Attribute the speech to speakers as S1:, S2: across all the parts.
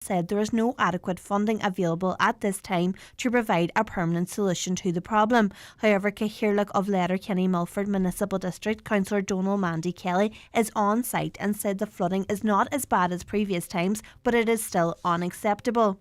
S1: said there is no adequate funding available at this time to provide a permanent solution to the problem. However, Cathaoirleach of Letterkenny Milford Municipal District, Councillor Donal Mandy Kelly, is on site and said the flooding is not as bad as previous times, but it is still unacceptable.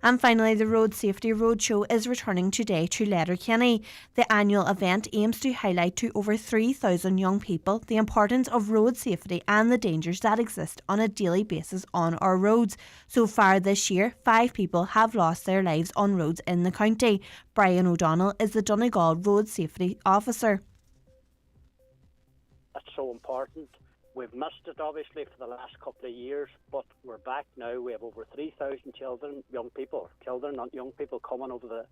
S1: And finally, the Road Safety Roadshow is returning today to Letterkenny. The annual event aims to highlight to over 3,000 young people the importance of road safety and the dangers that exist on a daily basis on our roads. So far this year, 5 people have lost their lives on roads in the county. Brian O'Donnell is the Donegal Road Safety Officer.
S2: That's so important. We've missed it, obviously, for the last couple of years, but we're back now. We have over 3,000 children, not young people, coming over the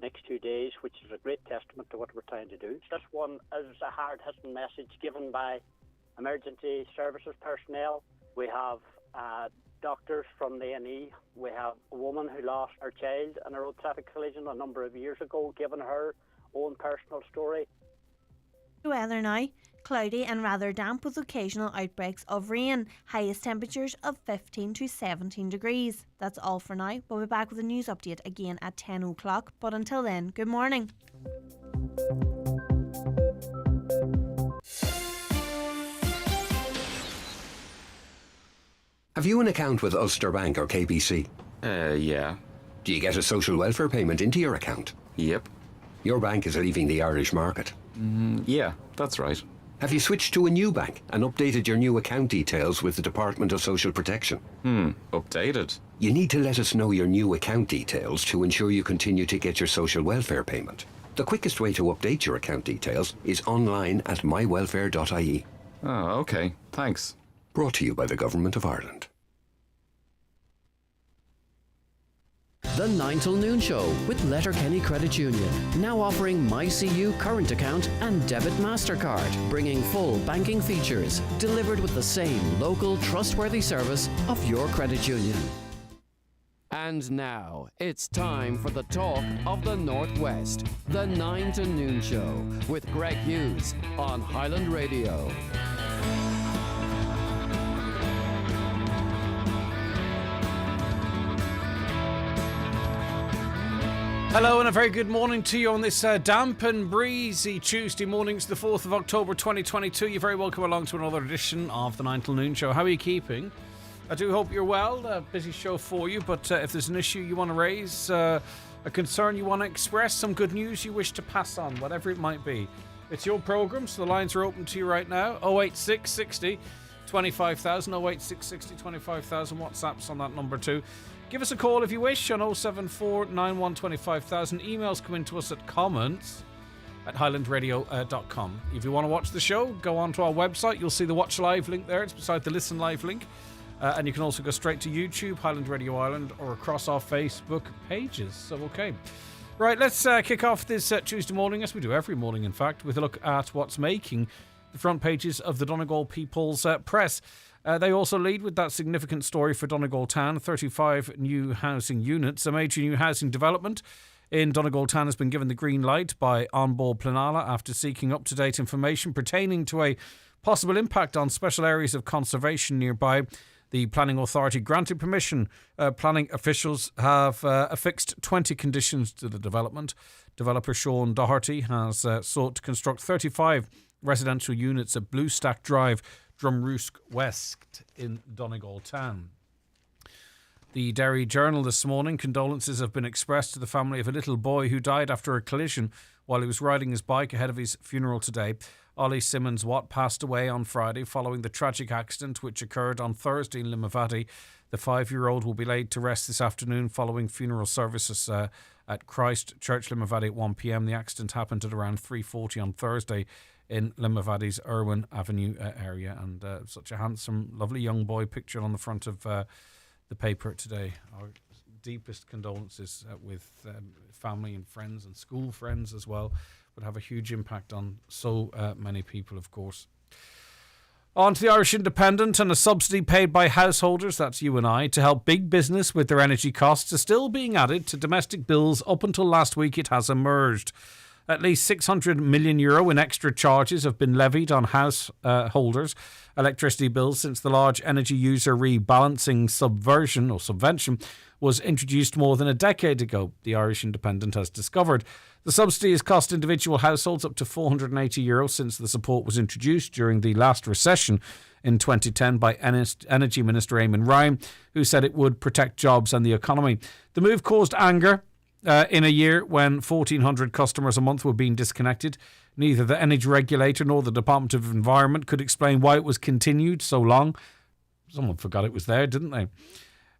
S2: next 2 days, which is a great testament to what we're trying to do. This one is a hard-hitting message given by emergency services personnel. We have doctors from the A&E. We have a woman who lost her child in a road traffic collision a number of years ago, giving her own personal story.
S1: Weather now. Cloudy and rather damp with occasional outbreaks of rain. Highest temperatures of 15 to 17 degrees. That's all for now. We'll be back with a news update again at 10 o'clock. But until then, good morning.
S3: Have you an account with Ulster Bank or KBC?
S4: Yeah.
S3: Do you get a social welfare payment into your account?
S4: Yep.
S3: Your bank is leaving the Irish market.
S4: Yeah, that's right.
S3: Have you switched to a new bank and updated your new account details with the Department of Social Protection?
S4: Updated?
S3: You need to let us know your new account details to ensure you continue to get your social welfare payment. The quickest way to update your account details is online at mywelfare.ie.
S4: Oh, okay. Thanks.
S3: Brought to you by the Government of Ireland.
S5: The 9 till noon show with Letterkenny Credit Union, now offering MyCU current account and debit MasterCard, bringing full banking features, delivered with the same local trustworthy service of your credit union. And now, it's time for the talk of the Northwest, the 9 to noon show with Greg Hughes on Highland Radio.
S6: Hello and a very good morning to you on this damp and breezy Tuesday morning. It's the 4th of October 2022. You're very welcome along to another edition of the 9 till noon show. How are you keeping? I do hope you're well. A busy show for you, but if there's an issue you want to raise, a concern you want to express, some good news you wish to pass on, whatever it might be, it's your programme, so the lines are open to you right now. 08660 25,000, 08660 25,000. WhatsApp's on that number too. Give us a call if you wish on 074 91 25,000. Emails come in to us at comments@highlandradio.com. If you want to watch the show, go on to our website. You'll see the Watch Live link there. It's beside the Listen Live link. And you can also go straight to YouTube, Highland Radio Ireland, or across our Facebook pages. So, okay. Right, let's kick off this Tuesday morning, as we do every morning, in fact, with a look at what's making the front pages of the Donegal People's Press. They also lead with that significant story for Donegal Town, 35 new housing units. A major new housing development in Donegal Town has been given the green light by Onball Planala after seeking up-to-date information pertaining to a possible impact on special areas of conservation nearby. The Planning Authority granted permission. Planning officials have affixed 20 conditions to the development. Developer Sean Doherty has sought to construct 35 residential units at Blue Stack Drive, Drumroosk West in Donegal Town. The Derry Journal this morning, condolences have been expressed to the family of a little boy who died after a collision while he was riding his bike ahead of his funeral today. Ollie Simmons-Watt passed away on Friday following the tragic accident which occurred on Thursday in Limavady. The 5-year-old will be laid to rest this afternoon following funeral services at Christ Church Limavady at 1 p.m. The accident happened at around 3:40 on Thursday in Limavady's Irwin Avenue area, and such a handsome, lovely young boy pictured on the front of the paper today. Our deepest condolences with family and friends and school friends as well. Would have a huge impact on so many people, of course. On to the Irish Independent, and a subsidy paid by householders, that's you and I, to help big business with their energy costs is still being added to domestic bills. Up until last week it has emerged. At least €600 million in extra charges have been levied on householders' electricity bills since the large energy user rebalancing subvention was introduced more than a decade ago, the Irish Independent has discovered. The subsidy has cost individual households up to €480 since the support was introduced during the last recession in 2010 by Energy Minister Eamon Ryan, who said it would protect jobs and the economy. The move caused anger in a year when 1,400 customers a month were being disconnected. Neither the energy regulator nor the Department of Environment could explain why it was continued so long. Someone forgot it was there, didn't they?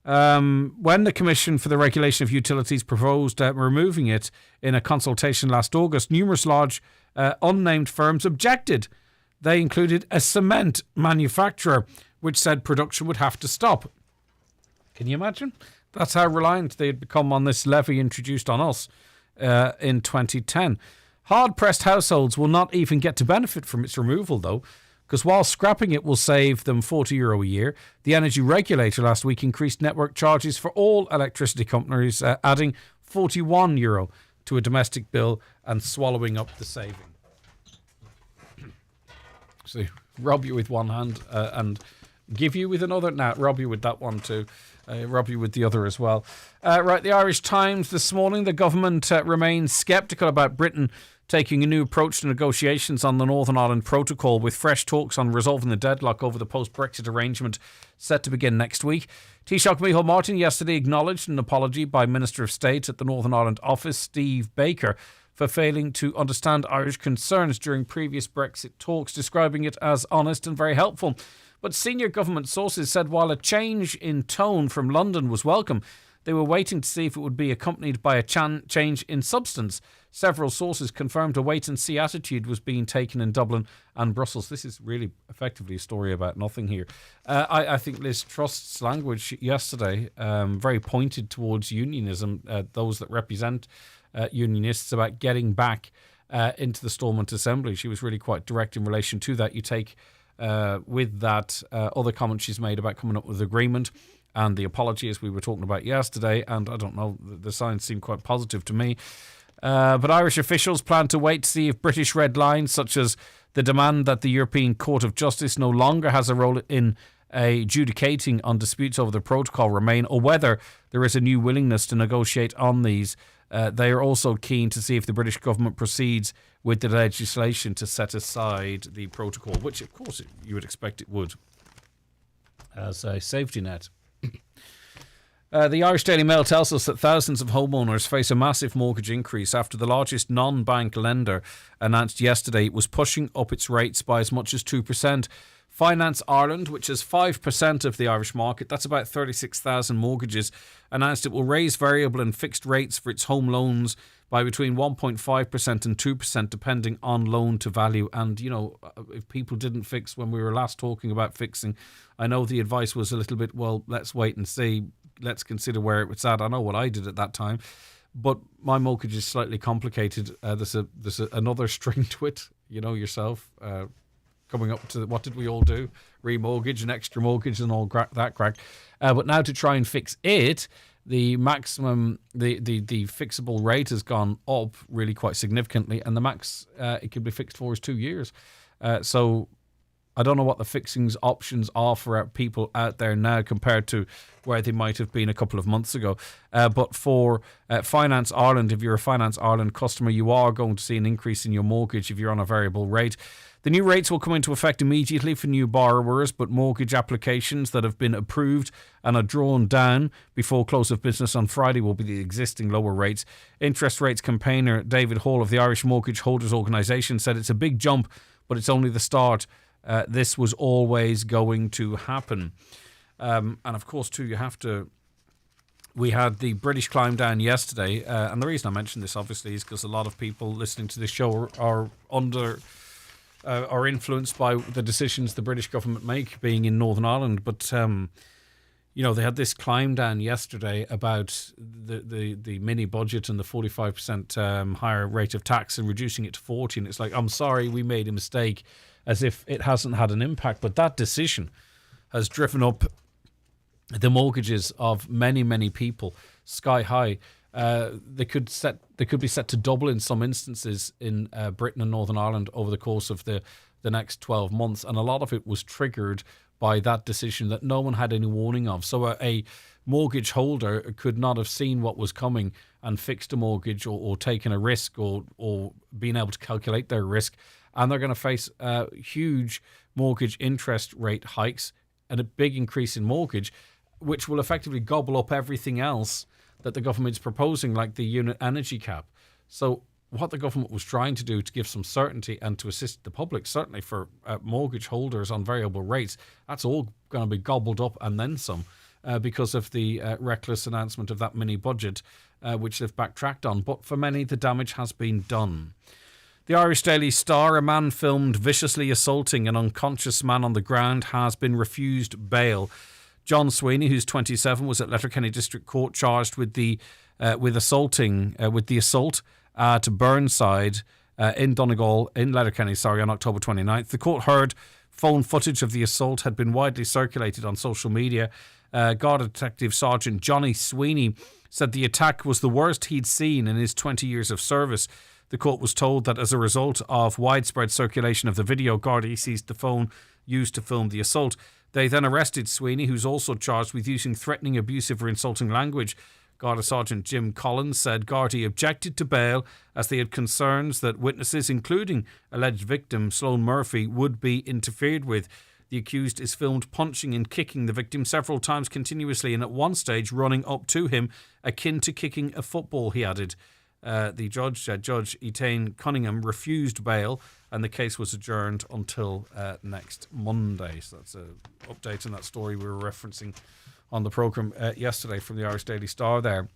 S6: When the Commission for the Regulation of Utilities proposed removing it in a consultation last August, numerous large unnamed firms objected. They included a cement manufacturer, which said production would have to stop. Can you imagine? That's how reliant they had become on this levy introduced on us in 2010. Hard-pressed households will not even get to benefit from its removal, though, because while scrapping it will save them €40 a year, the energy regulator last week increased network charges for all electricity companies, adding €41 to a domestic bill and swallowing up the saving. So, rob you with one hand and give you with another. Now, rob you with that one too. Rob you with the other as well. Right, the Irish Times this morning. The government remains sceptical about Britain taking a new approach to negotiations on the Northern Ireland Protocol, with fresh talks on resolving the deadlock over the post-Brexit arrangement set to begin next week. Taoiseach Micheál Martin yesterday acknowledged an apology by Minister of State at the Northern Ireland office, Steve Baker, for failing to understand Irish concerns during previous Brexit talks, describing it as honest and very helpful. But senior government sources said while a change in tone from London was welcome, they were waiting to see if it would be accompanied by a change in substance. Several sources confirmed a wait-and-see attitude was being taken in Dublin and Brussels. This is really effectively a story about nothing here. I think Liz Trust's language yesterday very pointed towards unionism, those that represent unionists, about getting back into the Stormont Assembly. She was really quite direct in relation to that. You take with that other comments she's made about coming up with agreement and the apology, as we were talking about yesterday, and I don't know, the signs seem quite positive to me. But Irish officials plan to wait to see if British red lines, such as the demand that the European Court of Justice no longer has a role in adjudicating on disputes over the protocol, remain, or whether there is a new willingness to negotiate on these. They are also keen to see if the British government proceeds with the legislation to set aside the protocol, which of course you would expect it would, as a safety net. The Irish Daily Mail tells us that thousands of homeowners face a massive mortgage increase after the largest non-bank lender announced yesterday it was pushing up its rates by as much as 2%. Finance Ireland, which is 5% of the Irish market, that's about 36,000 mortgages, announced it will raise variable and fixed rates for its home loans by between 1.5% and 2%, depending on loan to value. And, you know, if people didn't fix when we were last talking about fixing, I know the advice was a little bit, well, let's wait and see. Let's consider where it was at. I know what I did at that time, but my mortgage is slightly complicated. There's another string to it, you know yourself, coming up to what did we all do? Remortgage and extra mortgage and all that crack. But now to try and fix it, the maximum, the fixable rate has gone up really quite significantly, and the max it can be fixed for is 2 years. So I don't know what the fixings options are for people out there now compared to where they might have been a couple of months ago. But for Finance Ireland, if you're a Finance Ireland customer, you are going to see an increase in your mortgage if you're on a variable rate. The new rates will come into effect immediately for new borrowers, but mortgage applications that have been approved and are drawn down before close of business on Friday will be the existing lower rates. Interest rates campaigner David Hall of the Irish Mortgage Holders Organisation said it's a big jump, but it's only the start. This was always going to happen. And of course, too, we had the British climb down yesterday. And the reason I mention this, obviously, is because a lot of people listening to this show are influenced by the decisions the British government make, being in Northern Ireland. But, you know, they had this climb down yesterday about the mini budget and the 45% higher rate of tax and reducing it to 40%. And it's like, I'm sorry, we made a mistake, as if it hasn't had an impact. But that decision has driven up the mortgages of many, many people sky high. they could be set to double in some instances in Britain and Northern Ireland over the course of the next 12 months. And a lot of it was triggered by that decision that no one had any warning of. So a mortgage holder could not have seen what was coming and fixed a mortgage or taken a risk or being able to calculate their risk. And they're going to face huge mortgage interest rate hikes and a big increase in mortgage, which will effectively gobble up everything else that the government's proposing, like the unit energy cap. So what the government was trying to do to give some certainty and to assist the public, certainly for mortgage holders on variable rates, that's all going to be gobbled up and then some because of the reckless announcement of that mini budget, which they've backtracked on. But for many, the damage has been done. The Irish Daily Star, a man filmed viciously assaulting an unconscious man on the ground, has been refused bail. John Sweeney, who's 27, was at Letterkenny District Court charged with the assault at Burnside in Donegal, in Letterkenny, on October 29th. The court heard phone footage of the assault had been widely circulated on social media. Garda Detective Sergeant Johnny Sweeney said the attack was the worst he'd seen in his 20 years of service. The court was told that as a result of widespread circulation of the video, Garda seized the phone used to film the assault. They then arrested Sweeney, who's also charged with using threatening, abusive or insulting language. Garda Sergeant Jim Collins said Gardaí objected to bail as they had concerns that witnesses, including alleged victim Sloane Murphy, would be interfered with. The accused is filmed punching and kicking the victim several times continuously and at one stage running up to him, akin to kicking a football, he added. The judge, Judge Etane Cunningham, refused bail and the case was adjourned until next Monday. So that's an update on that story we were referencing on the programme yesterday from the Irish Daily Star there.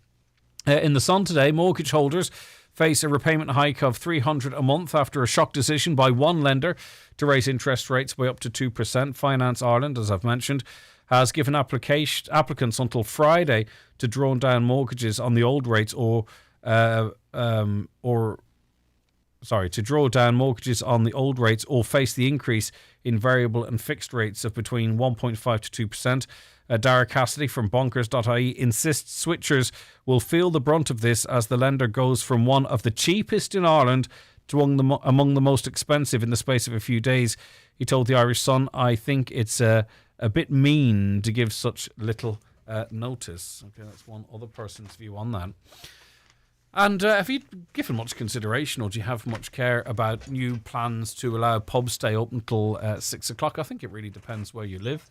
S6: In the Sun today, mortgage holders face a repayment hike of $300 a month after a shock decision by one lender to raise interest rates by up to 2%. Finance Ireland, as I've mentioned, has given applicants until Friday to draw down mortgages on the old rates to draw down mortgages on the old rates or face the increase in variable and fixed rates of between 1.5 to 2%. Dara Cassidy from bonkers.ie insists switchers will feel the brunt of this as the lender goes from one of the cheapest in Ireland to among the most expensive in the space of a few days. He told the Irish Sun, "I think it's a bit mean to give such little notice." Okay, that's one other person's view on that. And have you given much consideration or do you have much care about new plans to allow pubs stay open until 6 o'clock? I think it really depends where you live.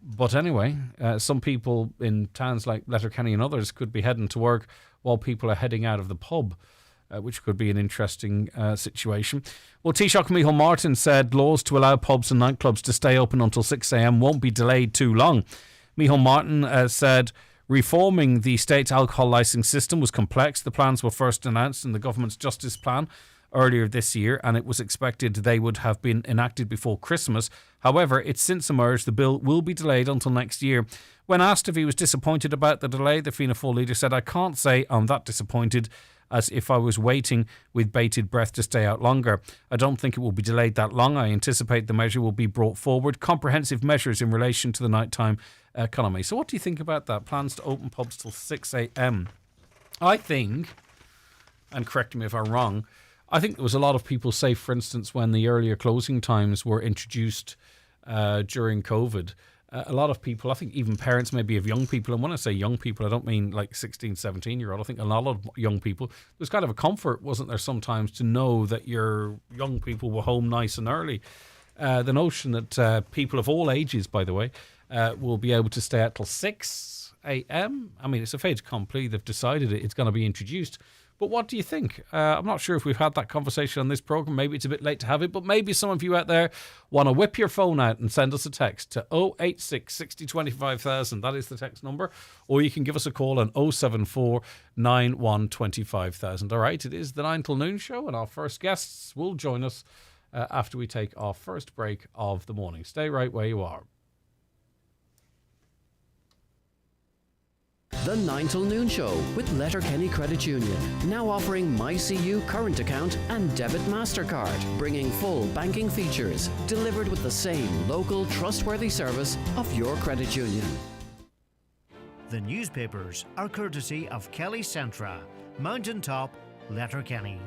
S6: But anyway, some people in towns like Letterkenny and others could be heading to work while people are heading out of the pub, which could be an interesting situation. Well, Taoiseach Micheál Martin said laws to allow pubs and nightclubs to stay open until 6 a.m. won't be delayed too long. Micheál Martin said reforming the state's alcohol licensing system was complex. The plans were first announced in the government's Justice Plan earlier this year, and it was expected they would have been enacted before Christmas. However, it's since emerged the bill will be delayed until next year. When asked if he was disappointed about the delay, the Fianna Fáil leader said, "I can't say I'm that disappointed, as if I was waiting with bated breath to stay out longer. I don't think it will be delayed that long. I anticipate the measure will be brought forward. Comprehensive measures in relation to the nighttime economy." So what do you think about that? Plans to open pubs till 6 a.m. I think, and correct me if I'm wrong, I think there was a lot of people, say, for instance, when the earlier closing times were introduced during COVID, a lot of people, I think even parents maybe of young people, and when I say young people, I don't mean like 16, 17-year-old. I think a lot of young people, there's kind of a comfort, wasn't there, sometimes to know that your young people were home nice and early. The notion that people of all ages, by the way, will be able to stay out till 6 a.m. I mean, it's a fait accompli. They've decided it's going to be introduced. But what do you think? I'm not sure if we've had that conversation on this programme. Maybe it's a bit late to have it, but maybe some of you out there want to whip your phone out and send us a text to 086 60 25,000. That is the text number. Or you can give us a call on 074 91 25,000. All right, it is the 9 till noon show, and our first guests will join us after we take our first break of the morning. Stay right where you are.
S5: The 9 till noon show with Letterkenny Credit Union, now offering MyCU current account and debit MasterCard, bringing full banking features, delivered with the same local trustworthy service of your credit union.
S7: The newspapers are courtesy of Kelly Centra, Mountaintop, Letterkenny.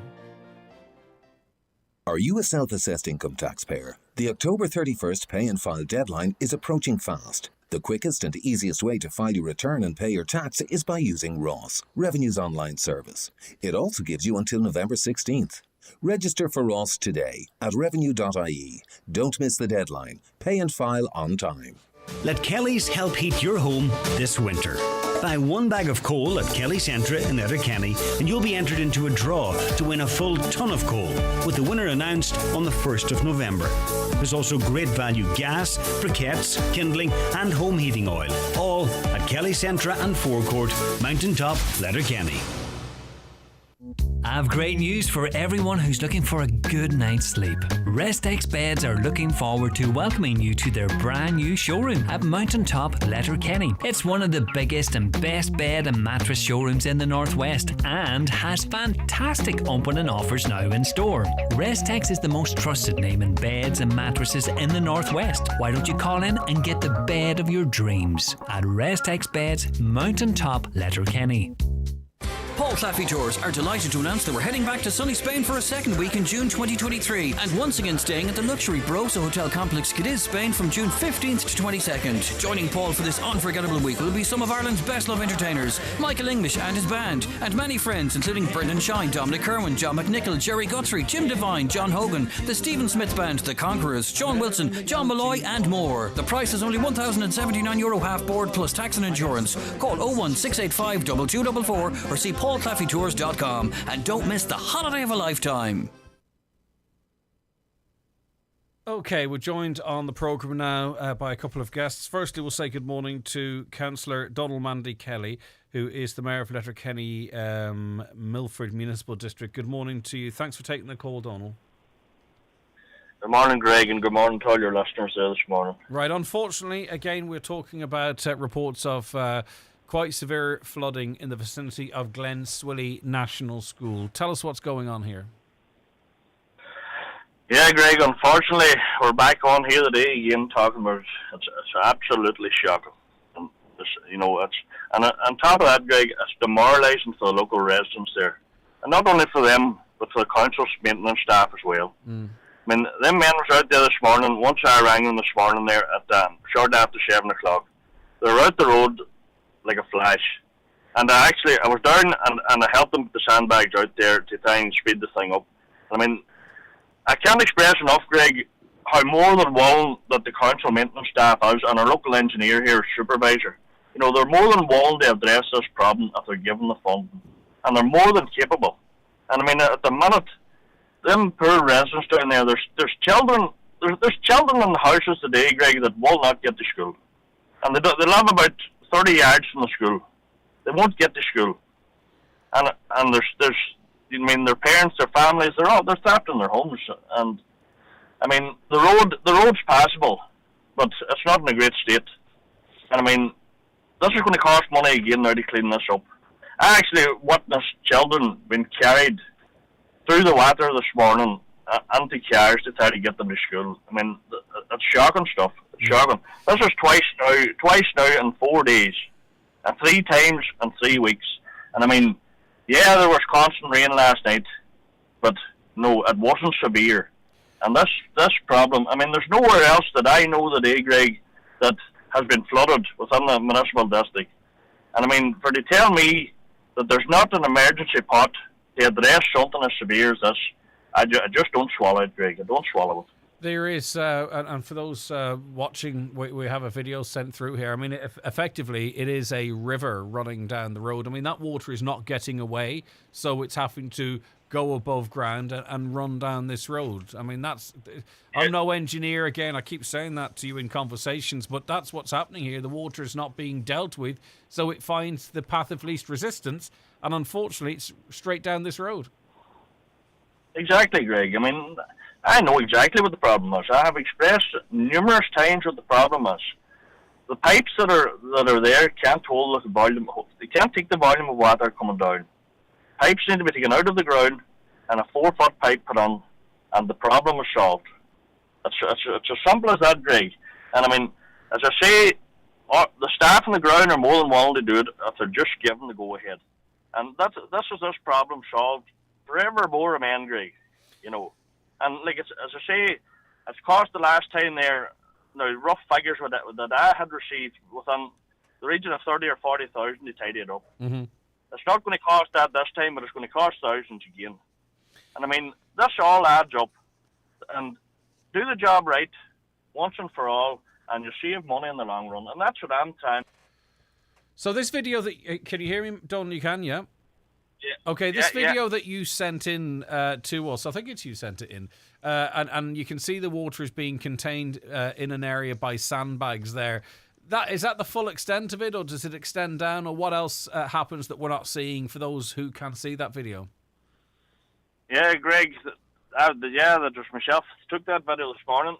S8: Are you a self-assessed income taxpayer? The October 31st pay and file deadline is approaching fast. The quickest and easiest way to file your return and pay your tax is by using ROS, Revenue's online service. It also gives you until November 16th. Register for ROS today at revenue.ie. Don't miss the deadline. Pay and file on time.
S9: Let Kelly's help heat your home this winter. Buy one bag of coal at Kelly Centra in Letterkenny and you'll be entered into a draw to win a full tonne of coal, with the winner announced on the 1st of November. There's also great value gas, briquettes, kindling and home heating oil, all at Kelly Centra and Forecourt, Mountaintop, Letterkenny.
S10: I've great news for everyone who's looking for a good night's sleep. Restex Beds are looking forward to welcoming you to their brand new showroom at Mountaintop, Letterkenny. It's one of the biggest and best bed and mattress showrooms in the Northwest and has fantastic opening offers now in store. Restex is the most trusted name in beds and mattresses in the Northwest. Why don't you call in and get the bed of your dreams at Restex Beds, Mountaintop, Letterkenny.
S11: Paul Claffey Tours are delighted to announce that we're heading back to sunny Spain for a second week in June 2023 and once again staying at the luxury Barossa Hotel Complex Cadiz, Spain from June 15th to 22nd. Joining Paul for this unforgettable week will be some of Ireland's best love entertainers, Michael English and his band, and many friends including Brendan Shine, Dominic Kerwin, John McNichol, Jerry Guthrie, Jim Devine, John Hogan, the Stephen Smith Band, The Conquerors, Sean Wilson, John Malloy and more. The price is only €1,079 half board plus tax and insurance. Call 01685 2244 or see paulclaffeytours.com and don't miss the holiday of a lifetime.
S6: Okay, we're joined on the programme now by a couple of guests. Firstly, we'll say good morning to Councillor Donald Mandy Kelly, who is the Mayor of Letterkenny Milford Municipal District. Good morning to you. Thanks for taking the call, Donald.
S12: Good morning, Greg, and good morning to all your listeners there this morning.
S6: Right, unfortunately, again, we're talking about reports of quite severe flooding in the vicinity of Glen Swilly National School. Tell us what's going on here.
S12: Yeah, Greg, unfortunately, we're back on here today again talking about it's absolutely shocking. And and on top of that, Greg, it's demoralising for the local residents there. And not only for them, but for the council's maintenance staff as well. I mean, them men was out there this morning. Once I rang them this morning there at short after 7 o'clock. They were out the road like a flash. And I was down and I helped them with the sandbags out there to try and speed the thing up. I mean, I can't express enough, Greg, how more than willing that the council maintenance staff is and our local engineer here, supervisor. You know, they're more than willing to address this problem if they're given the funding. And they're more than capable. And I mean, at the minute, them poor residents down there, there's children in the houses today, Greg, that will not get to school. And they live about 30 yards from the school. They won't get to school. And there's their parents, their families, they're trapped in their homes. And I mean, the road's passable, but it's not in a great state. And I mean, this is going to cost money again now to clean this up. I actually witnessed children being carried through the water this morning into cars to try to get them to school. I mean, it's shocking stuff. It's shocking. This is twice now in 4 days, and 3 times in 3 weeks. And I mean, yeah, there was constant rain last night, but no, it wasn't severe. And this problem, I mean, there's nowhere else that I know today, Greg, that has been flooded within the municipal district. And I mean, for to tell me that there's not an emergency pot to address something as severe as this, I just don't swallow it, Greg. I don't swallow it.
S6: There is, and for those watching, we have a video sent through here. I mean, effectively, it is a river running down the road. I mean, that water is not getting away, so it's having to go above ground and run down this road. I mean, I'm no engineer, again, I keep saying that to you in conversations, but that's what's happening here. The water is not being dealt with, so it finds the path of least resistance, and unfortunately, it's straight down this road.
S12: Exactly, Greg. I mean, I know exactly what the problem is. I have expressed numerous times what the problem is. The pipes that are there can't hold the volume. They can't take the volume of water coming down. Pipes need to be taken out of the ground and a 4-foot pipe put on, and the problem is solved. It's as simple as that, Greg. And I mean, as I say, the staff on the ground are more than willing to do it if they're just given the go-ahead. And this is this problem solved forevermore, man, Greg. You know, and like as I say, it's cost the last time there. Now rough figures that I had received within the region of 30 or 40,000 to tidy it up.
S6: Mm-hmm.
S12: It's not going to cost that this time, but it's going to cost thousands again. And I mean, this all adds up. And do the job right once and for all, and you save money in the long run. And that's what I'm trying.
S6: So this video that can you hear me, Don? You can, yeah.
S12: Yeah.
S6: Okay, this video that you sent in to us, I think it's you sent it in, and you can see the water is being contained in an area by sandbags there. Is that the full extent of it, or does it extend down, or what else happens that we're not seeing for those who can see that video?
S12: Yeah, Greg, that was myself took that video this morning.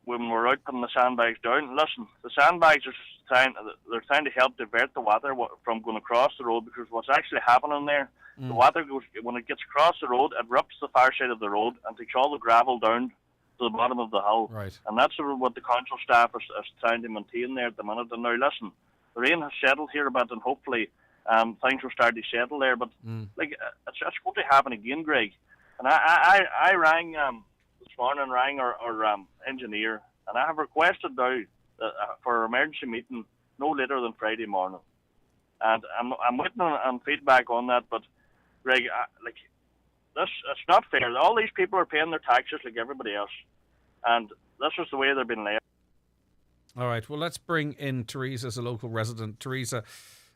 S12: When we're out putting the sandbags down, listen, the sandbags are trying to help divert the water from going across the road, because what's actually happening there, the water goes, when it gets across the road, it rips the far side of the road and takes all the gravel down to the bottom of the hill.
S6: Right.
S12: And that's what the council staff is trying to maintain there at the minute. And now, listen, the rain has settled here a bit, and hopefully things will start to settle there. But like it's going to happen again, Greg. And I rang this morning, our engineer, and I have requested now for an emergency meeting no later than Friday morning. And I'm waiting on feedback on that. But Greg, it's not fair. All these people are paying their taxes like everybody else, and this is the way they've been left.
S6: All right. Well, let's bring in Teresa as a local resident. Teresa,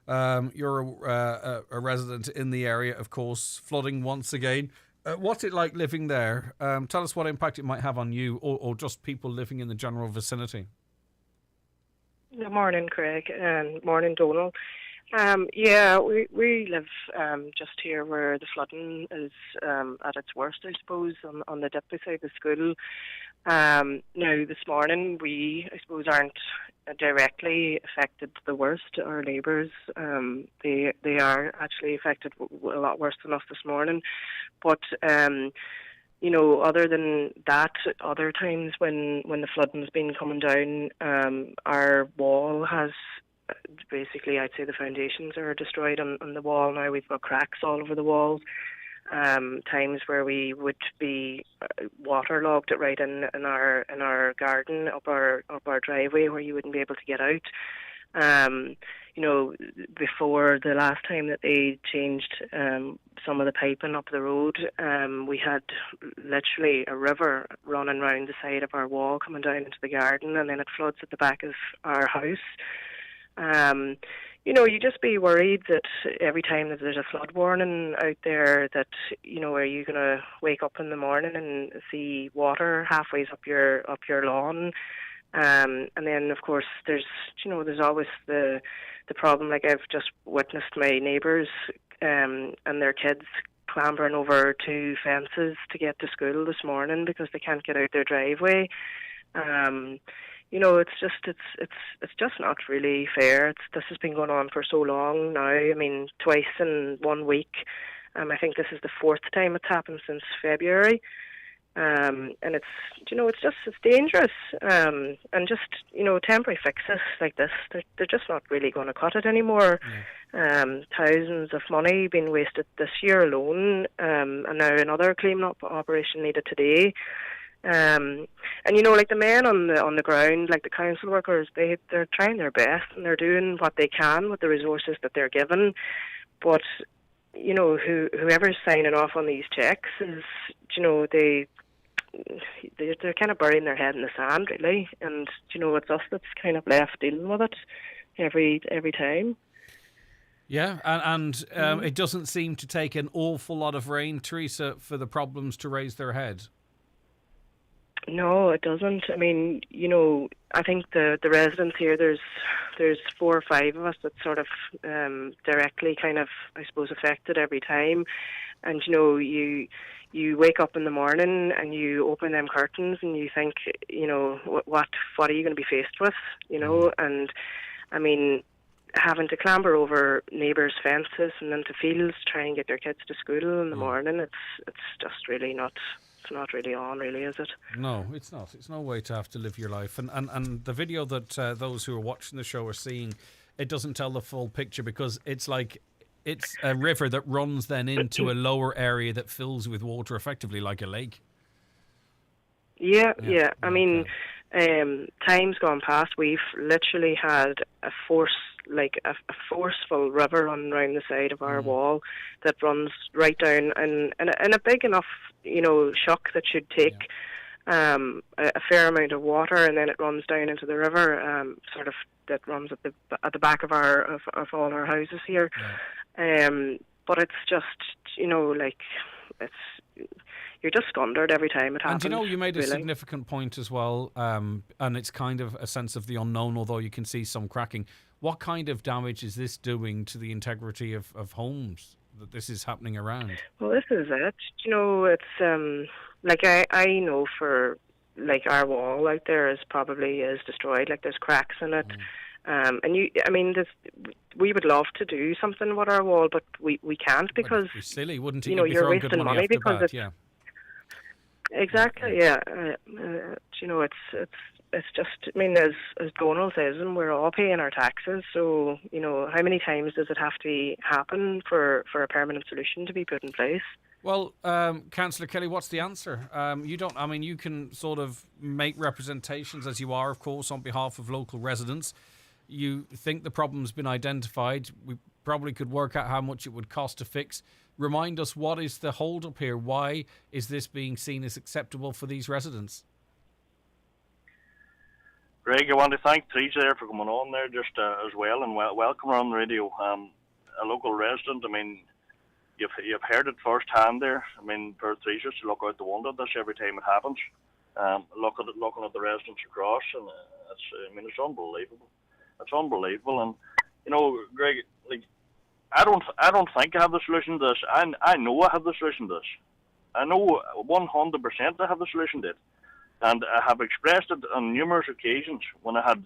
S6: you're a resident in the area, of course. Flooding once again. What's it like living there? Tell us what impact it might have on you, or just people living in the general vicinity.
S13: Good morning, Craig, and morning, Donald. We live just here where the flooding is at its worst, I suppose, on the dip beside the school. Now, this morning, I suppose, aren't directly affected the worst. Our neighbours, they are actually affected a lot worse than us this morning. But, other than that, other times when the flooding's been coming down, our wall has... Basically, I'd say the foundations are destroyed on the wall now. We've got cracks all over the walls. Times where we would be waterlogged right in our garden up our driveway, where you wouldn't be able to get out. Before the last time that they changed some of the piping up the road, we had literally a river running round the side of our wall coming down into the garden, and then it floods at the back of our house. You just be worried that every time that there's a flood warning out there, that, are you going to wake up in the morning and see water halfway up your lawn? And then, of course, there's always the problem. Like, I've just witnessed my neighbours and their kids clambering over 2 fences to get to school this morning because they can't get out their driveway. It's just not really fair. This has been going on for so long now. I mean, twice in 1 week. I think this is the 4th time it's happened since February. And it's dangerous. And just, temporary fixes like this, they're just not really going to cut it anymore. Thousands of money being wasted this year alone. And now another clean-up operation needed today. Like the men on the ground, like the council workers, they're trying their best and they're doing what they can with the resources that they're given. But whoever's signing off on these checks is, they're kind of burying their head in the sand, really. And it's us that's kind of left dealing with it every time.
S6: Yeah, and it doesn't seem to take an awful lot of rain, Teresa, for the problems to raise their head.
S13: No, it doesn't. I mean, I think the residents here, there's 4 or 5 of us that sort of directly kind of, I suppose, affected every time. And, you wake up in the morning and you open them curtains and you think, what are you going to be faced with, And, I mean, having to clamber over neighbours' fences and into fields, try and get their kids to school in the morning. It's just really not. It's not really on, really, is it?
S6: No, it's not. It's no way to have to live your life. And the video that those who are watching the show are seeing, it doesn't tell the full picture, because it's like it's a river that runs then into a lower area that fills with water, effectively like a lake.
S13: Yeah. I mean, times gone past, we've literally had a forceful river running around the side of our wall that runs right down, and a big enough, shock that should take a fair amount of water, and then it runs down into the river, sort of that runs at the back of all our houses here. But it's just, it's. You're just squandered every time it happens.
S6: And you made a significant point as well, and it's kind of a sense of the unknown, although you can see some cracking. What kind of damage is this doing to the integrity of homes that this is happening around?
S13: Well, this is it. It's I know for our wall out there is destroyed. Like, there's cracks in it. We would love to do something with our wall, but we can't, because
S6: it'd be silly, wouldn't it?
S13: You're wasting money because
S6: yeah.
S13: Exactly, yeah. It's just, as Donald says, and we're all paying our taxes, so, how many times does it have to happen for a permanent solution to be put in place?
S6: Well, Councillor Kelly, what's the answer? You can sort of make representations, as you are, of course, on behalf of local residents. You think the problem's been identified. We probably could work out how much it would cost to fix. Remind us, what is the hold-up here? Why is this being seen as acceptable for these residents?
S12: Greg, I want to thank Teresa there for coming on there just as well, and welcome her on the radio. A local resident, you've heard it firsthand there. For Teresa to look out the window at this every time it happens, looking at the residents across, and it's unbelievable. It's unbelievable, and Greg, I don't think I have the solution to this. I know I have the solution to this. I know 100% I have the solution to it. And I have expressed it on numerous occasions when I had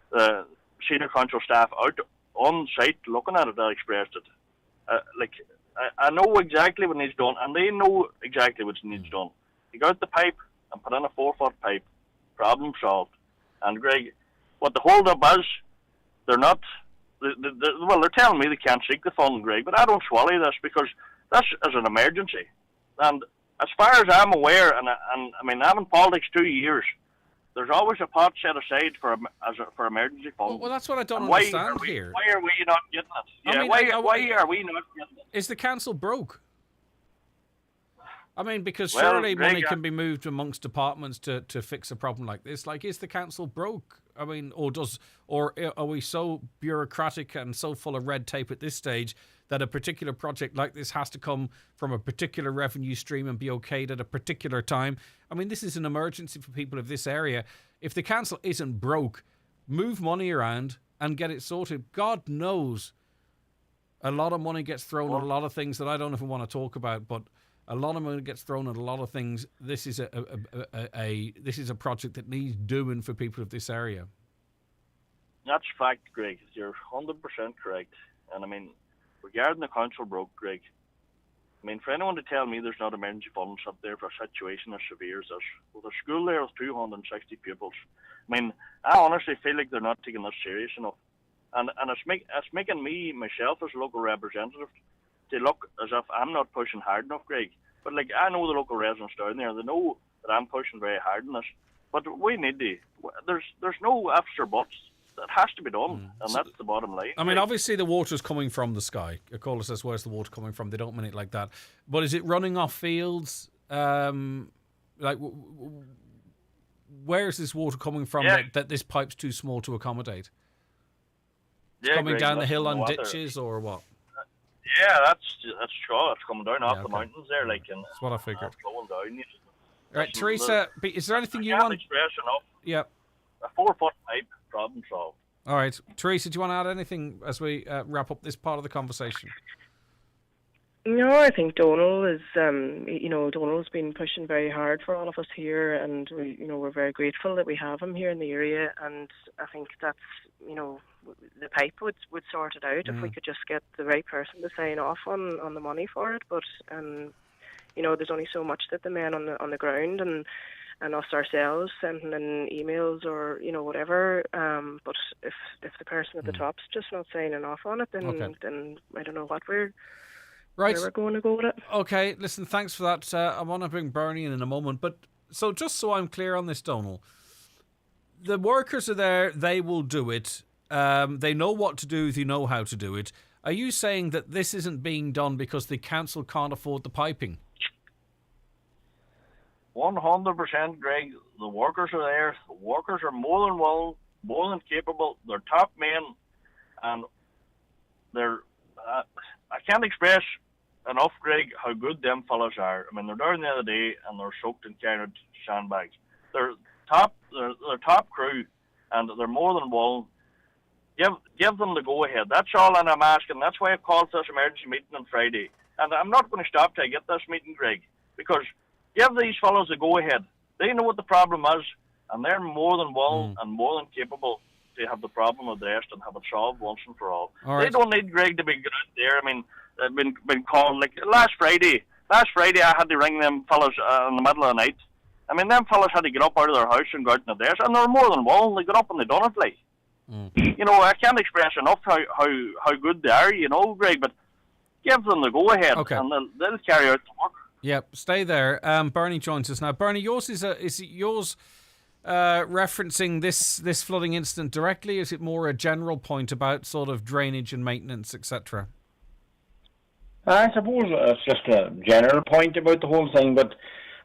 S12: the senior council staff out on site looking at it. I expressed it. I know exactly what needs done, and they know exactly what needs done. You got the pipe and put in a 4-foot pipe. Problem solved. And Greg, what the hold-up is, they're not... they're telling me they can't seek the fund, Greg, but I don't swallow this, because this is an emergency. And as far as I'm aware, and I'm in politics 2 years, there's always a pot set aside for emergency funds.
S6: Well, that's what I don't understand here.
S12: Why are we not getting it? Yeah, why are we not getting it?
S6: Is the council broke? Because surely money can be moved amongst departments to fix a problem like this. Is the council broke? Or are we so bureaucratic and so full of red tape at this stage that a particular project like this has to come from a particular revenue stream and be okayed at a particular time? This is an emergency for people of this area. If the council isn't broke, move money around and get it sorted. God knows a lot of money gets thrown at a lot of things that I don't even want to talk about, but a lot of money gets thrown at a lot of things. This is a project that needs doing for people of this area.
S12: That's fact, Greg. You're 100% correct. And regarding the council broke, Greg, for anyone to tell me there's not emergency funds up there for a situation as severe as this, well, the school there with 260 pupils. I honestly feel like they're not taking this serious enough. And it's making me, myself, as a local representative, to look as if I'm not pushing hard enough, Greg. But I know the local residents down there, they know that I'm pushing very hard on this. But we need to, there's no ifs or buts. It has to be done, and that's the bottom line.
S6: Obviously the water's coming from the sky. A caller says, where's the water coming from? They don't mean it like that. But is it running off fields? Where is this water coming from that this pipe's too small to accommodate? It's coming down the hill on ditches or what?
S12: Yeah, that's true. It's coming down off the mountains there, and
S6: that's what I figured.
S12: Flowing down.
S6: Right, Teresa, is there anything you want?
S12: Express enough.
S6: Yeah.
S12: A 4-foot pipe, problem solved.
S6: All right, Teresa, do you want to add anything as we wrap up this part of the conversation?
S13: No, I think Donald is, Donald's been pushing very hard for all of us here, and we're very grateful that we have him here in the area, and I think that's, the pipe would sort it out if we could just get the right person to sign off on the money for it. But there's only so much that the men on the ground and us ourselves sending in emails or whatever. But if the person at the top's just not signing off on it, then I don't know what we're going to go with it.
S6: Okay, listen, thanks for that. I want to bring Bernie in a moment, but so just so I'm clear on this, Donal, the workers are there, they will do it. They know what to do, they know how to do it. Are you saying that this isn't being done because the council can't afford the piping?
S12: 100%, Greg. The workers are there. The workers are more than willing, more than capable. They're top men, and they're. I can't express enough, Greg, how good them fellas are. I mean, they're down the other day and they're soaked in carrot sandbags. They're top crew, and they're more than willing. Give them the go ahead. That's all, and I'm asking. That's why I called this emergency meeting on Friday, and I'm not going to stop till I get this meeting, Greg, because give these fellows the go ahead. They know what the problem is, and they're more than willing and more than capable to have the problem addressed and have it solved once and for all.
S6: All right.
S12: They don't need Greg to be good out there. I mean, they've been called like last Friday. Last Friday, I had to ring them fellas in the middle of the night. I mean, them fellas had to get up out of their house and go out in the desk, and they were more than willing. They got up and they done it, like. I can't express enough how good they are, Greg, but give them the go ahead, and they'll carry out the work.
S6: Yep, stay there. Bernie joins us now. Bernie, yours is it yours referencing this flooding incident directly? Is it more a general point about sort of drainage and maintenance, etc.?
S14: I suppose it's just a general point about the whole thing, but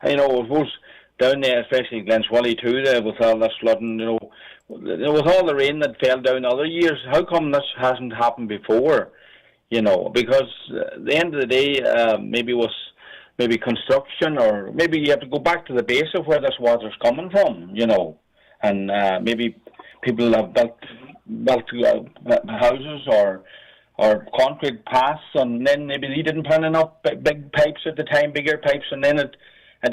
S14: I suppose down there, especially Glenswally too, there with all this flooding, with all the rain that fell down other years, how come this hasn't happened before? Because at the end of the day, maybe construction, or maybe you have to go back to the base of where this water's coming from, and maybe people have built houses or concrete paths, and then maybe they didn't put enough big pipes at the time, bigger pipes, and then it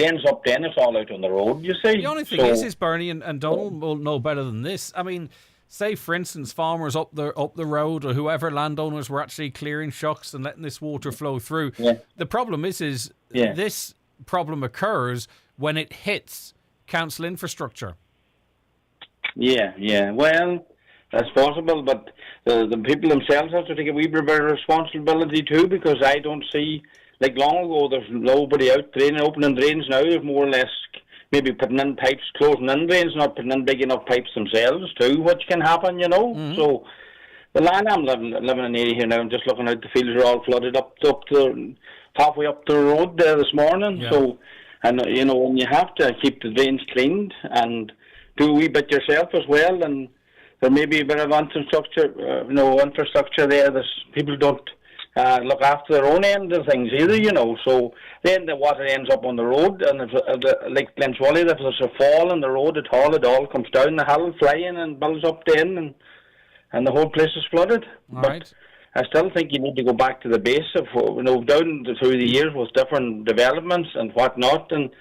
S14: ends up then it's all out on the road, you see.
S6: The only thing is Bernie, and Donal will know better than this. I mean, say for instance, farmers up the road or whoever, landowners were actually clearing shocks and letting this water flow through. Yeah. The problem is this problem occurs when it hits council infrastructure.
S14: Yeah. Well, that's possible, but the people themselves have to take a wee bit of responsibility too, because I don't see, like long ago, there's nobody out opening drains now. There's more or less maybe putting in pipes, closing in drains, not putting in big enough pipes themselves too, which can happen, So the land I'm living in area here now, I'm just looking out, the fields are all flooded up to halfway up the road there this morning. Yeah. So, and when you have to keep the drains cleaned and do a wee bit yourself as well, and there may be a bit of infrastructure there that people don't look after their own end of things either, So then the water ends up on the road, and like Glenswally, if there's a fall in the road at all comes down the hill flying and builds up then, and the whole place is flooded.
S6: All
S14: but
S6: right.
S14: I still think you need to go back to the base of, down through the years with different developments and whatnot, and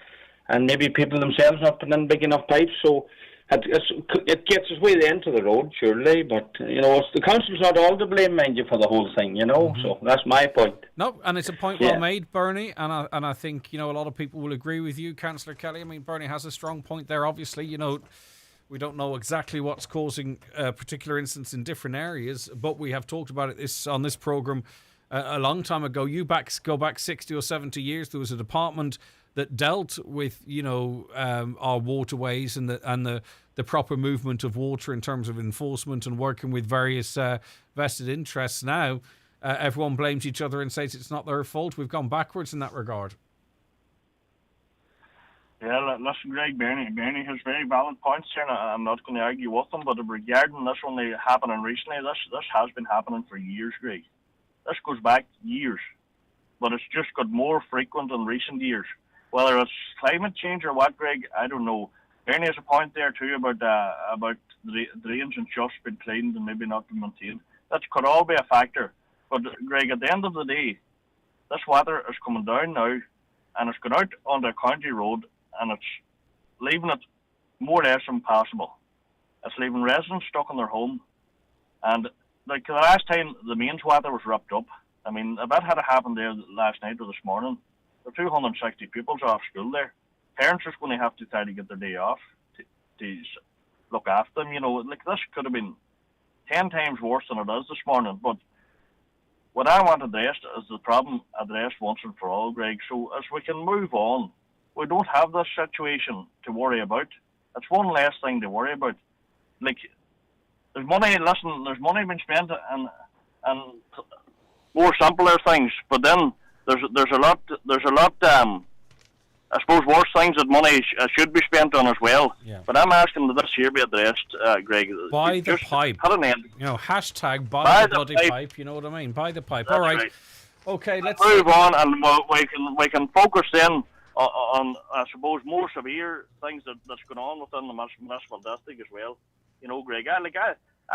S14: maybe people themselves not putting in big enough pipes, so it gets its way then to the road, surely, but, the council's not all to blame, mind you, for the whole thing, so that's my point.
S6: No, and it's a point well made, Bernie, and I think, a lot of people will agree with you, Councillor Kelly. I mean, Bernie has a strong point there, obviously, we don't know exactly what's causing a particular instance in different areas, but we have talked about it on this programme a long time ago. Go back 60 or 70 years, there was a department that dealt with, our waterways and the proper movement of water in terms of enforcement and working with various vested interests. Now, everyone blames each other and says it's not their fault. We've gone backwards in that regard.
S12: Yeah, listen, Greg, Bernie has very valid points here, and I'm not going to argue with them, but regarding this only happening recently, this has been happening for years, Greg. This goes back years, but it's just got more frequent in recent years. Whether it's climate change or what, Greg, I don't know. Bernie has a point there too about the drains and just been cleaned and maybe not been maintained. That could all be a factor. But, Greg, at the end of the day, this water is coming down now, and it's going out onto a county road, and it's leaving it more or less impassable. It's leaving residents stuck in their home. And like the last time the mains water was ripped up, I mean, if that had happened there last night or this morning, there are 260 pupils off school there. Parents are going to have to try to get their day off to look after them. You know, like this could have been 10 times worse than it is this morning. But what I want addressed is the problem addressed once and for all, Greg. So as we can move on, we don't have this situation to worry about. It's one less thing to worry about. Like, there's money, listen, there's money being spent and more simpler things, but then there's a lot I suppose worse things that money should be spent on as well.
S6: Yeah.
S12: But I'm asking that this here be addressed, Greg.
S6: Buy the pipe.
S12: Put an end.
S6: You know, hashtag buy the bloody pipe. You know what I mean? Buy the pipe.
S12: That's
S6: all right.
S12: right.
S6: Okay, let's
S12: move on, and we can focus then on I suppose more severe things that's going on within the municipal district as well. You know, Greg. I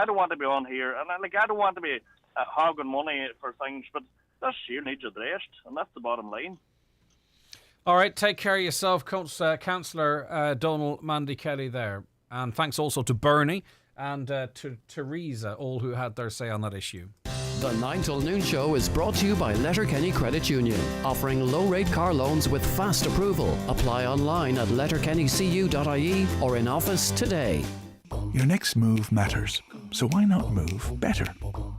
S12: don't want to be on here, and I don't want to be hogging money for things, but this here needs addressed, and that's the bottom line.
S6: All right, take care of yourself, Councillor Donald Mandy Kelly there. And thanks also to Bernie and to Teresa, all who had their say on that issue.
S5: The 9 till noon show is brought to you by Letterkenny Credit Union, offering low-rate car loans with fast approval. Apply online at letterkennycu.ie or in office today.
S15: Your next move matters, so why not move better?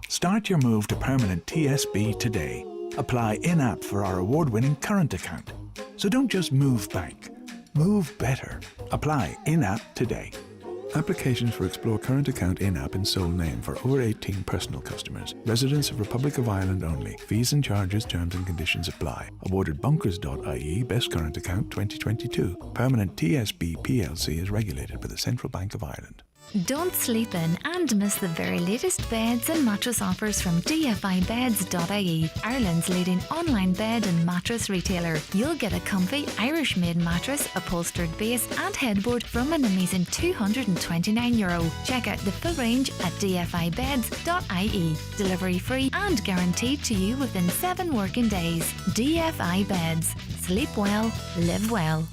S15: Start your move to permanent TSB today. Apply in-app for our award-winning current account. So don't just move bank, move better. Apply in-app today. Applications for Explore Current Account in-app in sole name for over 18 personal customers. Residents of Republic of Ireland only. Fees and charges, terms and conditions apply. Awarded Bunkers.ie Best Current Account 2022. Permanent TSB PLC is regulated by the Central Bank of Ireland.
S16: Don't sleep in and miss the very latest beds and mattress offers from dfibeds.ie, Ireland's leading online bed and mattress retailer. You'll get a comfy Irish-made mattress, upholstered base and headboard from an amazing €229. Check out the full range at dfibeds.ie. Delivery free and guaranteed to you within 7 working days. DFI Beds. Sleep well, live well.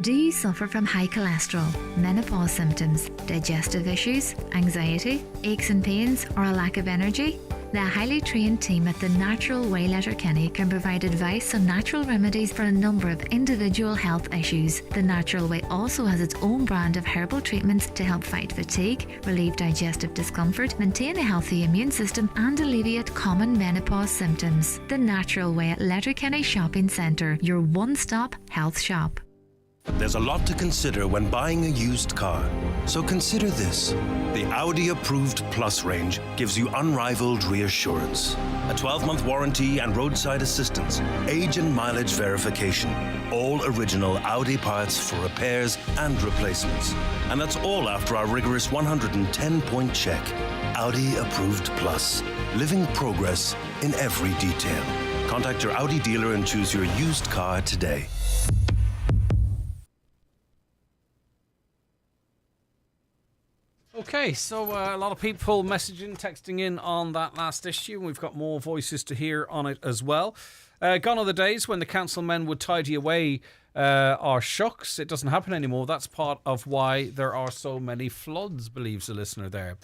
S16: Do you suffer from high cholesterol, menopause symptoms, digestive issues, anxiety, aches and pains, or a lack of energy? The highly trained team at The Natural Way Letterkenny can provide advice on natural remedies for a number of individual health issues. The Natural Way also has its own brand of herbal treatments to help fight fatigue, relieve digestive discomfort, maintain a healthy immune system, and alleviate common menopause symptoms. The Natural Way at Letterkenny Shopping Centre, your one-stop health shop.
S17: There's a lot to consider when buying a used car. So consider this. The Audi Approved Plus range gives you unrivaled reassurance. A 12-month warranty and roadside assistance. Age and mileage verification. All original Audi parts for repairs and replacements. And that's all after our rigorous 110-point check. Audi Approved Plus. Living progress in every detail. Contact your Audi dealer and choose your used car today.
S6: Okay, so a lot of people messaging, texting in on that last issue, and we've got more voices to hear on it as well. Gone are the days when the councilmen would tidy away our shucks. It doesn't happen anymore. That's part of why there are so many floods, believes the listener there.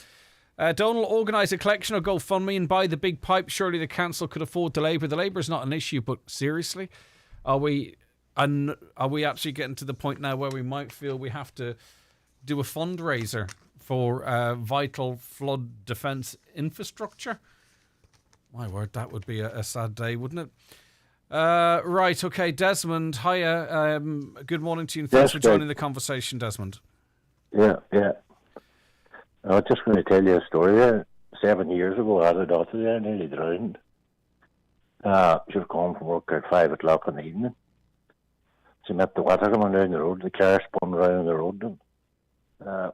S6: Donald, organise a collection or GoFundMe and buy the big pipe. Surely the council could afford the labour. The labour is not an issue, but seriously, are we actually getting to the point now where we might feel we have to do a fundraiser for vital flood defence infrastructure? My word, that would be a sad day, wouldn't it? Right, okay, Desmond, hiya. Good morning to you, and thanks for joining the conversation, Desmond.
S18: Yeah. I was just going to tell you a story there. 7 years ago, I had a daughter there, nearly drowned. She was coming from work at 5 o'clock in the evening. She met the water coming down the road. The car spun around the road and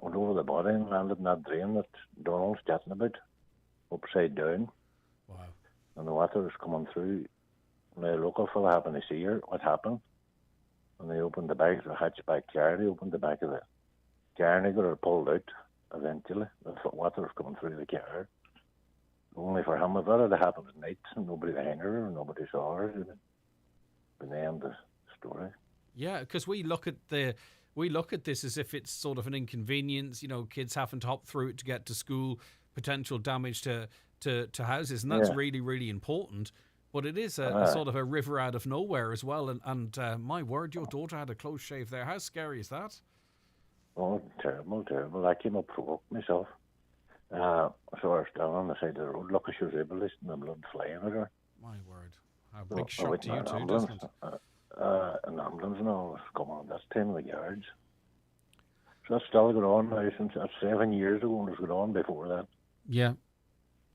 S18: went over the body and landed in that drain that Donald's chatting about, upside down.
S6: Wow.
S18: And the water was coming through. And the local fella happened to see her, what happened. And they opened the back of the hatchback car, they opened the back of the car and they got her pulled out eventually. The water was coming through the car. Only for him, if that had happened at night, nobody would hang her, nobody saw her. But the end of the story.
S6: Yeah, because we look at this as if it's sort of an inconvenience, you know, kids having to hop through it to get to school, potential damage to houses, and that's really, really important. But it is a sort of a river out of nowhere as well. And my word, your daughter had a close shave there. How scary is that?
S18: Oh, terrible, terrible. I came up for work myself. So I was down on the side of the road. Lucky she was able to listen to the blood flying at her.
S6: My word. A big shock to you too, Desmond.
S18: An ambulance and all was coming on this time of the yards. So that's still going on now since that's 7 years ago, and it's going on before that.
S6: Yeah.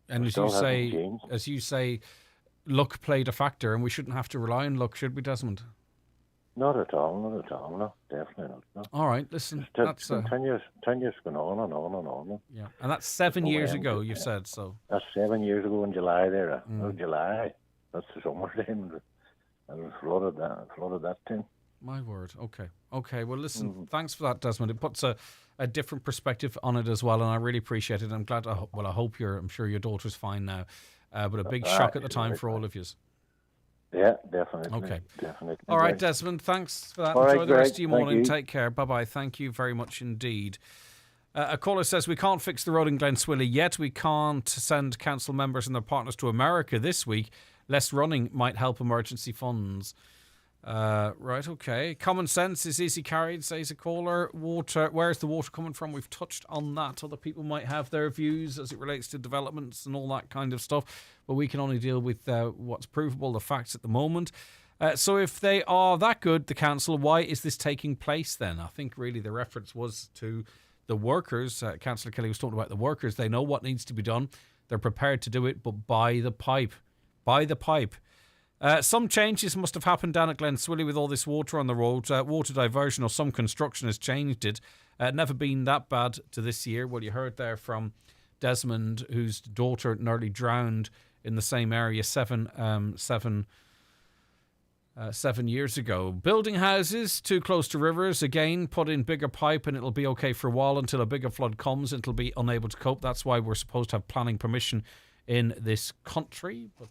S6: And as you say, luck played a factor, and we shouldn't have to rely on luck, should we, Desmond?
S18: Not at all, no, definitely not. No.
S6: All right, listen,
S18: that's 10 years going on and on and on.
S6: Yeah, and that's 7 years ago, you've said, so.
S18: That's 7 years ago in July there. July. That's the summertime. And it was flooded that time.
S6: My word, okay. Well, listen, thanks for that, Desmond. It puts a different perspective on it as well, and I really appreciate it. I'm glad, I'm sure your daughter's fine now. But a big shock at the time for all of you.
S18: Yeah, definitely.
S6: Okay.
S18: Definitely.
S6: All right, Desmond, thanks for that.
S18: All
S6: Enjoy
S18: right,
S6: the rest of
S18: Greg,
S6: your morning.
S18: thank you.
S6: Take care. Bye-bye. Thank you very much indeed. A caller says, we can't fix the road in Glenswilly yet. We can't send council members and their partners to America this week. Less running might help emergency funds. Right, okay. Common sense is easy carried, says a caller. Water, where's the water coming from? We've touched on that. Other people might have their views as it relates to developments and all that kind of stuff, but we can only deal with what's provable, the facts at the moment. So if they are that good, the council, why is this taking place then? I think really the reference was to the workers. Councillor Kelly was talking about the workers. They know what needs to be done. They're prepared to do it, but by the pipe. By the pipe. Some changes must have happened down at Glenswilly with all this water on the road. Water diversion or some construction has changed it. Never been that bad to this year. Well, you heard there from Desmond, whose daughter nearly drowned in the same area 7 years ago. Building houses too close to rivers, again, put in bigger pipe and it'll be okay for a while until a bigger flood comes and it'll be unable to cope. That's why we're supposed to have planning permission in this country. But,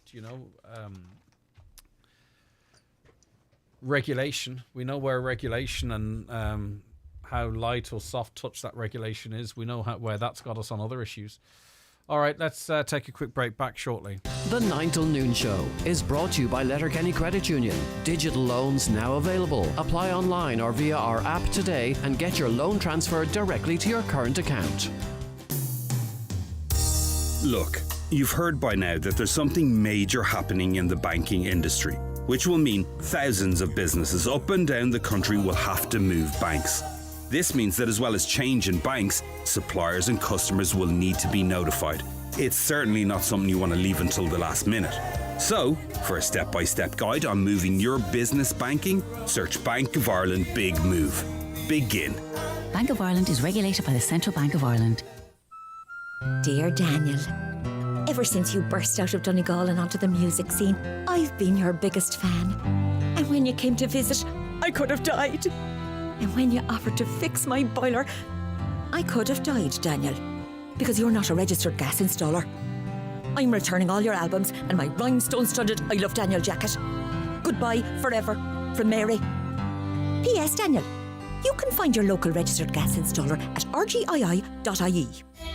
S6: regulation. We know where regulation and how light or soft touch that regulation is. We know where that's got us on other issues. All right, let's take a quick break. Back shortly.
S5: The 9 till noon show is brought to you by Letterkenny Credit Union. Digital loans now available. Apply online or via our app today and get your loan transferred directly to your current account.
S19: Look, you've heard by now that there's something major happening in the banking industry, which will mean thousands of businesses up and down the country will have to move banks. This means that as well as change in banks, suppliers and customers will need to be notified. It's certainly not something you want to leave until the last minute. So, for a step-by-step guide on moving your business banking, search Bank of Ireland Big Move. Begin.
S20: Bank of Ireland is regulated by the Central Bank of Ireland.
S21: Dear Daniel, ever since you burst out of Donegal and onto the music scene, I've been your biggest fan. And when you came to visit, I could have died. And when you offered to fix my boiler, I could have died, Daniel, because you're not a registered gas installer. I'm returning all your albums and my rhinestone-studded I Love Daniel jacket. Goodbye forever, from Mary. P.S. Daniel, you can find your local registered gas installer at rgii.ie.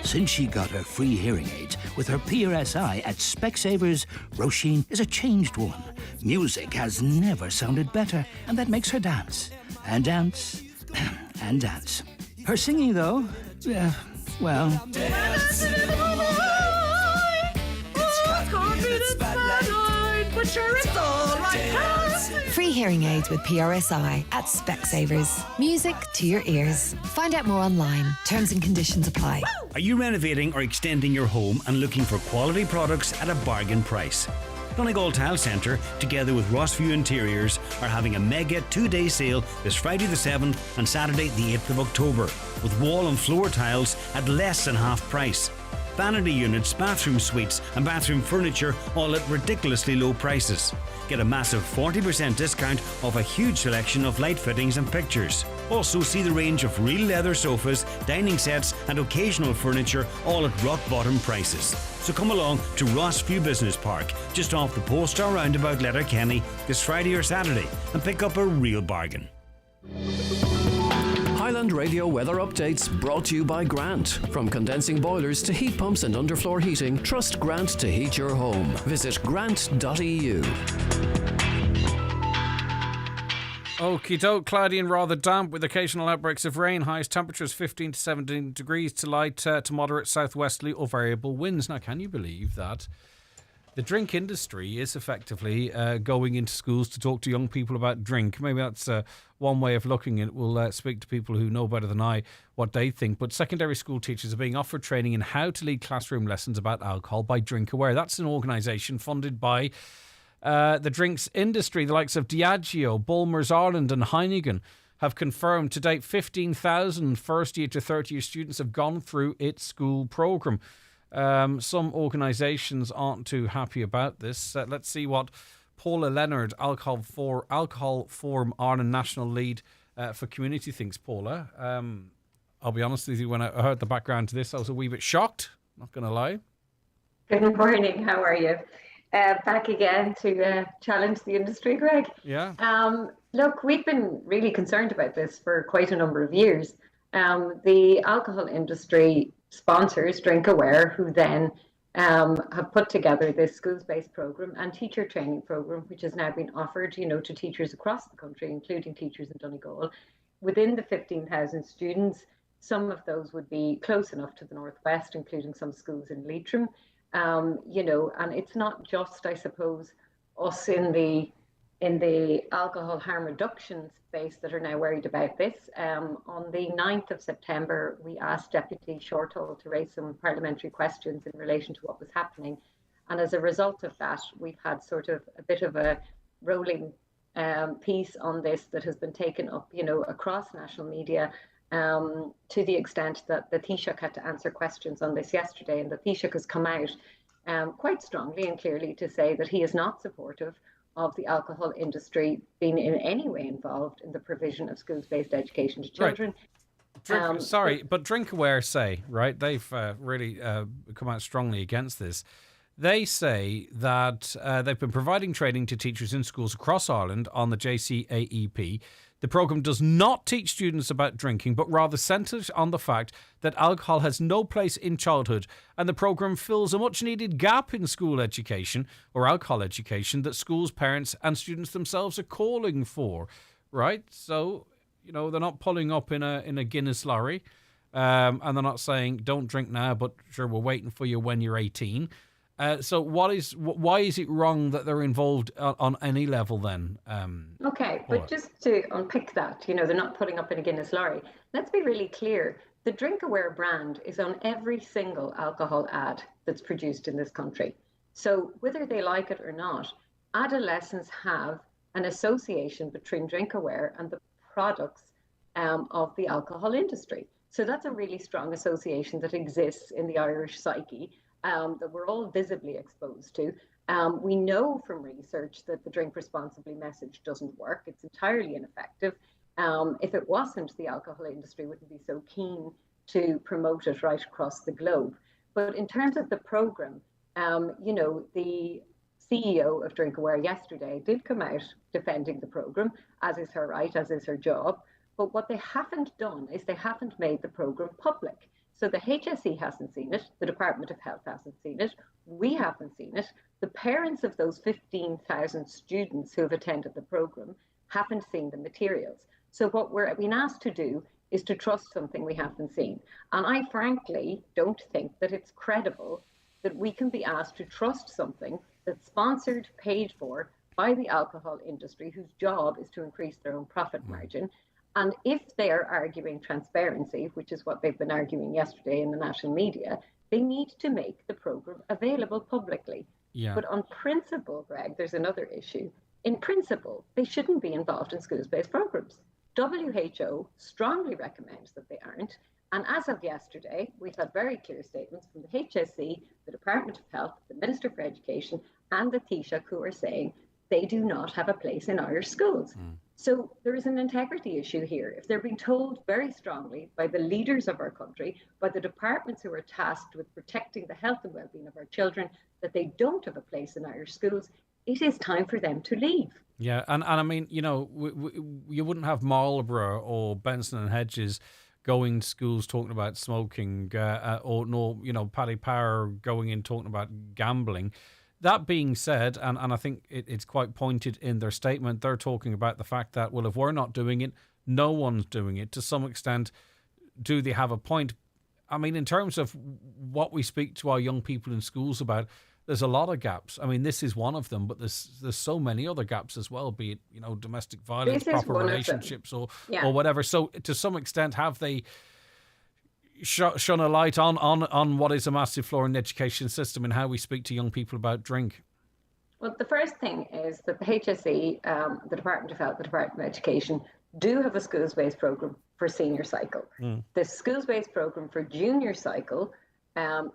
S22: Since she got her free hearing aids with her PRSI at Specsavers, Roisin is a changed woman. Music has never sounded better, and that makes her dance. And dance. And dance. Her singing, though, well...
S23: Free hearing aids with PRSI at Specsavers. Music to your ears. Find out more online. Terms and conditions apply.
S9: Are you renovating or extending your home and looking for quality products at a bargain price? Donegal Tile Centre, together with Rossview Interiors, are having a mega 2-day sale this Friday the 7th and Saturday the 8th of October, with wall and floor tiles at less than half price. Vanity units, bathroom suites and bathroom furniture all at ridiculously low prices. Get a massive 40% discount off a huge selection of light fittings and pictures. Also see the range of real leather sofas, dining sets and occasional furniture all at rock bottom prices. So come along to Rossview Business Park, just off the Polestar roundabout Letterkenny this Friday or Saturday and pick up a real bargain.
S5: Highland Radio weather updates brought to you by Grant. From condensing boilers to heat pumps and underfloor heating, trust Grant to heat your home. Visit grant.eu.
S6: Okie doke, cloudy and rather damp with occasional outbreaks of rain. Highest temperatures 15 to 17 degrees to light to moderate southwesterly or variable winds. Now, can you believe that? The drink industry is effectively going into schools to talk to young people about drink. Maybe that's one way of looking at it. We'll speak to people who know better than I what they think. But secondary school teachers are being offered training in how to lead classroom lessons about alcohol by Drink Aware. That's an organisation funded by the drinks industry. The likes of Diageo, Bulmers Ireland and Heineken have confirmed to date 15,000 first year to third year students have gone through its school programme. Some organisations aren't too happy about this. Let's see what Paula Leonard, Alcohol Forum Ireland National Lead for Community thinks. Paula, I'll be honest with you, when I heard the background to this, I was a wee bit shocked, not going to lie.
S1: Good morning, how are you? Back again to challenge the industry, Greg.
S6: Yeah.
S1: Look, we've been really concerned about this for quite a number of years. The alcohol industry sponsors Drink Aware, who then have put together this schools-based program and teacher training program, which has now been offered, to teachers across the country, including teachers in Donegal. Within the 15,000 students, some of those would be close enough to the northwest, including some schools in Leitrim. And it's not just, I suppose, us in the alcohol harm reduction space that are now worried about this. On the 9th of September, we asked Deputy Shortall to raise some parliamentary questions in relation to what was happening. And as a result of that, we've had sort of a bit of a rolling piece on this that has been taken up, across national media, to the extent that the Taoiseach had to answer questions on this yesterday. And the Taoiseach has come out quite strongly and clearly to say that he is not supportive of the alcohol industry being in any way involved in the provision of schools-based education to children.
S6: Right. But Drink Aware say, right, they've really come out strongly against this. They say that they've been providing training to teachers in schools across Ireland on the JCAEP. The programme does not teach students about drinking, but rather centres on the fact that alcohol has no place in childhood, and the programme fills a much-needed gap in school education, or alcohol education, that schools, parents and students themselves are calling for, right? So, they're not pulling up in a Guinness lorry, and they're not saying, don't drink now, but sure, we're waiting for you when you're 18. So why is it wrong that they're involved on any level then?
S1: Okay, but just to unpick that, they're not putting up in a Guinness lorry. Let's be really clear. The Drink Aware brand is on every single alcohol ad that's produced in this country. So whether they like it or not, adolescents have an association between Drink Aware and the products of the alcohol industry. So that's a really strong association that exists in the Irish psyche. That we're all visibly exposed to. We know from research that the drink responsibly message doesn't work. It's entirely ineffective. If it wasn't, the alcohol industry wouldn't be so keen to promote it right across the globe. But in terms of the programme, the CEO of Drink Aware yesterday did come out defending the programme, as is her right, as is her job. But what they haven't done is they haven't made the programme public. So the HSE hasn't seen it, the Department of Health hasn't seen it, we haven't seen it, the parents of those 15,000 students who have attended the programme haven't seen the materials. So what we're being asked to do is to trust something we haven't seen. And I frankly don't think that it's credible that we can be asked to trust something that's sponsored, paid for by the alcohol industry, whose job is to increase their own profit margin. And if they are arguing transparency, which is what they've been arguing yesterday in the national media, they need to make the programme available publicly.
S6: Yeah.
S1: But on principle, Greg, there's another issue. In principle, they shouldn't be involved in schools-based programmes. WHO strongly recommends that they aren't. And as of yesterday, we've had very clear statements from the HSE, the Department of Health, the Minister for Education, and the Taoiseach, who are saying they do not have a place in Irish schools. So there is an integrity issue here. If they're being told very strongly by the leaders of our country, by the departments who are tasked with protecting the health and well-being of our children, that they don't have a place in Irish schools, it is time for them to leave.
S6: Yeah, and I mean, you know, you wouldn't have Marlborough or Benson and Hedges going to schools talking about smoking, or no, you know, Paddy Power going in talking about gambling. That being said, and I think it's quite pointed in their statement, they're talking about the fact that, well, if we're not doing it, no one's doing it. To some extent, do they have a point? I mean, in terms of what we speak to our young people in schools about, there's a lot of gaps. I mean, this is one of them, but there's so many other gaps as well, be it, you know, domestic violence, proper relationships or whatever. So to some extent, have they shone a light on what is a massive flaw in the education system and how we speak to young people about drink?
S1: Well, the first thing is that the HSE, the Department of Health, the Department of Education, do have a schools-based programme for senior cycle. The schools-based programme for junior cycle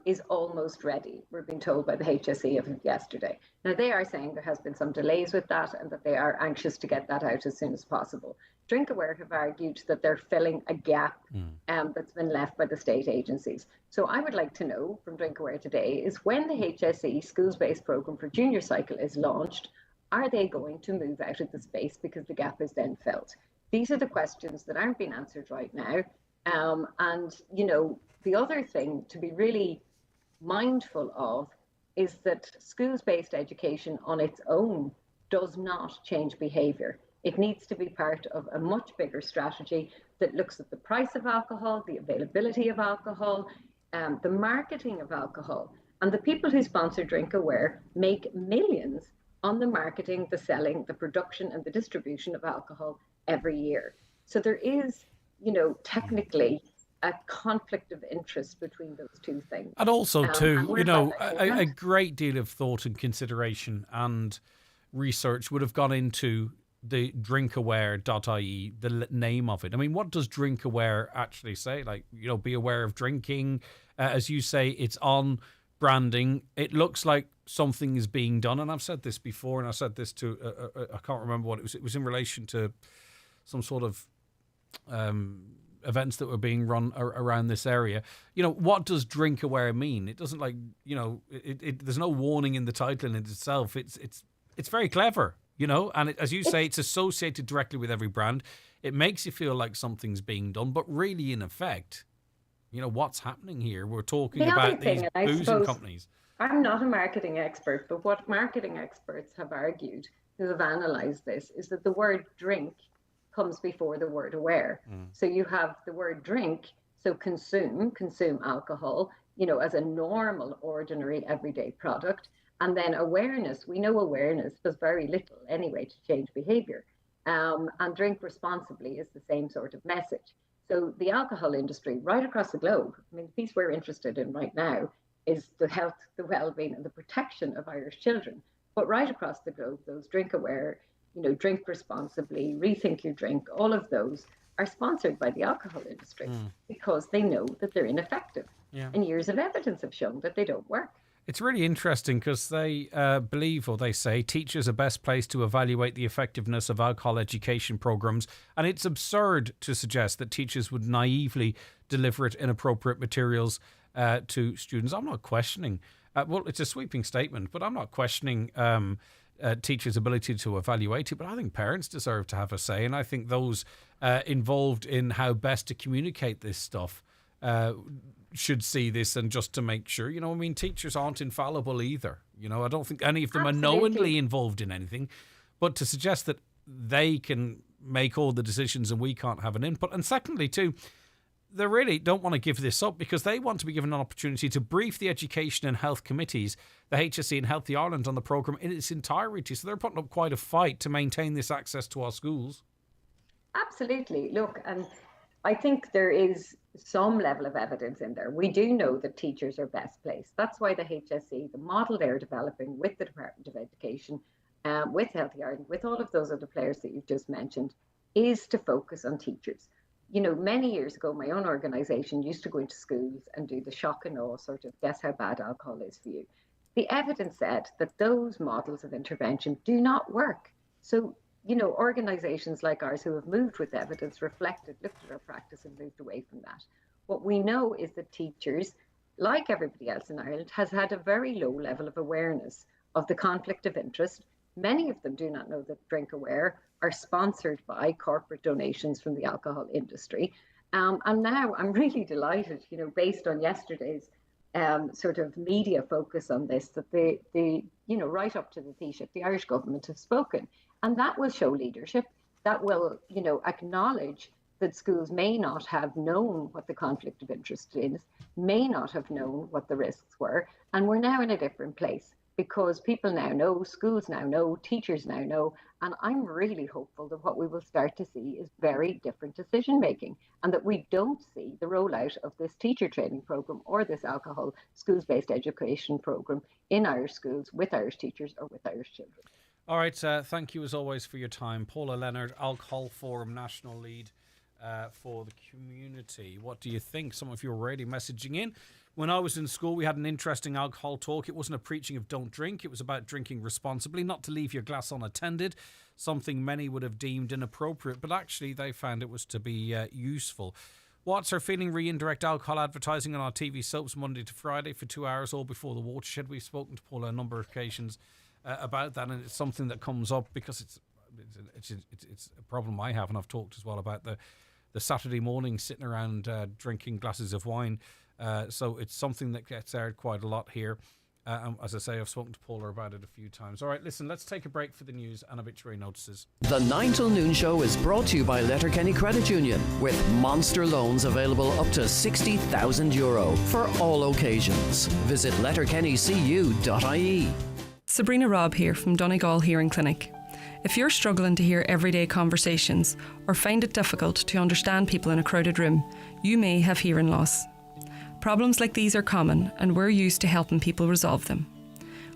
S1: is almost ready. We're being told by the HSE of it yesterday. Now, they are saying there has been some delays with that and that they are anxious to get that out as soon as possible. DrinkAware have argued that they're filling a gap that's been left by the state agencies. So I would like to know from DrinkAware today is when the HSE schools-based programme for junior cycle is launched, are they going to move out of the space because the gap is then filled? These are the questions that aren't being answered right now. And, you know, the other thing to be really mindful of is that schools-based education on its own does not change behaviour. It needs to be part of a much bigger strategy that looks at the price of alcohol, the availability of alcohol, the marketing of alcohol. And the people who sponsor DrinkAware make millions on the marketing, the selling, the production and the distribution of alcohol every year. So there is, you know, technically a conflict of interest between those two things.
S6: And also, too, you know, a great deal of thought and consideration and research would have gone into the drinkaware.ie, the name of it. I mean, what does DrinkAware actually say? Like, you know, be aware of drinking. As you say, it's on branding. It looks like something is being done. And I've said this before, and I said this to, I can't remember what it was. It was in relation to some sort of events that were being run around this area. You know, what does DrinkAware mean? It doesn't, like, you know, there's no warning in the title in itself. It's very clever, you know, and as you say, it's associated directly with every brand. It makes you feel like something's being done, but really, in effect, you know, what's happening here? We're talking about these boozing companies.
S1: I'm not a marketing expert, but what marketing experts have argued, who have analysed this, is that the word drink comes before the word aware. So you have the word drink, so consume alcohol, you know, as a normal, ordinary, everyday product. And then awareness, we know awareness does very little anyway to change behaviour. And drink responsibly is the same sort of message. So the alcohol industry right across the globe, I mean, the piece we're interested in right now is the health, the well-being and the protection of Irish children. But right across the globe, those DrinkAware, you know, drink responsibly, rethink your drink, all of those are sponsored by the alcohol industry because they know that they're ineffective. And years of evidence have shown that they don't work.
S6: It's really interesting because they believe, or they say, teachers are best placed to evaluate the effectiveness of alcohol education programs. And it's absurd to suggest that teachers would naively deliver inappropriate materials to students. I'm not questioning, well, it's a sweeping statement, but I'm not questioning teachers' ability to evaluate it, but I think parents deserve to have a say, and I think those involved in how best to communicate this stuff should see this, and just to make sure, you know, I mean, teachers aren't infallible either. You know, I don't think any of them are knowingly involved in anything, but to suggest that they can make all the decisions and we can't have an input. And secondly, too, they really don't want to give this up because they want to be given an opportunity to brief the education and health committees, the HSE and Healthy Ireland, on the programme in its entirety. So they're putting up quite a fight to maintain this access to our schools.
S1: Absolutely. Look, and I think there is some level of evidence in there. We do know that teachers are best placed. That's why the HSE, the model they're developing with the Department of Education, with Healthy Ireland, with all of those other players that you've just mentioned, is to focus on teachers. You know, many years ago, my own organisation used to go into schools and do the shock and awe sort of, guess how bad alcohol is for you. The evidence said that those models of intervention do not work. So, you know, organisations like ours who have moved with evidence, reflected, looked at our practice and moved away from that. What we know is that teachers, like everybody else in Ireland, has had a very low level of awareness of the conflict of interest, Many of them do not know that Drink Aware are sponsored by corporate donations from the alcohol industry. And now I'm really delighted, based on yesterday's sort of media focus on this, that the right up to the Taoiseach, the Irish government have spoken. And that will show leadership. That will, acknowledge that schools may not have known what the conflict of interest is, may not have known what the risks were. And we're now in a different place because people now know, schools now know, teachers now know. And I'm really hopeful that what we will start to see is very different decision making, and that we don't see the rollout of this teacher training programme or this alcohol schools-based education programme in Irish schools with Irish teachers or with Irish children.
S6: All right, thank you as always for your time. Paula Leonard, Alcohol Forum National Lead for the community. What do you think? Some of you are already messaging in. When I was in school, we had an interesting alcohol talk. It wasn't a preaching of don't drink. It was about drinking responsibly, not to leave your glass unattended, something many would have deemed inappropriate, but actually they found it was to be useful. What's her feeling re indirect alcohol advertising on our TV soaps Monday to Friday for 2 hours, all before the watershed? We've spoken to Paula a number of occasions about that, and it's something that comes up because it's a problem I have, and I've talked as well about the Saturday morning sitting around drinking glasses of wine. So it's something that gets aired quite a lot here. As I say, I've spoken to Paula about it a few times. All right, listen, let's take a break for the news and obituary notices.
S5: The 9 till noon show is brought to you by Letterkenny Credit Union, with monster loans available up to €60,000 for all occasions. Visit letterkennycu.ie.
S2: Sabrina Robb here from Donegal Hearing Clinic. If you're struggling to hear everyday conversations or find it difficult to understand people in a crowded room, you may have hearing loss. Problems like these are common, and we're used to helping people resolve them.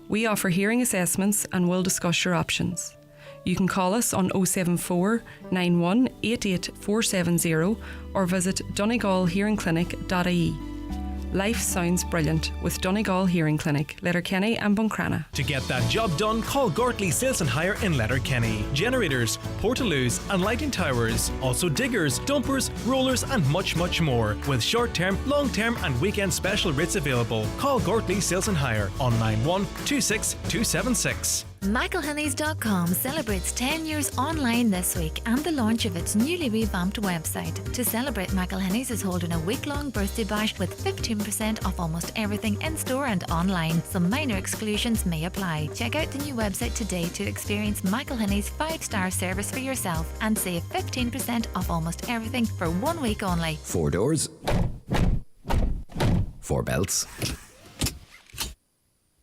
S2: We offer hearing assessments and will discuss your options. You can call us on 074 91 88 470 or visit donegalhearingclinic.ie. Life sounds brilliant with Donegal Hearing Clinic, Letterkenny and Buncrana.
S3: To get that job done, call Gortley Sales and Hire in Letterkenny. Generators, portaloos and lighting towers. Also diggers, dumpers, rollers and much more. With short-term, long-term and weekend special rates available. Call Gortley Sales and Hire on 91 26 276.
S16: McElhenney's.com celebrates 10 years online this week and the launch of its newly revamped website. To celebrate, McElhenney's is holding a week-long birthday bash with 15% off almost everything in-store and online. Some minor exclusions may apply. Check out the new website today to experience McElhenney's 5-star service for yourself and save 15% off almost everything for 1 week only.
S4: 4 doors, 4 belts.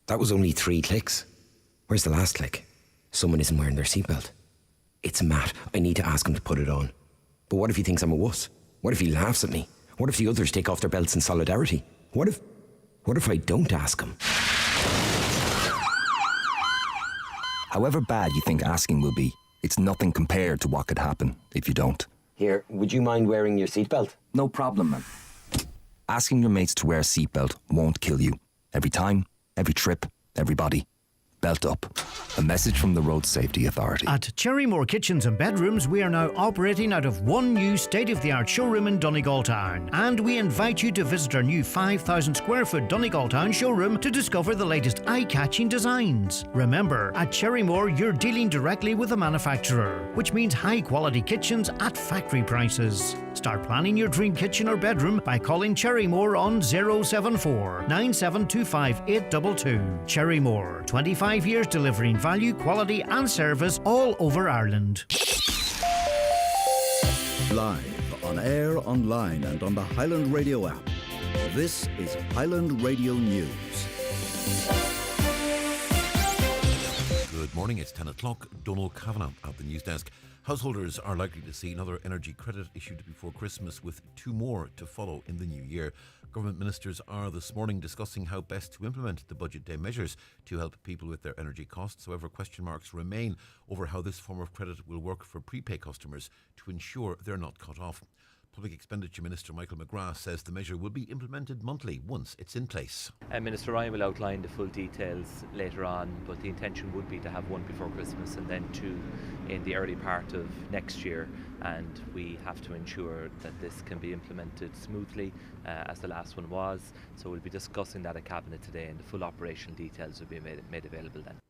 S4: That was only 3 clicks. Where's the last click? Someone isn't wearing their seatbelt. It's Matt. I need to ask him to put it on. But what if he thinks I'm a wuss? What if he laughs at me? What if the others take off their belts in solidarity? What if I don't ask him?
S24: However bad you think asking will be, it's nothing compared to what could happen if you don't.
S4: Here, would you mind wearing your seatbelt?
S24: No problem, man. Asking your mates to wear a seatbelt won't kill you. Every time, every trip, everybody. Belt up. A message from the Road Safety Authority.
S7: At Cherrymore Kitchens and Bedrooms, we are now operating out of one new state-of-the-art showroom in Donegal Town. And we invite you to visit our new 5,000 square foot Donegal Town showroom to discover the latest eye-catching designs. Remember, at Cherrymore, you're dealing directly with the manufacturer, which means high-quality kitchens at factory prices. Start planning your dream kitchen or bedroom by calling Cherrymore on 074 9725 822. Cherrymore, 25 years delivering value, quality and service all over Ireland.
S25: Live, on air, online and on the Highland Radio app. This is Highland Radio News.
S26: Good morning, it's 10 o'clock. Donal Kavanagh at the news desk. Householders are likely to see another energy credit issued before Christmas, with 2 more to follow in the new year. Government ministers are this morning discussing how best to implement the Budget Day measures to help people with their energy costs. However, question marks remain over how this form of credit will work for prepay customers to ensure they're not cut off. Public Expenditure Minister Michael McGrath says the measure will be implemented monthly once it's in place.
S27: Minister Ryan will outline the full details later on, but the intention would be to have 1 before Christmas and then 2 in the early part of next year, and we have to ensure that this can be implemented smoothly as the last one was. So we'll be discussing that at Cabinet today, and the full operational details will be made available then.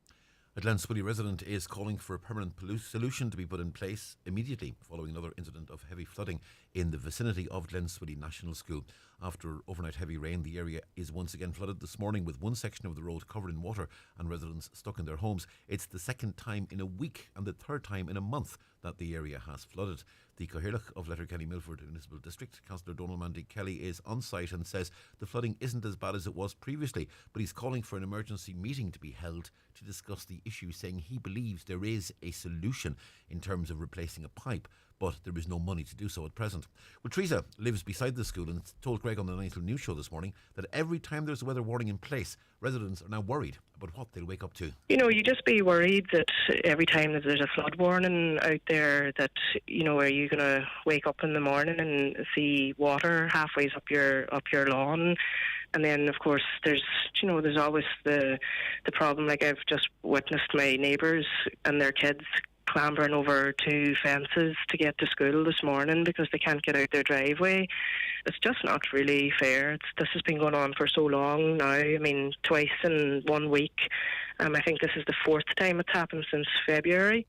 S26: A Glenswilly resident is calling for a permanent solution to be put in place immediately following another incident of heavy flooding in the vicinity of Glenswilly National School. After overnight heavy rain, the area is once again flooded this morning, with one section of the road covered in water and residents stuck in their homes. It's the second time in a week and the third time in a month that the area has flooded. The Cathaoirleach of Letterkenny Milford Municipal District, Councillor Donald Mandy Kelly, is on site and says the flooding isn't as bad as it was previously, but he's calling for an emergency meeting to be held to discuss the issue, saying he believes there is a solution in terms of replacing a pipe, but there is no money to do so at present. Well, Teresa lives beside the school and told Greg on the 9 News show this morning that every time there's a weather warning in place, residents are now worried about what they'll wake up to.
S8: You know, you just be worried that every time that there's a flood warning out there, that, you know, are you going to wake up in the morning and see water halfway up your lawn? And then, of course, there's always the problem. Like, I've just witnessed my neighbours and their kids clambering over two fences to get to school this morning because they can't get out their driveway. It's just not really fair. This has been going on for so long now. I mean, twice in 1 week. I think this is the fourth time it's happened since February.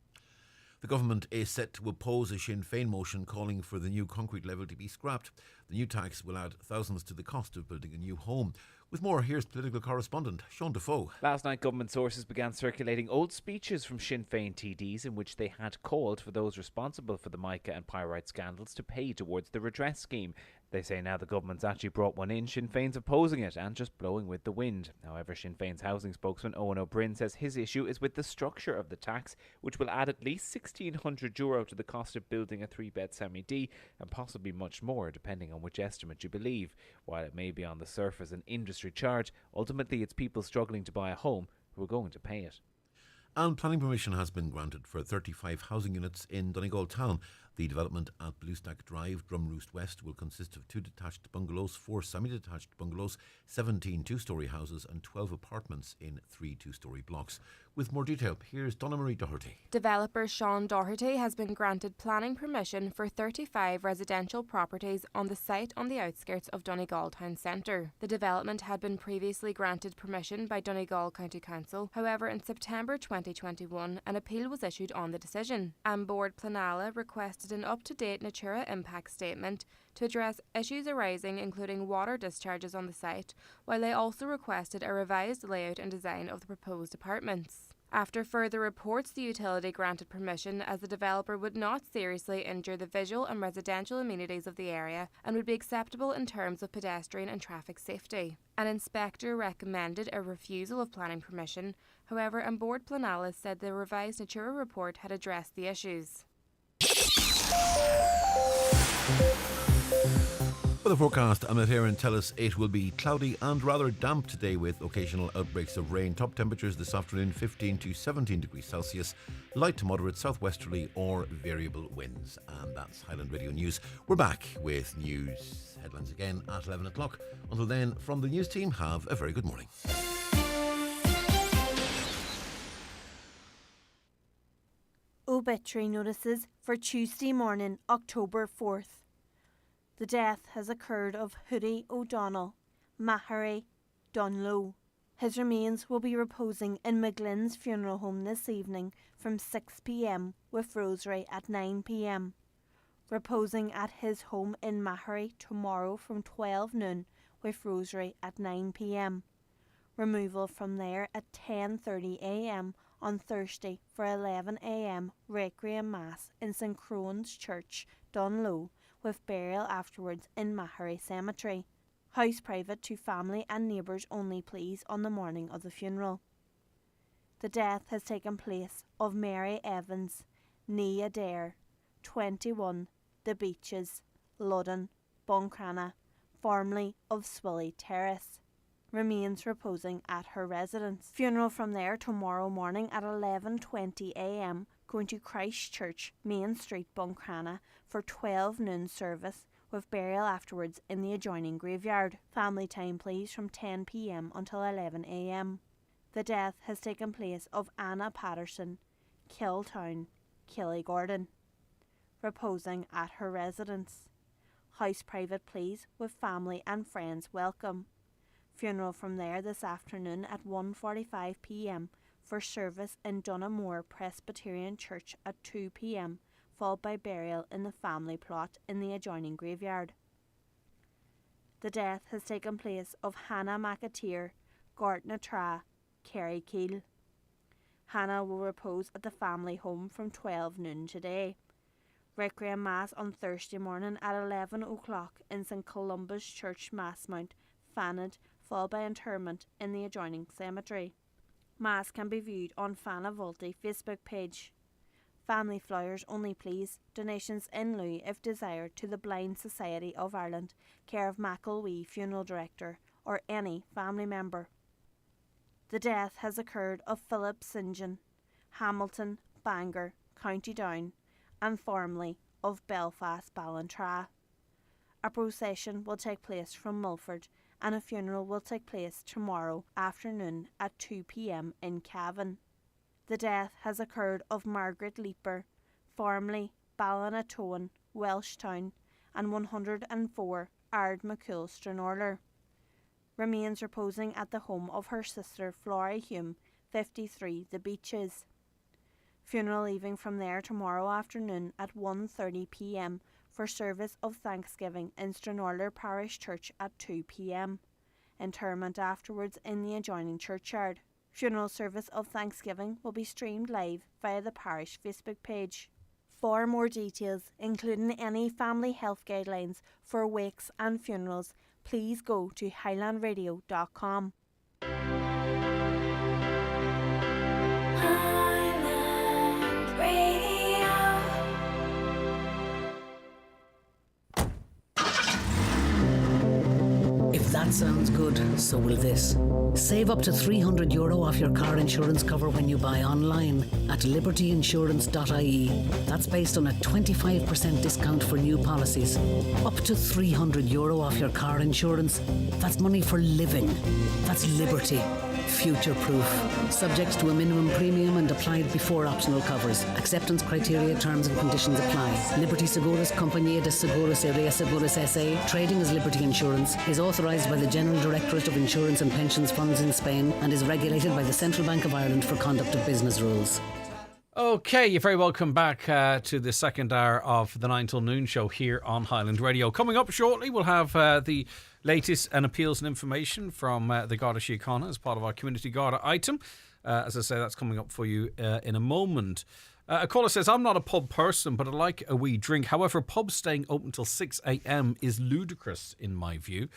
S26: The government is set to oppose a Sinn Féin motion calling for the new concrete level to be scrapped. The new tax will add thousands to the cost of building a new home. With more, here's political correspondent Sean Defoe.
S10: Last night, government sources began circulating old speeches from Sinn Féin TDs in which they had called for those responsible for the mica and pyrite scandals to pay towards the redress scheme. They say now the government's actually brought one in, Sinn Féin's opposing it and just blowing with the wind. However, Sinn Féin's housing spokesman Owen O'Brien says his issue is with the structure of the tax, which will add at least €1,600 to the cost of building a 3-bed semi-D and possibly much more depending on which estimate you believe. While it may be on the surface an industry charge, ultimately it's people struggling to buy a home who are going to pay it.
S26: And planning permission has been granted for 35 housing units in Donegal town. The development at Bluestack Drive, Drumroost West, will consist of 2 detached bungalows, 4 semi-detached bungalows, 17 two-storey houses and 12 apartments in 3 two-storey blocks. With more detail, here's Donna Marie Doherty.
S11: Developer Sean Doherty has been granted planning permission for 35 residential properties on the site on the outskirts of Donegal town centre. The development had been previously granted permission by Donegal County Council. However, in September 2021, an appeal was issued on the decision. An Board Planala requested an up-to-date Natura impact statement to address issues arising, including water discharges on the site, while they also requested a revised layout and design of the proposed apartments. After further reports, the utility granted permission as the developer would not seriously injure the visual and residential amenities of the area and would be acceptable in terms of pedestrian and traffic safety. An inspector recommended a refusal of planning permission. However, An Board Planala said the revised Natura report had addressed the issues.
S26: For the forecast, Amit Aaron tell us it will be cloudy and rather damp today with occasional outbreaks of rain. Top temperatures this afternoon 15 to 17 degrees Celsius, light to moderate southwesterly or variable winds. And that's Highland Radio News. We're back with news headlines again at 11 o'clock. Until then, from the news team, have a very good morning.
S12: Obituary notices for Tuesday morning, October 4th. The death has occurred of Hoodie O'Donnell, Mahary, Dunlow. His remains will be reposing in McGlynn's funeral home this evening from 6 p.m. with rosary at 9 p.m. Reposing at his home in Mahary tomorrow from 12 noon with rosary at 9 p.m. Removal from there at 10:30 a.m. on Thursday for 11 a.m. Requiem Mass in St. Crone's Church, Dunlow, with burial afterwards in Mahary Cemetery. House private to family and neighbours only please on the morning of the funeral. The death has taken place of Mary Evans, Ní Adair, 21, The Beaches, Loddon, Buncrana, formerly of Swilly Terrace. Remains reposing at her residence. Funeral from there tomorrow morning at 11:20 a.m. going to Christ Church, Main Street, Buncrana for 12 noon service with burial afterwards in the adjoining graveyard. Family time please from 10 p.m. until 11 a.m. The death has taken place of Anna Patterson, Killtown, Killygordon, reposing at her residence. House private please with family and friends welcome. Funeral from there this afternoon at 1:45 p.m. for service in Donoughmore Presbyterian Church at 2 p.m, followed by burial in the family plot in the adjoining graveyard. The death has taken place of Hannah McAteer, Gortna Tra, Kerry Keel. Hannah will repose at the family home from 12 noon today. Requiem Mass on Thursday morning at 11 o'clock in St Columba's Church Massmount, Fanad, followed by interment in the adjoining cemetery. Mass can be viewed on Fana Volti Facebook page. Family flowers only please. Donations in lieu if desired to the Blind Society of Ireland, care of McElwee Funeral Director, or any family member. The death has occurred of Philip St John, Hamilton, Bangor, County Down, and formerly of Belfast Ballantrae. A procession will take place from Mulford, and a funeral will take place tomorrow afternoon at 2 p.m. in Cavan. The death has occurred of Margaret Leaper, formerly Ballinatowan, Welshtown, and 104 Ard McCool Stranorler. Remains reposing at the home of her sister Flora Hume, 53 The Beeches. Funeral leaving from there tomorrow afternoon at 1:30 p.m. for service of Thanksgiving in Stranorler Parish Church at 2 p.m. Interment afterwards in the adjoining churchyard. Funeral service of Thanksgiving will be streamed live via the parish Facebook page. For more details, including any family health guidelines for wakes and funerals, please go to highlandradio.com.
S13: If that sounds good, so will this. Save up to €300 off your car insurance cover when you buy online at libertyinsurance.ie. That's based on a 25% discount for new policies. Up to €300 off your car insurance. That's money for living. That's liberty. Future-proof. Subject to a minimum premium and applied before optional covers. Acceptance criteria, terms and conditions apply. Liberty Seguros Compañía de Seguros y Reaseguros S.A., trading as Liberty Insurance, is authorised by the General Directorate of Insurance and Pensions Funds in Spain and is regulated by the Central Bank of Ireland for conduct of business rules.
S6: Okay, you're very welcome back to the second hour of the 9 till noon show here on Highland Radio. Coming up shortly, we'll have the latest and appeals and information from the Garda Síochána as part of our Community Garda item. As I say, that's coming up for you in a moment. A caller says, I'm not a pub person, but I like a wee drink. However, pubs staying open till 6 a.m. is ludicrous in my view.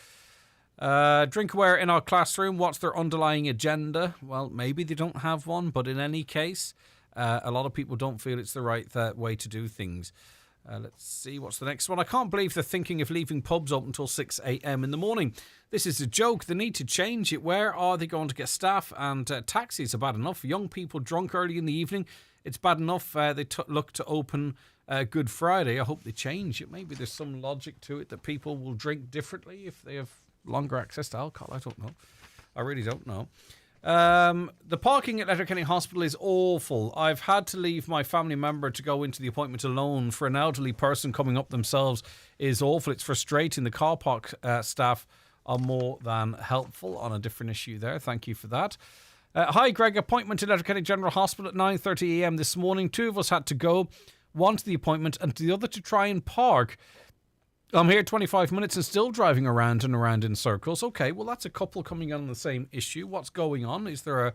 S6: Drinkware in our classroom, what's their underlying agenda? Well, maybe they don't have one, but in any case, a lot of people don't feel it's the right way to do things. Let's see, what's the next one? I can't believe they're thinking of leaving pubs up until 6 a.m. in the morning. This is a joke. They need to change it. Where are they going to get staff? And taxis are bad enough. Young people drunk early in the evening, it's bad enough. They look to open Good Friday. I hope they change it. Maybe there's some logic to it that people will drink differently if they have longer access to alcohol. I don't know. I really don't know. The parking at Letterkenny Hospital is awful. I've had to leave my family member to go into the appointment alone. For an elderly person coming up themselves is awful. It's frustrating. The car park staff are more than helpful on a different issue there. Thank you for that. Hi Greg, appointment to Letterkenny General Hospital at 9:30 a.m. this morning. Two of us had to go, one to the appointment and the other to try and park. I'm here 25 minutes and still driving around and around in circles. Okay, well, that's a couple coming on the same issue. What's going on? Is there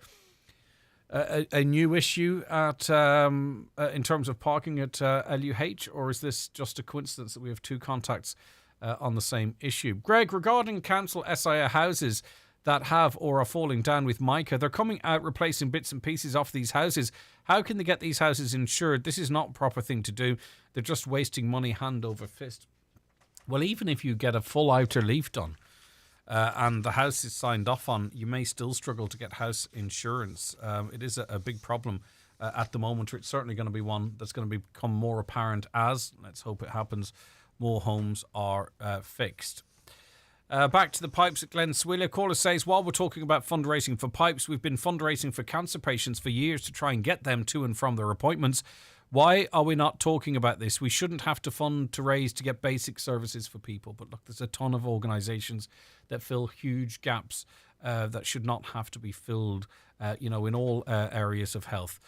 S6: a new issue at in terms of parking at LUH, or is this just a coincidence that we have two contacts on the same issue? Greg, regarding council SIA houses that have or are falling down with mica, they're coming out replacing bits and pieces off these houses. How can they get these houses insured? This is not a proper thing to do. They're just wasting money hand over fist. Well, even if you get a full outer leaf done and the house is signed off on, you may still struggle to get house insurance. It is a big problem at the moment. It's certainly going to be one that's going to become more apparent as, let's hope it happens, more homes are fixed. Back to the pipes at Glen Swilly. Caller says, while we're talking about fundraising for pipes, we've been fundraising for cancer patients for years to try and get them to and from their appointments. Why are we not talking about this? We shouldn't have to fund to raise to get basic services for people. But look, there's a ton of organisations that fill huge gaps that should not have to be filled, in all areas of health.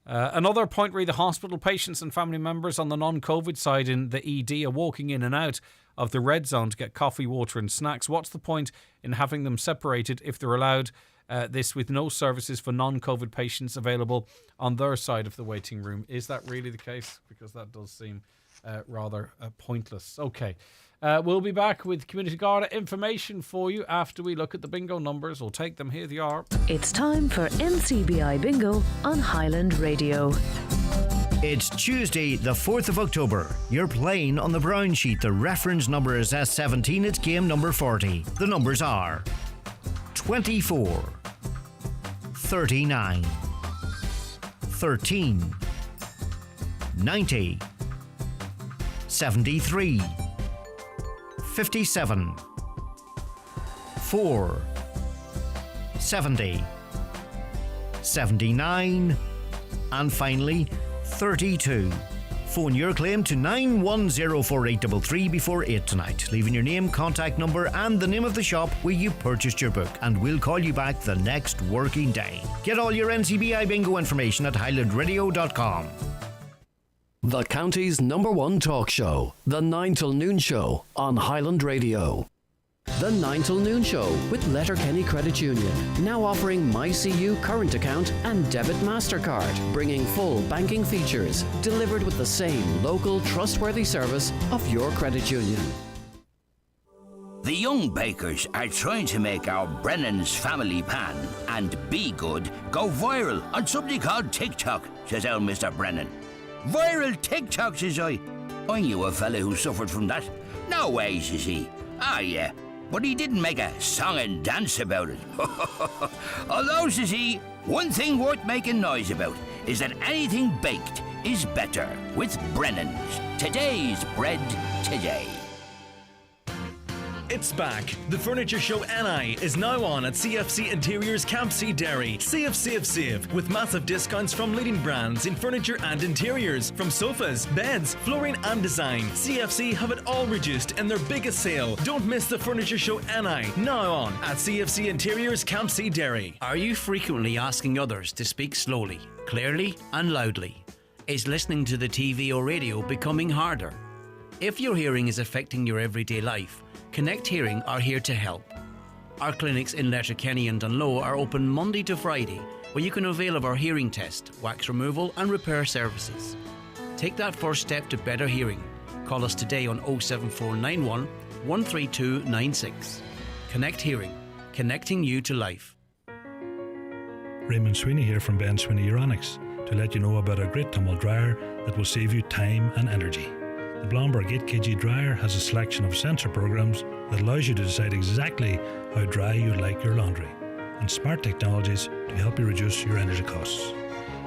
S6: Another point, the hospital patients and family members on the non-COVID side in the ED are walking in and out of the red zone to get coffee, water and snacks. What's the point in having them separated if they're allowed this with no services for non-COVID patients available on their side of the waiting room? Is that really the case? Because that does seem rather pointless. Okay. We'll be back with Community Garda information for you after we look at the bingo numbers. We'll take them. Here they are.
S14: It's time for NCBI Bingo on Highland Radio.
S7: It's Tuesday, the 4th of October. You're playing on the brown sheet. The reference number is S17. It's game number 40. The numbers are 24, 39, 13, 90, 73, 57, 4, 70, 79, and finally 32. Phone your claim to 9104833 before 8 tonight, leaving your name, contact number and the name of the shop where you purchased your book, and we'll call you back the next working day. Get all your NCBI bingo information at highlandradio.com.
S5: The county's #1 talk show, The 9 till Noon Show on Highland Radio. The 9 till Noon Show with Letterkenny Credit Union, now offering MyCU current account and debit MasterCard, bringing full banking features, delivered with the same local trustworthy service of your credit union.
S22: The young bakers are trying to make our Brennan's family pan and Be Good go viral on something called TikTok, says our Mr. Brennan. Viral TikTok, says I. I knew a fella who suffered from that. No way, says he. Ah, yeah. But he didn't make a song and dance about it. Although, says he, one thing worth making noise about is that anything baked is better with Brennan's. Today's bread today.
S3: It's back. The Furniture Show NI is now on at CFC Interiors Campsie Derry. Save with massive discounts from leading brands in furniture and interiors, from sofas, beds, flooring and design. CFC have it all reduced in their biggest sale. Don't miss the Furniture Show NI, now on at CFC Interiors Campsie Derry.
S22: Are you frequently asking others to speak slowly, clearly and loudly? Is listening to the TV or radio becoming harder? If your hearing is affecting your everyday life, Connect Hearing are here to help. Our clinics in Letterkenny and Dunloe are open Monday to Friday, where you can avail of our hearing test, wax removal and repair services. Take that first step to better hearing. Call us today on 07491 13296. Connect Hearing, connecting you to life.
S15: Raymond Sweeney here from Ben Sweeney Euronics to let you know about a great tumble dryer that will save you time and energy. The Blomberg 8kg dryer has a selection of sensor programs that allows you to decide exactly how dry you'd like your laundry, and smart technologies to help you reduce your energy costs.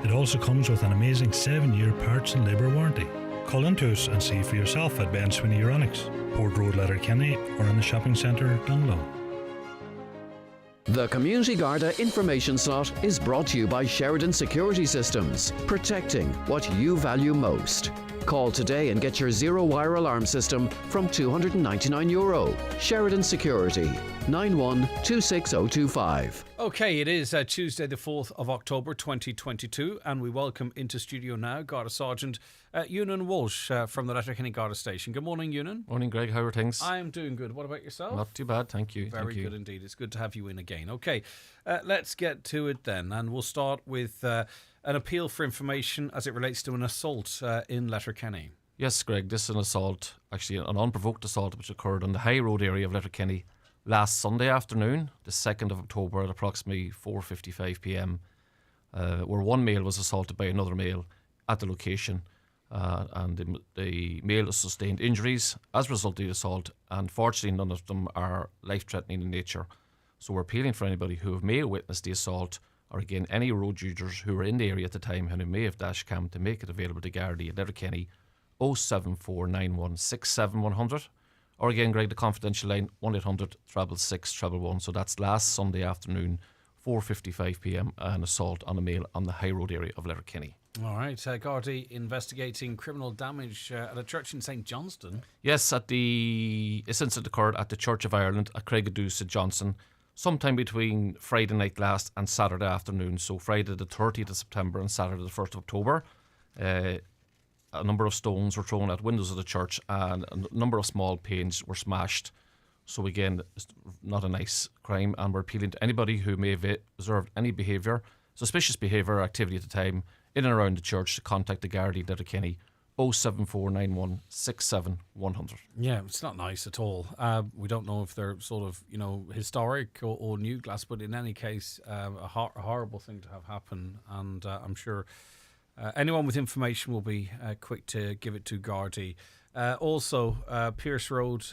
S15: It also comes with an amazing 7-year parts and labour warranty. Call into us and see for yourself at Ben Sweeney Euronics, Port Road, Letterkenny, or in the shopping centre, Dunloe.
S5: The Community Garda information slot is brought to you by Sheridan Security Systems, protecting what you value most. Call today and get your zero-wire alarm system from €299. Sheridan Security, 91-26025.
S6: Okay, it is Tuesday the 4th of October 2022, and we welcome into studio now Garda Sergeant Ewan Walsh from the Letterkenny Garda Station. Good morning, Ewan.
S17: Morning, Greg. How are things?
S6: I'm doing good. What about yourself?
S17: Not too bad, thank you.
S6: Very good indeed. It's good to have you in again. Okay, let's get to it then, and we'll start with an appeal for information as it relates to an assault in Letterkenny.
S17: Yes, Greg, this is an assault, actually an unprovoked assault, which occurred on the High Road area of Letterkenny last Sunday afternoon, the 2nd of October at approximately 4:55 p.m, where one male was assaulted by another male at the location, and the male has sustained injuries as a result of the assault, and fortunately none of them are life-threatening in nature. So we're appealing for anybody who may have witnessed the assault, or again any road users who were in the area at the time and who may have dash cam, to make it available to Garda at Letterkenny 0749167 or again, Greg, the confidential line 1-800-666-111. So that's last Sunday afternoon, 4:55 p.m, an assault on a male on the High Road area of Letterkenny.
S6: All right, Gardaí investigating criminal damage at a church in St Johnston.
S17: Yes, this incident occurred at the Church of Ireland at Craigadu St Johnson. sometime between Friday night last and Saturday afternoon. So Friday the 30th of September and Saturday the 1st of October. A number of stones were thrown at windows of the church and a number of small panes were smashed. So again, it's not a nice crime, and we're appealing to anybody who may have observed any suspicious behaviour or activity at the time in and around the church to contact the Garda Letterkenny 07491 67 100.
S6: Yeah, it's not nice at all. We don't know if they're sort of, historic or new glass, but in any case, a horrible thing to have happen. And I'm sure anyone with information will be quick to give it to Gardaí. Also, Pierce Road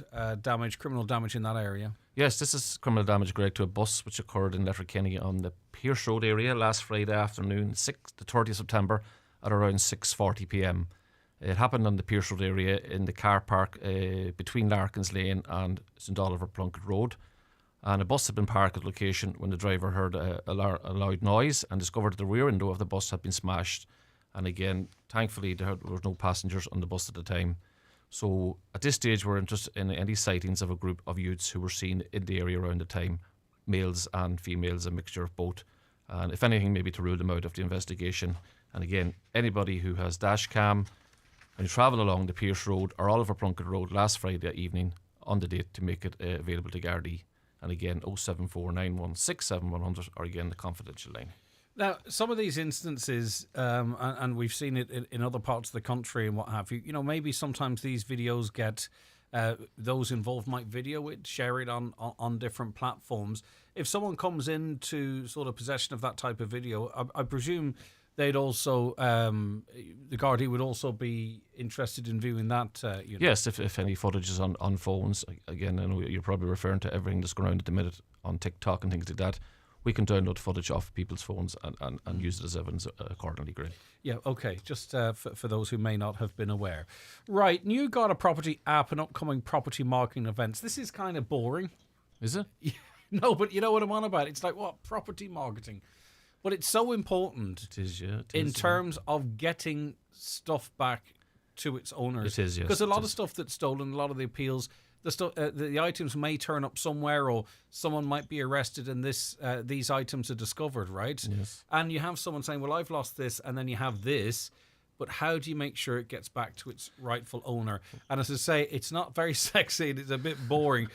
S6: criminal damage in that area.
S17: Yes, this is criminal damage, Greg, to a bus which occurred in Letterkenny on the Pierce Road area last Friday afternoon, the 30th of September, at around 6:40 p.m. It happened on the Pierce Road area in the car park between Larkins Lane and St Oliver Plunkett Road. And a bus had been parked at the location when the driver heard a loud noise and discovered the rear window of the bus had been smashed. And again, thankfully, there was no passengers on the bus at the time. So at this stage, we're interested in any sightings of a group of youths who were seen in the area around the time, males and females, a mixture of both. And if anything, maybe to rule them out of the investigation. And again, anybody who has dash cam and you travel along the Pierce Road or Oliver Plunkett Road last Friday evening on the date to make it available to Gardaí. And again, 07491 67 100, or again, the confidential line.
S6: Now, some of these instances, and we've seen it in other parts of the country and what have you, maybe sometimes these videos get, those involved might video it, share it on different platforms. If someone comes into sort of possession of that type of video, I presume they'd also, the Gardaí would also be interested in viewing that.
S17: Yes, if any footage is on phones, again, I know you're probably referring to everything that's going around at the minute on TikTok and things like that. We can download footage off people's phones and use it as evidence accordingly, Greg.
S6: Yeah, okay, just for those who may not have been aware. Right, new Garda property app and upcoming property marketing events. This is kind of boring.
S17: Is it?
S6: No, but you know what I'm on about. It's like, what? Property marketing. But it's so important.
S17: It is, yeah.
S6: In terms of getting stuff back to its owners.
S17: It is, yes.
S6: Because a lot of stuff that's stolen, a lot of the appeals, the items may turn up somewhere, or someone might be arrested and these items are discovered, right?
S17: Yes.
S6: And you have someone saying, well, I've lost this, and then you have this, but how do you make sure it gets back to its rightful owner? And as I say, it's not very sexy, it's a bit boring,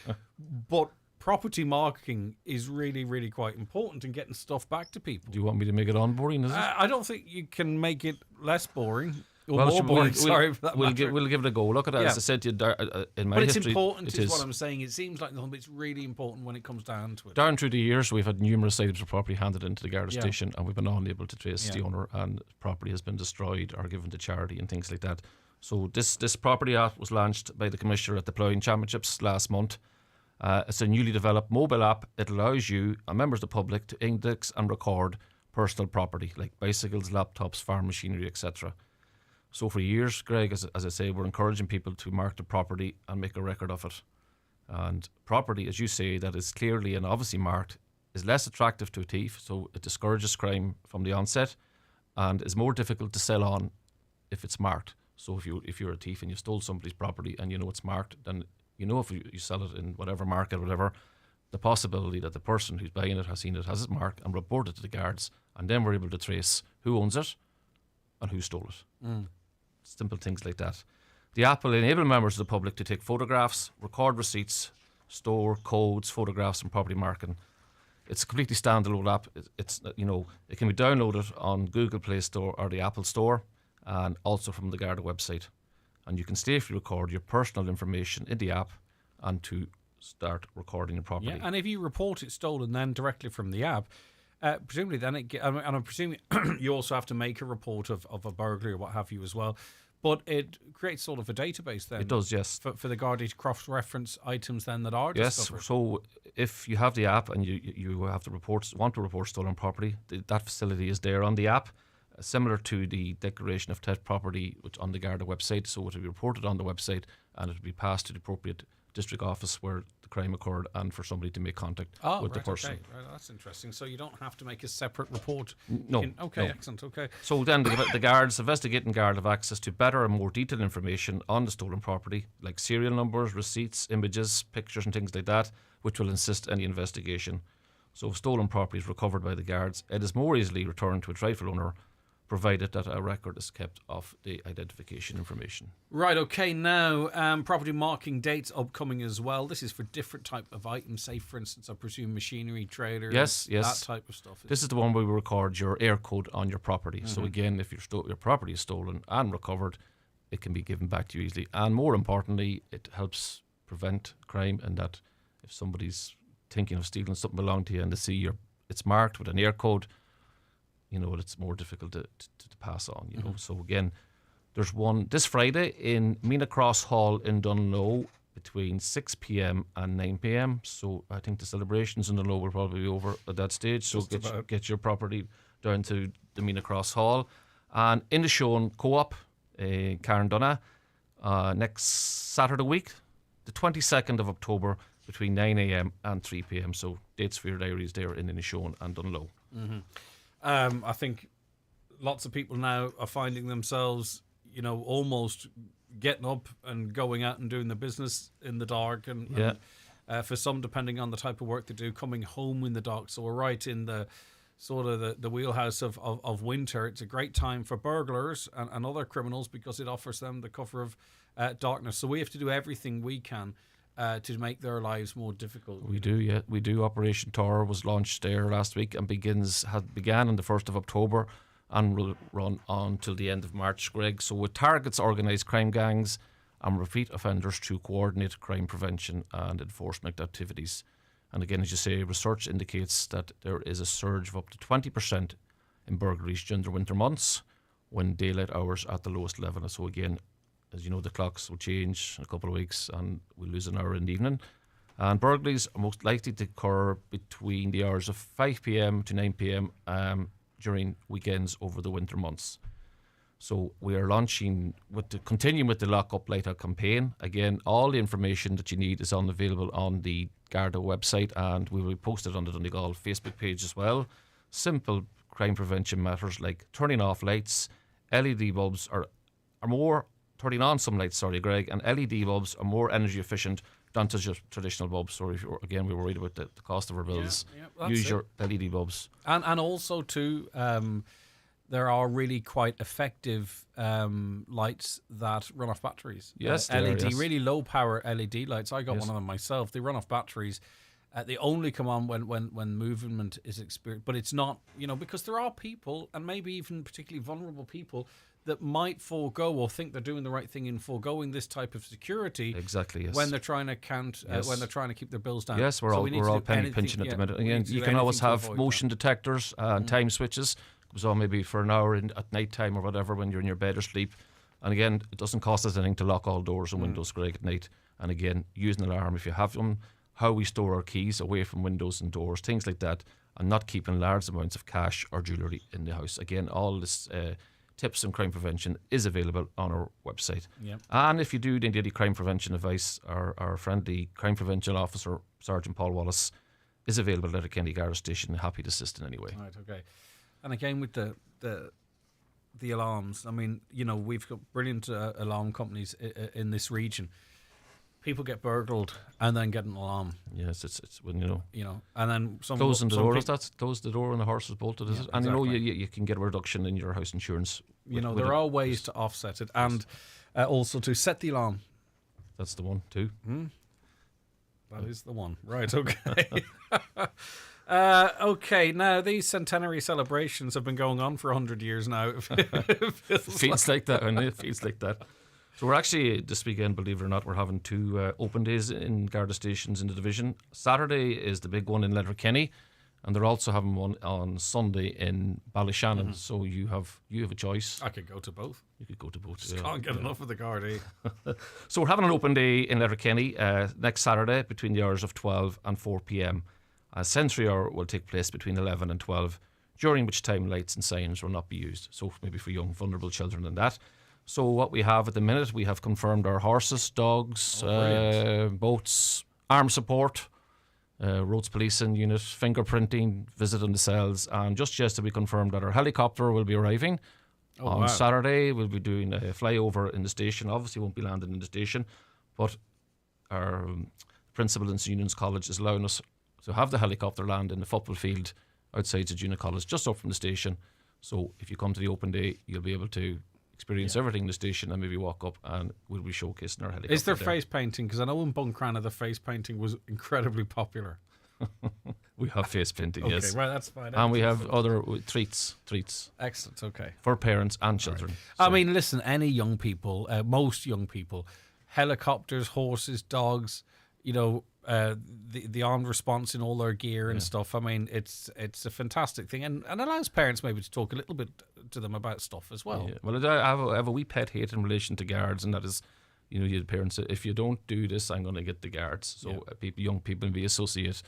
S6: but property marketing is really, really quite important in getting stuff back to people.
S17: Do you want me to make it unboring, is it?
S6: I don't think you can make it less boring. Or
S17: well,
S6: more boring, sorry for that
S17: we'll
S6: matter.
S17: give it a go. Look at it, as I said to you, in my
S6: but it's
S17: history,
S6: important, is what I'm saying. It seems like it's really important when it comes down to it.
S17: Down through the years, we've had numerous items of property handed into the Garda station, and we've been unable to trace the owner, and property has been destroyed or given to charity and things like that. So this property app was launched by the Commissioner at the Ploughing Championships last month. It's a newly developed mobile app. It allows you and members of the public to index and record personal property like bicycles, laptops, farm machinery, etc. So for years, Greg, as I say, we're encouraging people to mark the property and make a record of it. And property, as you say, that is clearly and obviously marked is less attractive to a thief, so it discourages crime from the onset and is more difficult to sell on if it's marked. So if you're a thief and you stole somebody's property and you know it's marked, then you know if you sell it in whatever market, whatever, the possibility that the person who's buying it has seen it, has it marked and reported to the guards, and then we're able to trace who owns it and who stole it. Simple things like that. The app will enable members of the public to take photographs, record receipts, store codes, photographs and property marking. It's a completely standalone app. It can be downloaded on Google Play Store or the Apple Store, and also from the Garda website. And you can safely record your personal information in the app and to start recording your property.
S6: Yeah, and if you report it stolen then directly from the app, presumably then I'm presuming you also have to make a report of a burglary or what have you as well. But it creates sort of a database then.
S17: It does, yes.
S6: For the Garda to cross-reference items then that are discovered.
S17: Yes, so if you have the app and you want to report stolen property, that facility is there on the app, similar to the declaration of theft property on the Garda website. So it will be reported on the website and it will be passed to the appropriate district office where the crime occurred and for somebody to make contact with the person.
S6: Okay. Right, that's interesting. So you don't have to make a separate report.
S17: No.
S6: Excellent. Okay.
S17: So then the guards, investigating guard, have access to better and more detailed information on the stolen property, like serial numbers, receipts, images, pictures and things like that, which will assist any investigation. So if stolen property is recovered by the guards, it is more easily returned to its rightful owner, provided that a record is kept of the identification information.
S6: Right, okay, now property marking dates upcoming as well. This is for different type of items, say for instance, I presume machinery, trailers,
S17: yes.
S6: that type of stuff.
S17: This is the one where we record your air code on your property. So again, if your property is stolen and recovered, it can be given back to you easily. And more importantly, it helps prevent crime, and that if somebody's thinking of stealing something belonging to you and they see it's marked with an air code, you know, it's more difficult to pass on, you know. So again, there's one this Friday in Mina Cross Hall in Dunlow between 6 p.m. and 9 p.m. So I think the celebrations in Dunlow will probably be over at that stage. So get your property down to the Mina Cross Hall. And in the Shown Co-op, Carndunna, next Saturday week, the 22nd of October, between 9 a.m. and 3 p.m. So dates for your diaries there in Inishowen and Dunlow.
S6: I think lots of people now are finding themselves, you know, almost getting up and going out and doing the business in the dark, and for some, depending on the type of work they do, coming home in the dark. So we're right in the sort of the wheelhouse of winter. It's a great time for burglars and other criminals because it offers them the cover of darkness. So we have to do everything we can to make their lives more difficult.
S17: We do. Operation Tor was launched there last week and began on the 1st of October and will run on till the end of March, Greg. So it targets organised crime gangs and repeat offenders through coordinated crime prevention and enforcement activities. And again, as you say, research indicates that there is a surge of up to 20% in burglaries during the winter months when daylight hours are at the lowest level. So again, as you know, the clocks will change in a couple of weeks and we'll lose an hour in the evening. And burglaries are most likely to occur between the hours of 5 p.m. to 9 p.m. During weekends over the winter months. So we are continuing with the Lock Up Light Out campaign. Again, all the information that you need is available on the Garda website, and we will post it on the Donegal Facebook page as well. Simple crime prevention matters like turning off lights, LED bulbs are more turning on some lights, Greg, and LED bulbs are more energy efficient than just traditional bulbs. So if we're worried about the cost of our bills, use your LED bulbs.
S6: And also too, there are really quite effective lights that run off batteries.
S17: Yes,
S6: LED, really low power LED lights. I got one of them myself. They run off batteries. They only come on when movement is experienced. But it's not, because there are people, and maybe even particularly vulnerable people, that might forego or think they're doing the right thing in foregoing this type of security.
S17: Exactly, yes.
S6: When they're trying to when they're trying to keep their bills down.
S17: Yes, we're all penny pinching at the minute. Again, you can always have motion detectors and time switches. So maybe for an hour at night time or whatever when you're in your bed or sleep. And again, it doesn't cost us anything to lock all doors and windows, Greg, at night. And again, use an alarm if you have them. How we store our keys away from windows and doors, things like that, and not keeping large amounts of cash or jewellery in the house. Again, all this tips and crime prevention is available on our website.
S6: Yep.
S17: And if you do need any crime prevention advice, our friendly crime prevention officer, Sergeant Paul Wallace, is available at Letterkenny Garda Station, happy to assist in any way.
S6: Right, okay. And again, with the alarms, I mean, we've got brilliant alarm companies in this region. People get burgled and then get an alarm.
S17: Yes, it's when
S6: and then
S17: closing the door. Close the door and the horse is bolted. Is it? And
S6: exactly.
S17: you can get a reduction in your house insurance.
S6: There are ways to offset it, and also to set the alarm.
S17: That's the one too.
S6: That is the one. Right. Okay. Okay, now these centenary celebrations have been going on for 100 years now.
S17: It feels like that, and it feels like that. So we're actually, this weekend, believe it or not, we're having two open days in Garda stations in the division. Saturday is the big one in Letterkenny, and they're also having one on Sunday in Ballyshannon. So you have a choice.
S6: I could go to both.
S17: You could go to both.
S6: Just can't get enough of the Garda.
S17: So we're having an open day in Letterkenny next Saturday between the hours of 12 and 4 p.m. A sensory hour will take place between 11 and 12, during which time lights and signs will not be used. So maybe for young, vulnerable children and that. So what we have at the minute, we have confirmed our horses, dogs, boats, armed support, roads policing unit, fingerprinting, visiting the cells, and just yesterday we confirmed that our helicopter will be arriving on Saturday. We'll be doing a flyover in the station. Obviously won't be landing in the station, but our principal in St. Eunan's College is allowing us So have the helicopter land in the football field outside the junior college, just up from the station. So if you come to the open day, you'll be able to experience everything in the station and maybe walk up and we'll be showcasing our helicopter.
S6: Is there face painting? Because I know in Buncrana the face painting was incredibly popular.
S17: We have face painting,
S6: okay,
S17: yes.
S6: Right, that's fine.
S17: And we have other treats.
S6: Excellent, okay.
S17: For parents and children.
S6: Right. I mean, listen, any young people, most young people, helicopters, horses, dogs, you know, the armed response in all their gear and stuff. I mean, it's a fantastic thing and allows parents maybe to talk a little bit to them about stuff as well.
S17: Yeah. Well, I have a wee pet hate in relation to guards, and that is, you know, your parents say, if you don't do this, I'm going to get the guards. So young people, we associate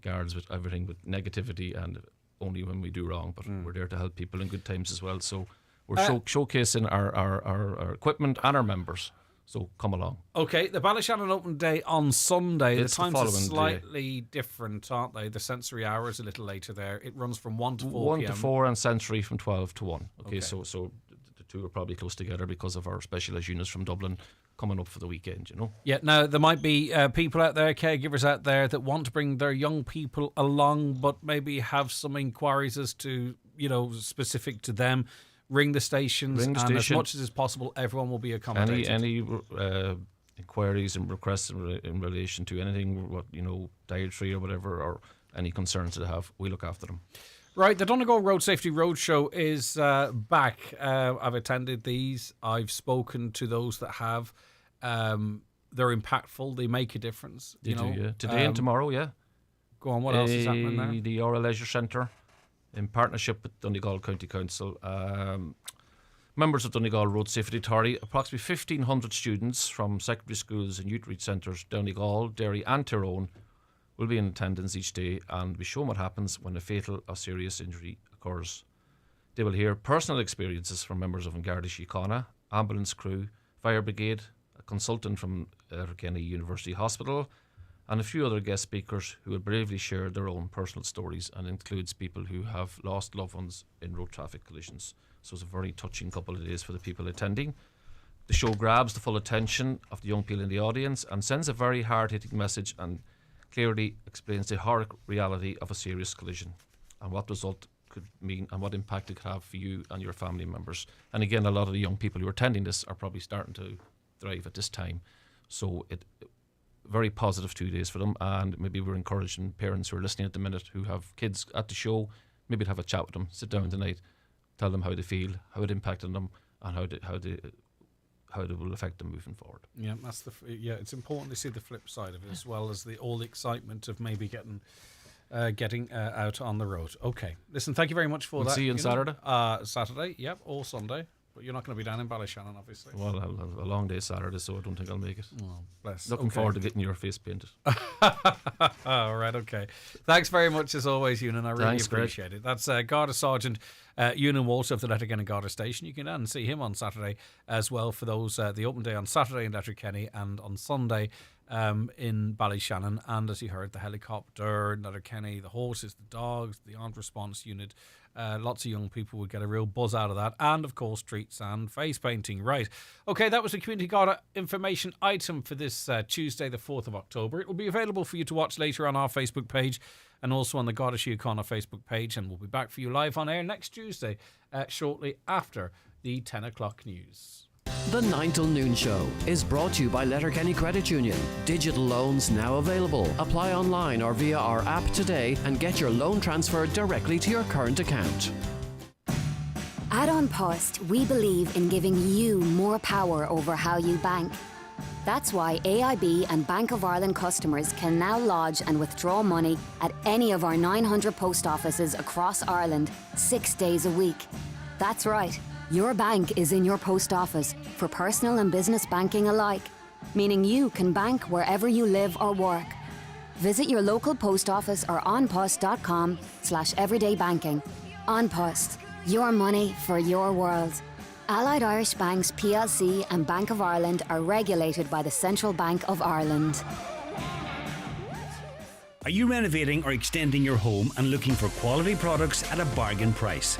S17: guards with everything with negativity and only when we do wrong, but we're there to help people in good times as well. So we're showcasing our equipment and our members. So come along.
S6: Okay, the Ballyshannon Open Day on Sunday.
S17: It's
S6: the times
S17: the
S6: are
S17: following
S6: slightly different, aren't they? The sensory hour is a little later there. It runs from 1 to 4
S17: 1
S6: p.m.
S17: to 4 and sensory from 12 to 1. Okay. So the two are probably close together because of our specialised units from Dublin coming up for the weekend, you know. Yeah,
S6: now there might be people out there, caregivers out there, that want to bring their young people along, but maybe have some inquiries as to, you know, specific to them. Ring the stations, and as much as is possible, everyone will be accommodated.
S17: Any inquiries and requests in relation to anything, what, you know, dietary or whatever, or any concerns that they have, we look after them.
S6: Right, the Donegal Road Safety Roadshow is back. I've attended these. I've spoken to those that have. They're impactful. They make a difference.
S17: They do, yeah. Today and tomorrow, yeah.
S6: Go on, what else is happening there?
S17: The Ora Leisure Centre, in partnership with Donegal County Council, members of Donegal Road Safety Authority, approximately 1,500 students from secondary schools and youth reach centres, Donegal, Derry and Tyrone, will be in attendance each day and be shown what happens when a fatal or serious injury occurs. They will hear personal experiences from members of Garda Síochána, ambulance crew, fire brigade, a consultant from Letterkenny University Hospital, and a few other guest speakers who will bravely share their own personal stories, and includes people who have lost loved ones in road traffic collisions. So it's a very touching couple of days for the people attending. The show grabs the full attention of the young people in the audience and sends a very hard-hitting message and clearly explains the horrific reality of a serious collision and what result could mean and what impact it could have for you and your family members. And again, a lot of the young people who are attending this are probably starting to thrive at this time. So it very positive 2 days for them, and maybe we're encouraging parents who are listening at the minute who have kids at the show, maybe to have a chat with them, sit down tonight, tell them how they feel, how it impacted them, and how it will affect them moving forward.
S6: Yeah, it's important to see the flip side of it, as well as all the excitement of maybe getting out on the road. Okay, listen, thank you very much for that.
S17: See you on Saturday.
S6: Saturday, yep, or Sunday. But you're not going to be down in Ballyshannon, obviously.
S17: Well, I'll have a long day Saturday, so I don't think I'll make it.
S6: Oh, bless.
S17: Looking forward to getting your face painted.
S6: All right, okay. Thanks very much, as always, Ewan. I really appreciate it. That's Garda Sergeant Ewan Walsh of the Letterkenny Garda Station. You can see him on Saturday as well for those, the open day on Saturday in Letterkenny and on Sunday in Ballyshannon. And as you heard, the helicopter, Letterkenny, the horses, the dogs, the armed response unit. Lots of young people would get a real buzz out of that. And, of course, treats and face painting. Right. Okay, that was the Community Garda information item for this Tuesday, the 4th of October. It will be available for you to watch later on our Facebook page and also on the Garda Síochána Facebook page. And we'll be back for you live on air next Tuesday, shortly after the 10 o'clock news.
S5: The 9 till noon show is brought to you by Letterkenny Credit Union. Digital loans now available. Apply online or via our app today and get your loan transferred directly to your current account.
S1: At An Post, we believe in giving you more power over how you bank. That's why AIB and Bank of Ireland customers can now lodge and withdraw money at any of our 900 post offices across Ireland 6 days a week. That's right. Your bank is in your post office for personal and business banking alike, meaning you can bank wherever you live or work. Visit your local post office or onpost.com/everydaybanking. An Post, your money for your world. Allied Irish Banks plc and Bank of Ireland are regulated by the Central Bank of Ireland.
S9: Are you renovating or extending your home and looking for quality products at a bargain price?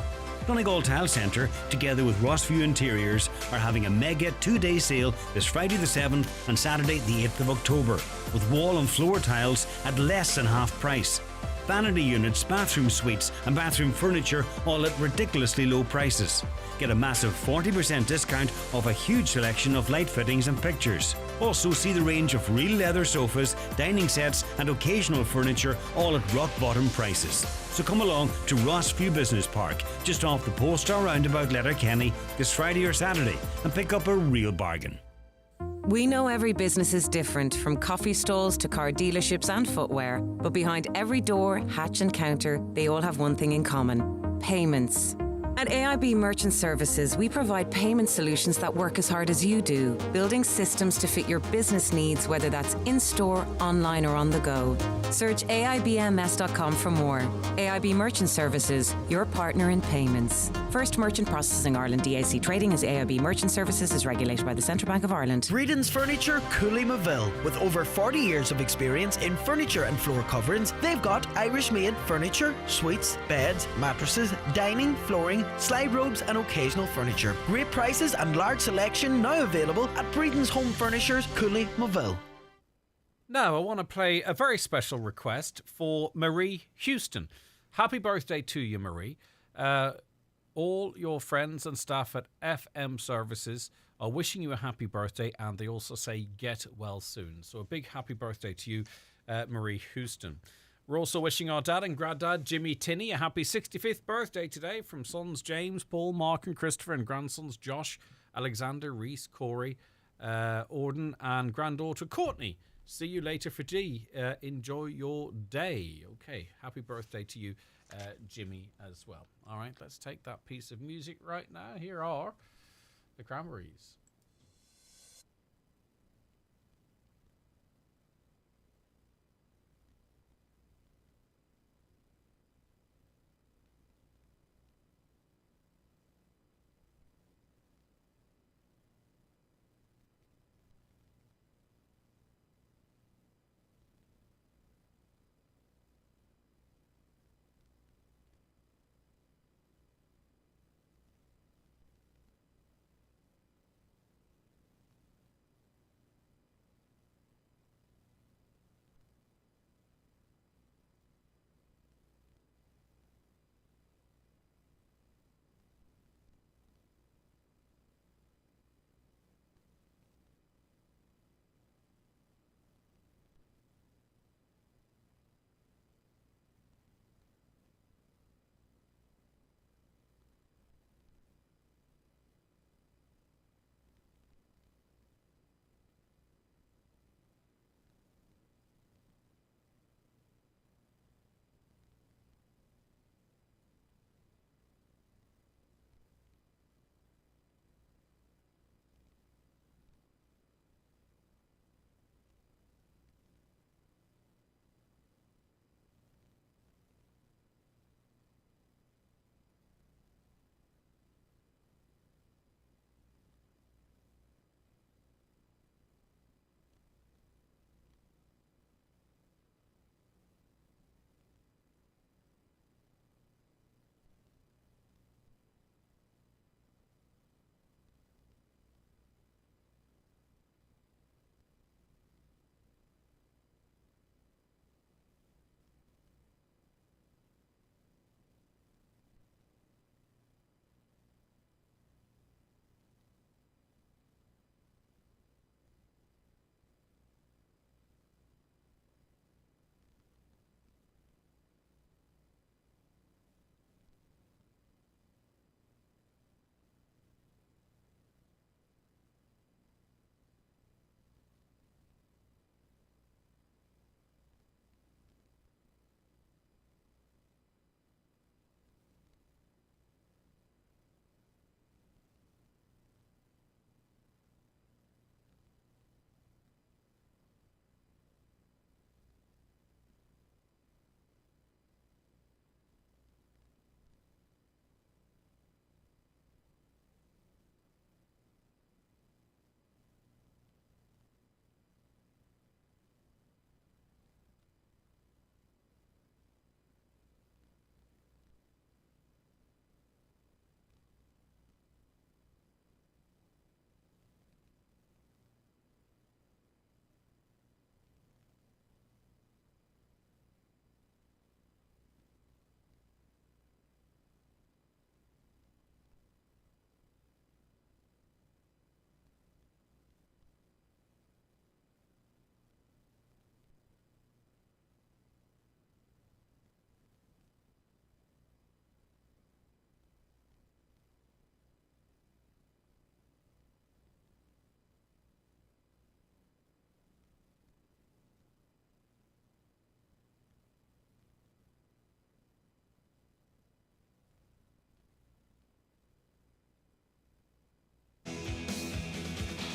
S7: Donegal Tile Centre, together with Rossview Interiors, are having a mega 2-day sale this Friday the 7th and Saturday the 8th of October, with wall and floor tiles at less than half price. Vanity units, bathroom suites and bathroom furniture all at ridiculously low prices. Get a massive 40% discount off a huge selection of light fittings and pictures. Also see the range of real leather sofas, dining sets and occasional furniture all at rock bottom prices. So come along to Rossview Business Park, just off the Polestar roundabout Letterkenny, this Friday or Saturday and pick up a real bargain.
S2: We know every business is different, from coffee stalls to car dealerships and footwear. But behind every door, hatch and counter, they all have one thing in common: payments. At AIB Merchant Services, we provide payment solutions that work as hard as you do, building systems to fit your business needs, whether that's in-store, online or on the go. Search AIBMS.com for more. AIB Merchant Services, your partner in payments. First Merchant Processing Ireland DAC Trading as AIB Merchant Services is regulated by the Central Bank of Ireland.
S9: Breedon's Furniture, Cooley-Maville. With over 40 years of experience in furniture and floor coverings, they've got Irish-made furniture, suites, beds, mattresses, dining, flooring, slide robes and occasional furniture. Great prices and large selection now available at Breedon's Home Furnishers, Cooley-Maville.
S6: Now I want to play a very special request for Marie Houston. Happy birthday to you, Marie. All your friends and staff at FM Services are wishing you a happy birthday, and they also say get well soon. So a big happy birthday to you, Marie Houston. We're also wishing our dad and granddad, Jimmy Tinney, a happy 65th birthday today, from sons James, Paul, Mark and Christopher, and grandsons Josh, Alexander, Reese, Corey, Orden and granddaughter Courtney. See you later for tea. Enjoy your day. Okay, happy birthday to you, Jimmy, as well. All right, let's take that piece of music right now. Here are the Cranberries.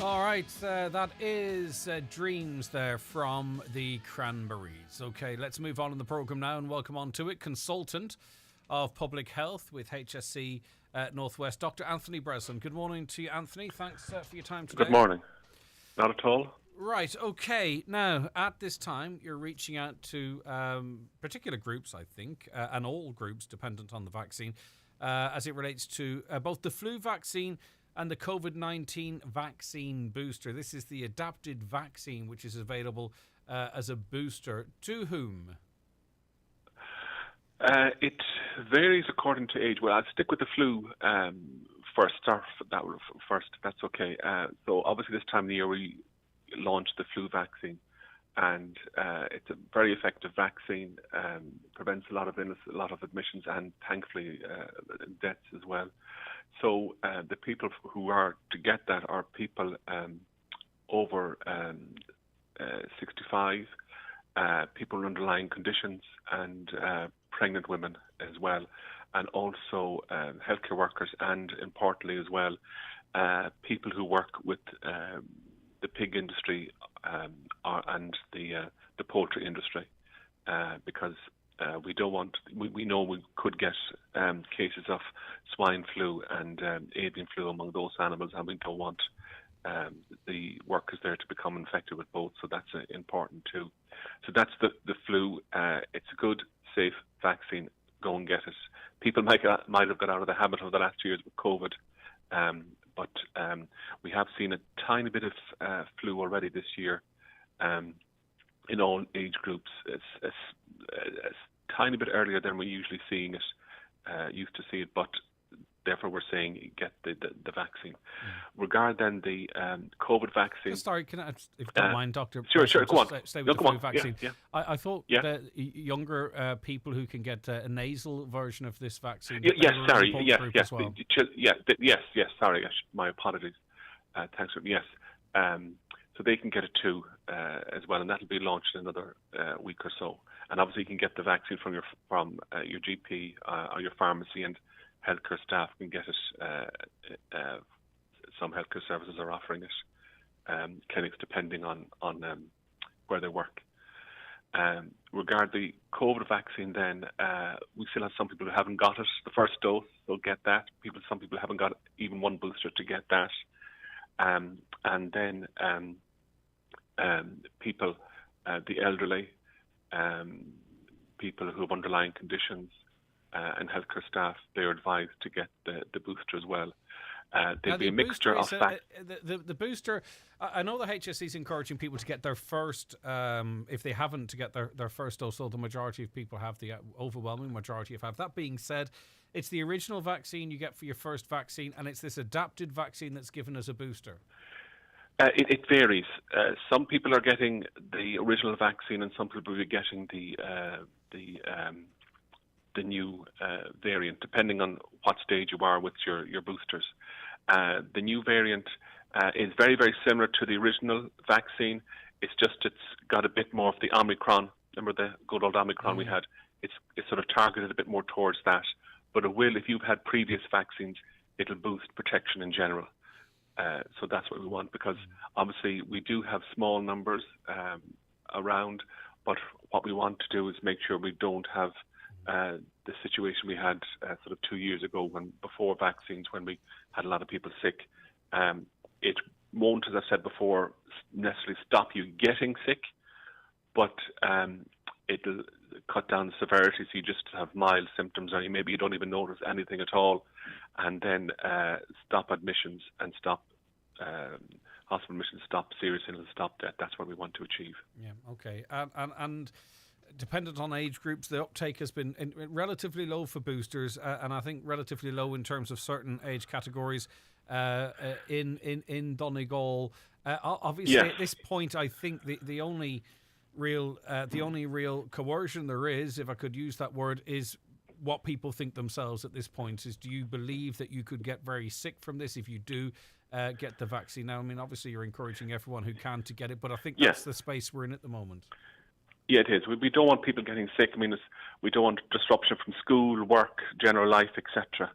S6: All right, that is Dreams there from the Cranberries. Okay, let's move on in the programme now and welcome on to it Consultant of Public Health with HSC Northwest, Dr. Anthony Breslin. Good morning to you, Anthony. Thanks for your time today.
S4: Good morning. Not at all.
S6: Right, okay. Now, at this time, you're reaching out to particular groups, I think, and all groups dependent on the vaccine, as it relates to both the flu vaccine and the COVID-19 vaccine booster. This is the adapted vaccine, which is available as a booster. To whom?
S4: It varies according to age. Well, I'll stick with the flu first. Start that first. That's okay. So obviously this time of the year we launched the flu vaccine, and it's a very effective vaccine. Prevents a lot of illness, a lot of admissions, and thankfully deaths as well. So the people who are to get that are people over 65, people with underlying conditions, and pregnant women as well, and also healthcare workers, and importantly as well, people who work with the pig industry and the poultry industry, because we don't want. We know we could get cases of swine flu and avian flu among those animals, and we don't want the workers there to become infected with both. So that's important too. So that's the flu. It's a good, safe vaccine. Go and get it. People might have got out of the habit of the last 2 years with COVID, but we have seen a tiny bit of flu already this year in all age groups. It's tiny bit earlier than we're usually seeing it, used to see it, but therefore we're saying get the vaccine. Regarding the COVID vaccine...
S6: Sorry, can I, if you don't mind, Doctor?
S4: Sure, go on.
S6: Stay with the flu vaccine.
S4: Yeah.
S6: I thought that younger people who can get a nasal version of this vaccine...
S4: Yes, sorry.
S6: As well.
S4: Yes, sorry. My apologies. Thanks. Yes. So they can get it too as well, and that'll be launched in another week or so. And obviously you can get the vaccine from your GP or your pharmacy, and healthcare staff can get it. Some healthcare services are offering it, clinics depending on where they work. Regarding the COVID vaccine, then we still have some people who haven't got it. The first dose, they'll get that. Some people haven't got even one booster to get that. And then people, the elderly, people who have underlying conditions, and healthcare staff, they're advised to get the booster as well. There'll be a mixture of
S6: the booster. I know the HSE is encouraging people to get their first, if they haven't, to get their first dose. So the majority of people have, the overwhelming majority have. That being said, it's the original vaccine you get for your first vaccine, and it's this adapted vaccine that's given as a booster.
S4: It varies. Some people are getting the original vaccine, and some people are getting the new variant, depending on what stage you are with your boosters. The new variant is very, very similar to the original vaccine. It's got a bit more of the Omicron. Remember the good old Omicron we had? It's sort of targeted a bit more towards that. But it will, if you've had previous vaccines, it'll boost protection in general. So that's what we want, because obviously we do have small numbers around, but what we want to do is make sure we don't have the situation we had sort of 2 years ago, before vaccines, when we had a lot of people sick. It won't, as I said before, necessarily stop you getting sick, but it'll cut down the severity, so you just have mild symptoms, or maybe you don't even notice anything at all, and then stop admissions and stop hospital admissions, stop serious illness, stop death. That's what we want to achieve.
S6: Yeah, okay. And dependent on age groups, the uptake has been relatively low for boosters, and I think relatively low in terms of certain age categories in Donegal. Obviously, at this point, I think the only real coercion there is, if I could use that word, is what people think themselves at this point. Is, do you believe that you could get very sick from this if you do get the vaccine? Now, I mean, obviously you're encouraging everyone who can to get it, but I think that's the space we're in at the moment.
S4: Yeah, it is. We don't want people getting sick. I mean, we don't want disruption from school, work, general life, etc.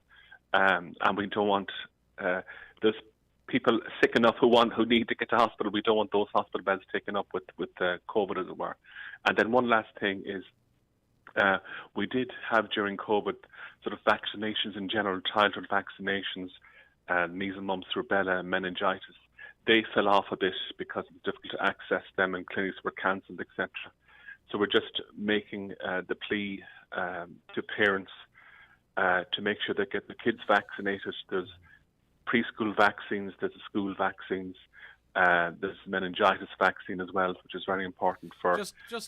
S4: And we don't want... there's people sick enough who need to get to hospital. We don't want those hospital beds taken up with COVID, as it were. And then one last thing is, we did have during COVID sort of vaccinations in general, childhood vaccinations, measles, mumps, rubella, meningitis. They fell off a bit because it's difficult to access them and clinics were cancelled, etc. So we're just making the plea to parents to make sure they get the kids vaccinated. There's preschool vaccines, there's the school vaccines, there's meningitis vaccine as well, which is very important for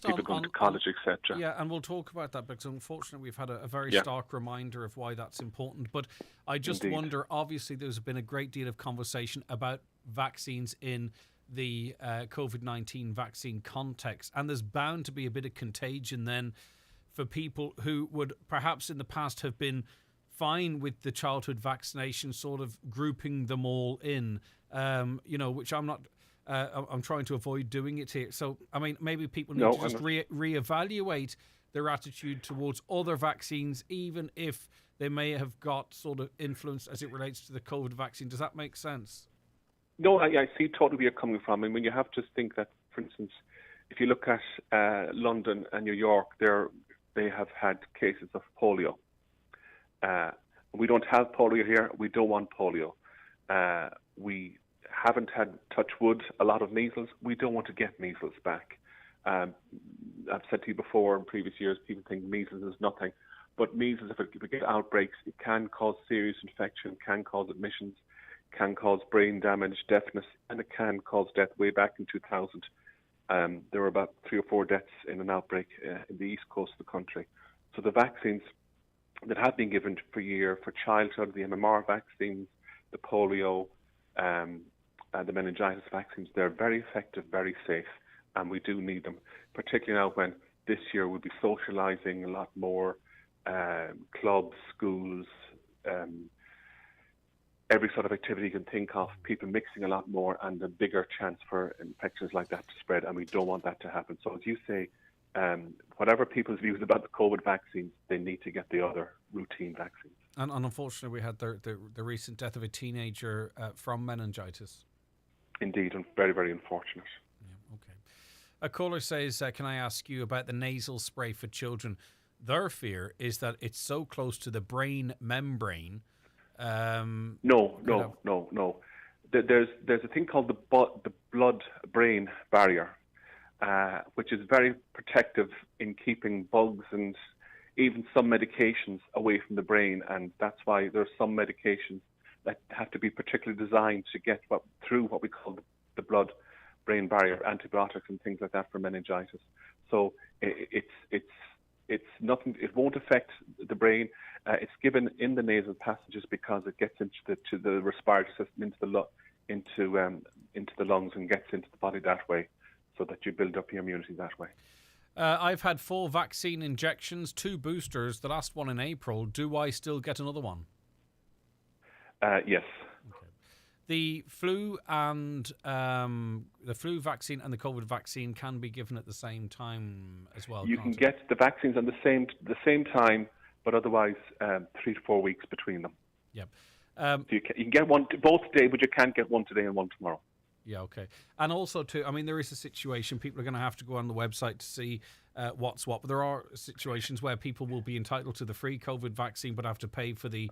S4: people going to college, etc.
S6: Yeah, and we'll talk about that because unfortunately we've had a very stark reminder of why that's important. But I just wonder, obviously there's been a great deal of conversation about vaccines in the COVID-19 vaccine context, and there's bound to be a bit of contagion then for people who would perhaps in the past have been fine with the childhood vaccination, sort of grouping them all in, which I'm not, I'm trying to avoid doing it here. So, I mean, maybe people need to just reevaluate their attitude towards other vaccines, even if they may have got sort of influence as it relates to the COVID vaccine. Does that make sense?
S4: No, I see totally where you're coming from. I mean, you have to think that, for instance, if you look at London and New York, they have had cases of polio. We don't have polio here. We don't want polio. We haven't had, touch wood, a lot of measles. We don't want to get measles back. I've said to you before in previous years, people think measles is nothing. But measles, if it get outbreaks, it can cause serious infection, can cause admissions, can cause brain damage, deafness, and it can cause death. Way back in 2000, there were about 3 or 4 deaths in an outbreak in the east coast of the country. So the vaccines that have been given for a year for childhood, the MMR vaccines, the polio, the meningitis vaccines, they're very effective, very safe, and we do need them, particularly now when this year we'll be socialising a lot more, clubs, schools, every sort of activity you can think of, people mixing a lot more and a bigger chance for infections like that to spread, and we don't want that to happen. So as you say, whatever people's views about the COVID vaccines, they need to get the other routine vaccines.
S6: And unfortunately, we had the recent death of a teenager from meningitis.
S4: Indeed, and very, very unfortunate.
S6: Yeah, okay. A caller says, can I ask you about the nasal spray for children? Their fear is that it's so close to the brain membrane.
S4: No. There's a thing called the blood-brain barrier, which is very protective in keeping bugs and even some medications away from the brain, and that's why there's some medications that have to be particularly designed to get through what we call the blood-brain barrier, antibiotics and things like that for meningitis. So it's nothing. It won't affect the brain. It's given in the nasal passages because it gets into the respiratory system, into the lungs, and gets into the body that way, so that you build up your immunity that way.
S6: I've had 4 vaccine injections, 2 boosters, the last one in April. Do I still get another one?
S4: Yes.
S6: Okay. The flu and the flu vaccine and the COVID vaccine can be given at the same time as well.
S4: You can get the vaccines at the same time, but otherwise 3 to 4 weeks between them.
S6: Yep.
S4: So you can get one both today, but you can't get one today and one tomorrow.
S6: Yeah, okay. And also, too, I mean, there is a situation, people are going to have to go on the website to see what's what, but there are situations where people will be entitled to the free COVID vaccine but have to pay for the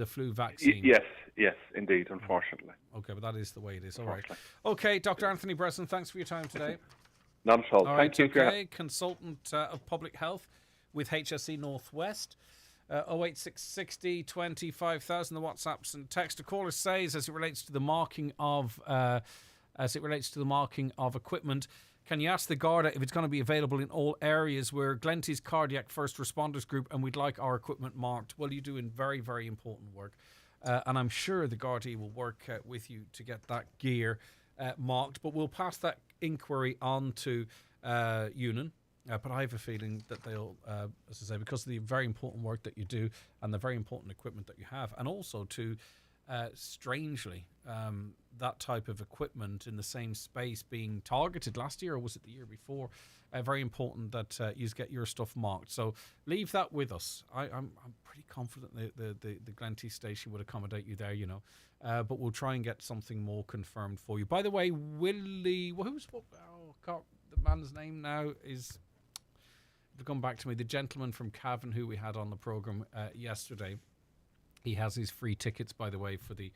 S6: flu vaccine.
S4: Yes, indeed, unfortunately.
S6: Okay, but that is the way it is. All right. Okay, Dr. Anthony Breslin, thanks for your time today.
S4: Not at all. Thank you.
S6: Okay, consultant of public health with HSE Northwest. 08660 20 5000, the WhatsApps and text. A caller says, as it relates to the marking of equipment, can you ask the Garda if it's going to be available in all areas? We're Glenty's Cardiac First Responders Group and we'd like our equipment marked. Well, you're doing very, very important work, and I'm sure the Garda will work with you to get that gear marked, but we'll pass that inquiry on to Union. But I have a feeling that they'll, as I say, because of the very important work that you do and the very important equipment that you have, and also to, strangely, that type of equipment in the same space being targeted last year, or was it the year before? Very important that you get your stuff marked. So leave that with us. I'm pretty confident the Glenty station would accommodate you there, you know. But we'll try and get something more confirmed for you. By the way, the man's name now is come back to me. The gentleman from Cavan who we had on the programme yesterday. He has his free tickets, by the way, for the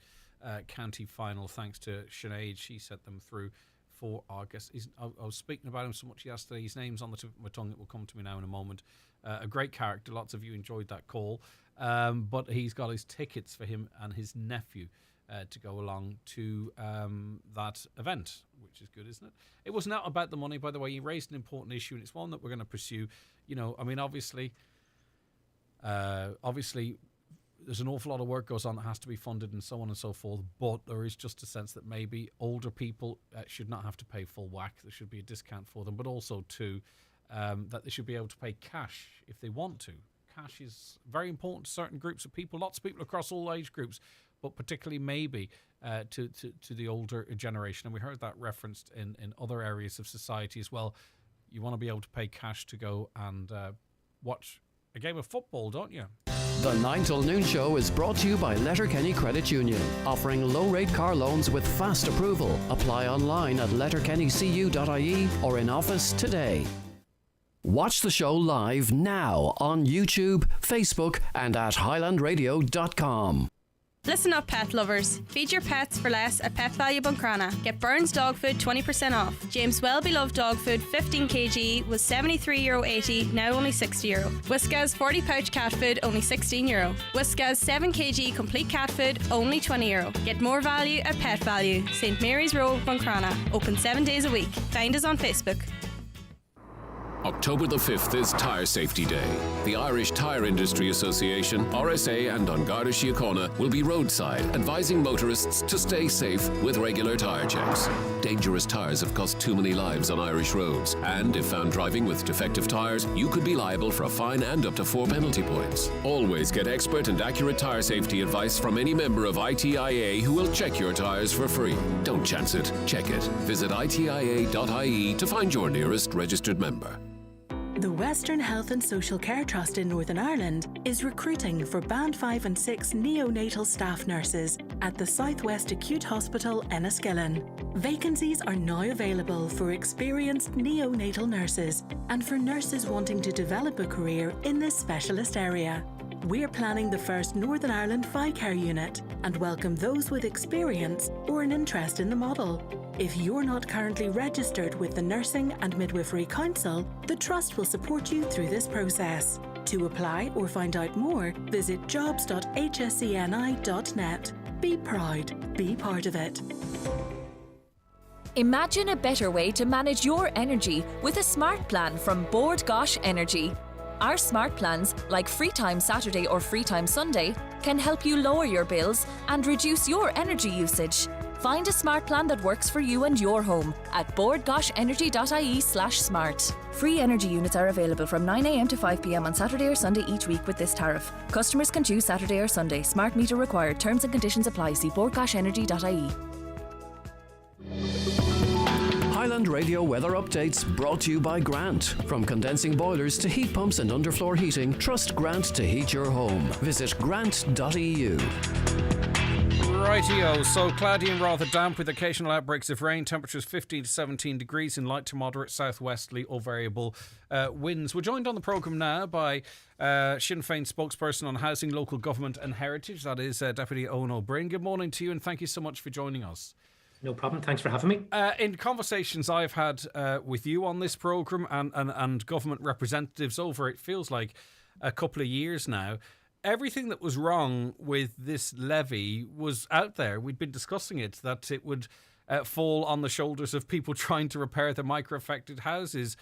S6: county final. Thanks to Sinead, she sent them through for our guest. I was speaking about him so much yesterday. His name's on the tip of my tongue. It will come to me now in a moment. A great character. Lots of you enjoyed that call. But he's got his tickets for him and his nephew to go along to that event, which is good, isn't it? It was not about the money, by the way. He raised an important issue, and it's one that we're going to pursue. You know, I mean, obviously, there's an awful lot of work goes on that has to be funded and so on and so forth, but there is just a sense that maybe older people should not have to pay full whack. There should be a discount for them, but also too that they should be able to pay cash if they want to. Cash is very important to certain groups of people, lots of people across all age groups, but particularly maybe to the older generation. And we heard that referenced in other areas of society as well. You want to be able to pay cash to go and watch a game of football, don't you?
S5: The 9 till noon show is brought to you by Letterkenny Credit Union, offering low-rate car loans with fast approval. Apply online at letterkennycu.ie or in office today. Watch the show live now on YouTube, Facebook and at highlandradio.com.
S16: Listen up, pet lovers. Feed your pets for less at Pet Value Buncrana. Get Burns dog food 20% off. James Well-beloved dog food 15 kg was €73.80, now only €60. Whiskas 40 pouch cat food only €16. Whiskas 7 kg complete cat food only €20. Get more value at Pet Value. St Mary's Road, Buncrana. Open 7 days a week. Find us on Facebook.
S18: October the 5th is Tyre Safety Day. The Irish Tyre Industry Association, RSA and An Garda Síochána will be roadside, advising motorists to stay safe with regular tyre checks. Dangerous tyres have cost too many lives on Irish roads, and if found driving with defective tyres, you could be liable for a fine and up to 4 penalty points. Always get expert and accurate tyre safety advice from any member of ITIA who will check your tyres for free. Don't chance it, check it. Visit itia.ie to find your nearest registered member.
S19: The Western Health and Social Care Trust in Northern Ireland is recruiting for Band 5 and 6 neonatal staff nurses at the Southwest Acute Hospital Enniskillen. Vacancies are now available for experienced neonatal nurses and for nurses wanting to develop a career in this specialist area. We're planning the first Northern Ireland Care unit and welcome those with experience or an interest in the model. If you're not currently registered with the Nursing and Midwifery Council, the Trust will support you through this process. To apply or find out more, visit jobs.hscni.net. Be proud, be part of it.
S20: Imagine a better way to manage your energy with a smart plan from Bord Gosh Energy. Our smart plans, like Free Time Saturday or Free Time Sunday, can help you lower your bills and reduce your energy usage. Find a smart plan that works for you and your home at boardgoshenergy.ie/smart. Free energy units are available from 9 a.m. to 5 p.m. on Saturday or Sunday each week with this tariff. Customers can choose Saturday or Sunday. Smart meter required. Terms and conditions apply. See boardgoshenergy.ie.
S5: Highland Radio weather updates brought to you by Grant. From condensing boilers to heat pumps and underfloor heating, trust Grant to heat your home. Visit grant.eu.
S6: Rightio, so cloudy and rather damp with occasional outbreaks of rain. Temperatures 15 to 17 degrees in light to moderate southwesterly or variable winds. We're joined on the programme now by Sinn Féin spokesperson on housing, local government and heritage. That is Deputy Owen O'Brien. Good morning to you and thank you so much for joining us.
S21: No problem. Thanks for having me.
S6: In conversations I've had with you on this programme and government representatives over, it feels like a couple of years now, everything that was wrong with this levy was out there. We'd been discussing it, that it would fall on the shoulders of people trying to repair their micro-affected houses,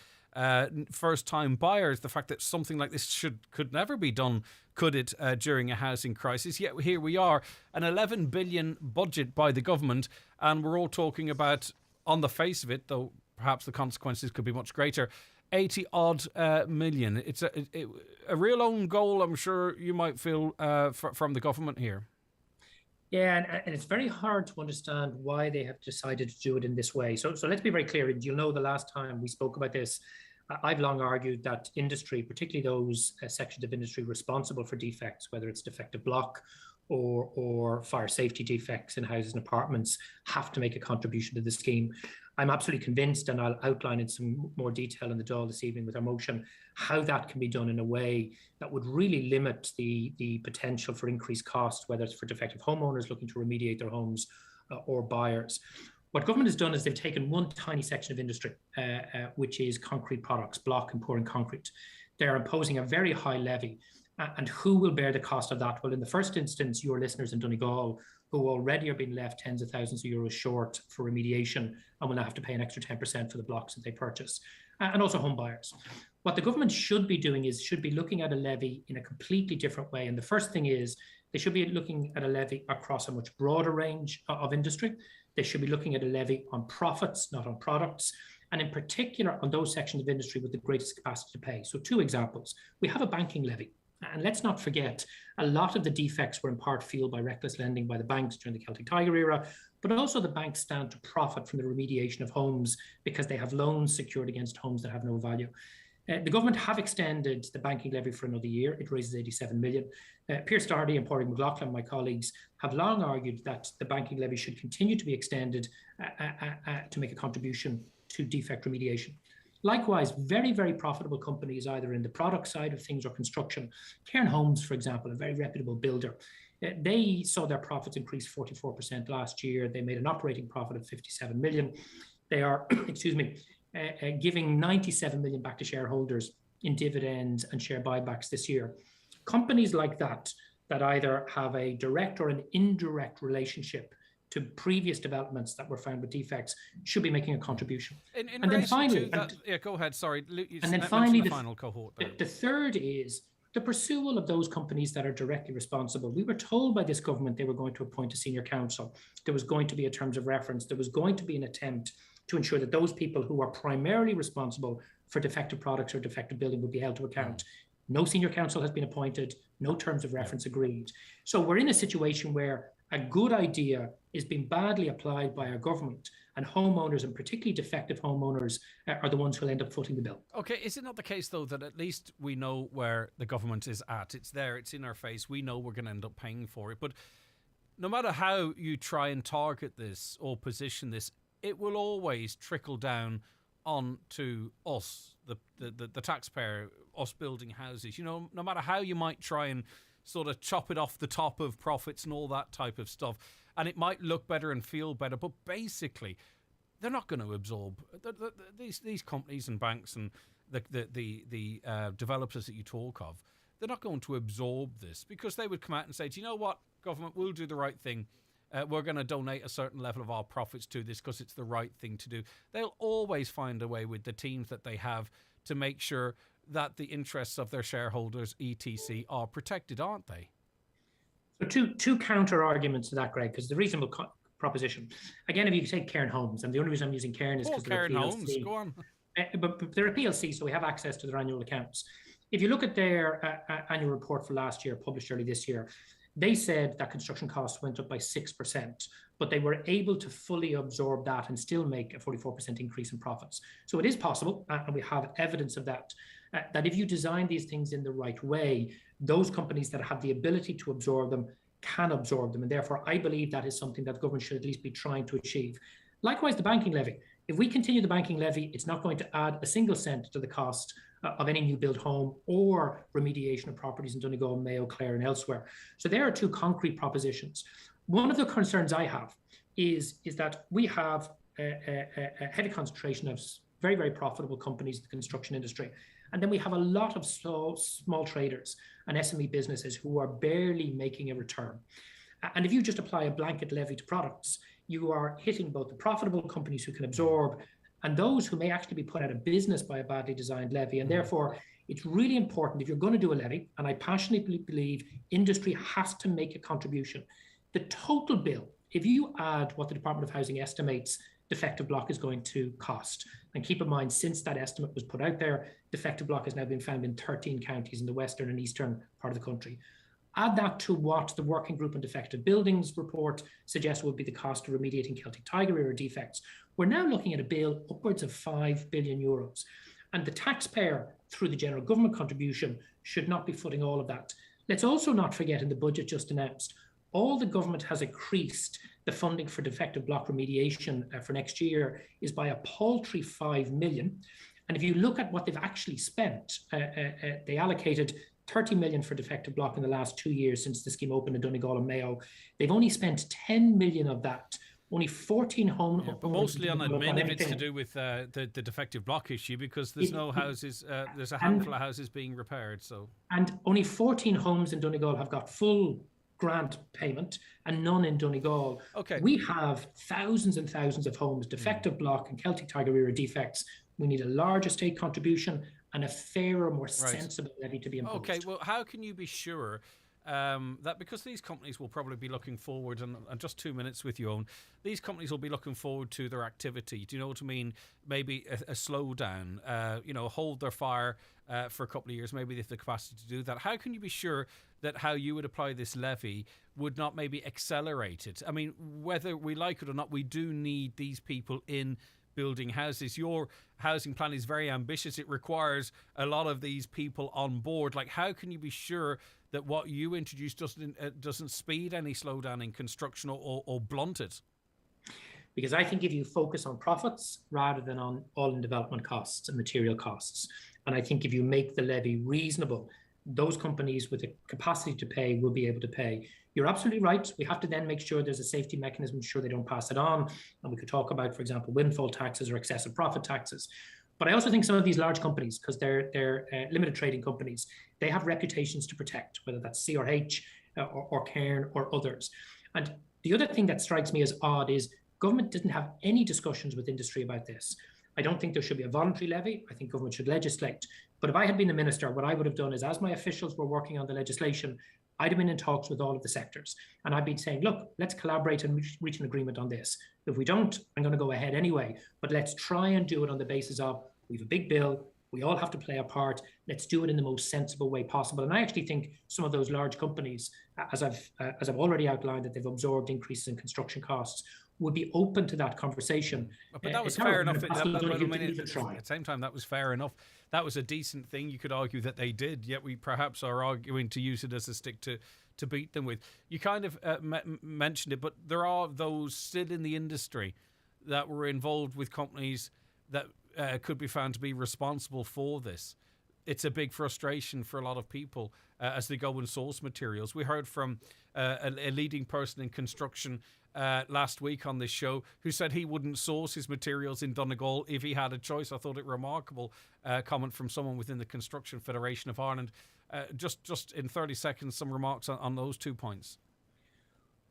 S6: first-time buyers, the fact that something like this could never be done, could it, during a housing crisis. Yet here we are, an 11 billion budget by the government, and we're all talking about, on the face of it, though perhaps the consequences could be much greater, 80-odd million. It's a real own goal, I'm sure you might feel, from the government here.
S8: Yeah, and it's very hard to understand why they have decided to do it in this way. So let's be very clear. You'll know the last time we spoke about this, I've long argued that industry, particularly those sections of industry responsible for defects, whether it's defective block or fire safety defects in houses and apartments, have to make a contribution to the scheme. I'm absolutely convinced, and I'll outline in some more detail in the Dáil this evening with our motion, how that can be done in a way that would really limit the potential for increased cost, whether it's for defective homeowners looking to remediate their homes or buyers. What government has done is they've taken one tiny section of industry, which is concrete products, block and pouring concrete. They're imposing a very high levy. And who will bear the cost of that? Well, in the first instance, your listeners in Donegal, who already are being left tens of thousands of euros short for remediation and will now have to pay an extra 10% for the blocks that they purchase, and also home buyers. What the government should be doing is should be looking at a levy in a completely different way. And the first thing is they should be looking at a levy across a much broader range of industry. They should be looking at a levy on profits, not on products, and in particular on those sections of industry with the greatest capacity to pay. So two examples. We have a banking levy. And let's not forget, a lot of the defects were in part fueled by reckless lending by the banks during the Celtic Tiger era, but also the banks stand to profit from the remediation of homes because they have loans secured against homes that have no value. The government have extended the banking levy for another year. It raises 87 million. Pierce Doherty and Padraig McLaughlin, my colleagues, have long argued that the banking levy should continue to be extended to make a contribution to defect remediation. Likewise, very, very profitable companies, either in the product side of things or construction. Cairn Homes, for example, a very reputable builder, they saw their profits increase 44% last year. They made an operating profit of 57 million. They are, giving 97 million back to shareholders in dividends and share buybacks this year. Companies like that either have a direct or an indirect relationship to previous developments that were found with defects should be making a contribution.
S6: And then finally, go ahead. Sorry,
S8: and then finally,
S6: the final cohort.
S8: The third is the pursuit of those companies that are directly responsible. We were told by this government they were going to appoint a senior counsel. There was going to be a terms of reference. There was going to be an attempt to ensure that those people who are primarily responsible for defective products or defective building would be held to account. No senior counsel has been appointed. No terms of reference agreed. So we're in a situation where a good idea is being badly applied by our government, and homeowners, and particularly defective homeowners, are the ones who will end up footing the bill.
S6: Okay, is it not the case, though, that at least we know where the government is at? It's there, it's in our face, we know we're going to end up paying for it. But no matter how you try and target this or position this, it will always trickle down onto us, the taxpayer, us building houses. You know, no matter how you might try and sort of chop it off the top of profits and all that type of stuff. And it might look better and feel better, but basically, they're not going to absorb these companies and banks and the developers that you talk of. They're not going to absorb this because they would come out and say, do you know what, government, we'll do the right thing. We're going to donate a certain level of our profits to this because it's the right thing to do. They'll always find a way with the teams that they have to make sure that the interests of their shareholders, etc., are protected, aren't they?
S8: So two counter arguments to that, Greg, because the reasonable proposition. Again, if you take Cairn Homes, and the only reason I'm using Cairn is because they're a PLC. Homes, go on. But they're a PLC, so we have access to their annual accounts. If you look at their annual report for last year, published early this year, they said that construction costs went up by 6%, but they were able to fully absorb that and still make a 44% increase in profits. So it is possible, and we have evidence of that, that if you design these things in the right way, those companies that have the ability to absorb them can absorb them. And therefore, I believe that is something that the government should at least be trying to achieve. Likewise, the banking levy. If we continue the banking levy, it's not going to add a single cent to the cost of any new build home or remediation of properties in Donegal, Mayo, Clare and elsewhere. So there are two concrete propositions. One of the concerns I have is that we have a heavy concentration of very, very profitable companies in the construction industry. And then we have a lot of small traders and SME businesses who are barely making a return. And if you just apply a blanket levy to products, you are hitting both the profitable companies who can absorb and those who may actually be put out of business by a badly designed levy. And therefore, it's really important if you're going to do a levy, and I passionately believe industry has to make a contribution. The total bill, if you add what the Department of Housing estimates defective block is going to cost, and keep in mind, since that estimate was put out there, defective block has now been found in 13 counties in the western and eastern part of the country. Add that to what the Working Group on Defective Buildings report suggests would be the cost of remediating Celtic tiger era defects. We're now looking at a bill upwards of €5 billion. And the taxpayer, through the general government contribution, should not be footing all of that. Let's also not forget, in the budget just announced, all the government has increased the funding for defective block remediation for next year is by a paltry 5 million. And if you look at what they've actually spent, they allocated 30 million for defective block in the last 2 years since the scheme opened in Donegal and Mayo. They've only spent 10 million of that. Only 14 homes.
S6: Yeah, but mostly on admin if it's to do with the defective block issue, because there's no houses, there's a handful of houses being repaired. So, and
S8: only 14 homes in Donegal have got full grant payment and none in Donegal. Okay. We have thousands and thousands of homes, defective block and Celtic tiger era defects. We need a larger state contribution and a fairer, more sensible levy to be imposed.
S6: Okay, well, how can you be sure that, because these companies will probably be looking forward, and just 2 minutes with you, Owen, these companies will be looking forward to their activity. Do you know what I mean? Maybe a slowdown, hold their fire for a couple of years, maybe they have the capacity to do that. How can you be sure that how you would apply this levy would not maybe accelerate it? I mean, whether we like it or not, we do need these people in building houses. Your housing plan is very ambitious. It requires a lot of these people on board. Like, how can you be sure that what you introduce doesn't speed any slowdown in construction or blunt it?
S8: Because I think if you focus on profits rather than on all-in development costs and material costs, and I think if you make the levy reasonable, those companies with the capacity to pay will be able to pay. You're absolutely right. We have to then make sure there's a safety mechanism to ensure they don't pass it on. And we could talk about, for example, windfall taxes or excessive profit taxes. But I also think some of these large companies, because they're limited trading companies, they have reputations to protect, whether that's CRH or Cairn or others. And the other thing that strikes me as odd is government didn't have any discussions with industry about this. I don't think there should be a voluntary levy. I think government should legislate. But if I had been the minister, what I would have done is, as my officials were working on the legislation, I'd have been in talks with all of the sectors. And I'd been saying, look, let's collaborate and reach an agreement on this. If we don't, I'm going to go ahead anyway. But let's try and do it on the basis of, we have a big bill, we all have to play a part, let's do it in the most sensible way possible. And I actually think some of those large companies, as I've already outlined, that they've absorbed increases in construction costs, would be open to that conversation.
S6: But that was fair enough. At the same time, that was fair enough. That was a decent thing. You could argue that they did, yet we perhaps are arguing to use it as a stick to beat them with. You kind of mentioned it, but there are those still in the industry that were involved with companies that could be found to be responsible for this. It's a big frustration for a lot of people as they go and source materials. We heard from a leading person in construction last week on this show who said he wouldn't source his materials in Donegal if he had a choice. I thought it remarkable comment from someone within the Construction Federation of Ireland. Just in 30 seconds, some remarks on those 2 points.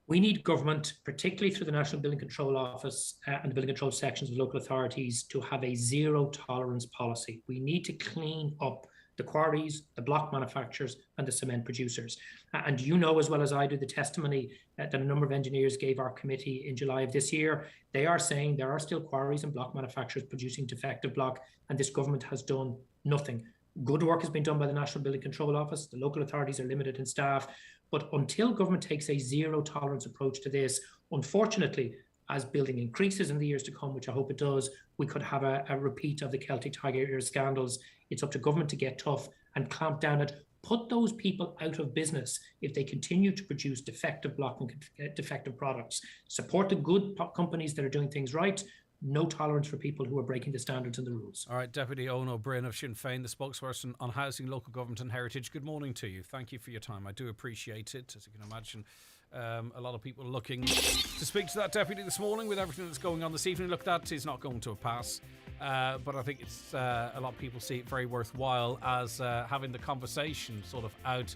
S8: We need government, particularly through the National Building Control Office and the building control sections of local authorities, to have a zero tolerance policy. We need to clean up the quarries, the block manufacturers and the cement producers. And you know as well as I do the testimony that a number of engineers gave our committee in July of this year. They are saying there are still quarries and block manufacturers producing defective block, and this government has done nothing. Good work has been done by the National Building Control Office. The local authorities are limited in staff. But until government takes a zero tolerance approach to this, unfortunately, as building increases in the years to come, which I hope it does, we could have a repeat of the Celtic tiger era scandals. It's up to government to get tough and clamp down it. Put those people out of business if they continue to produce defective block and defective products. Support the good companies that are doing things right. No tolerance for people who are breaking the standards and the rules.
S6: All right, Deputy Owen O'Brien of Sinn Féin, the spokesperson on housing, local government and heritage. Good morning to you. Thank you for your time. I do appreciate it. As you can imagine, a lot of people are looking to speak to that deputy this morning with everything that's going on this evening. Look, that is not going to a pass. But I think it's a lot of people see it very worthwhile as having the conversation sort of out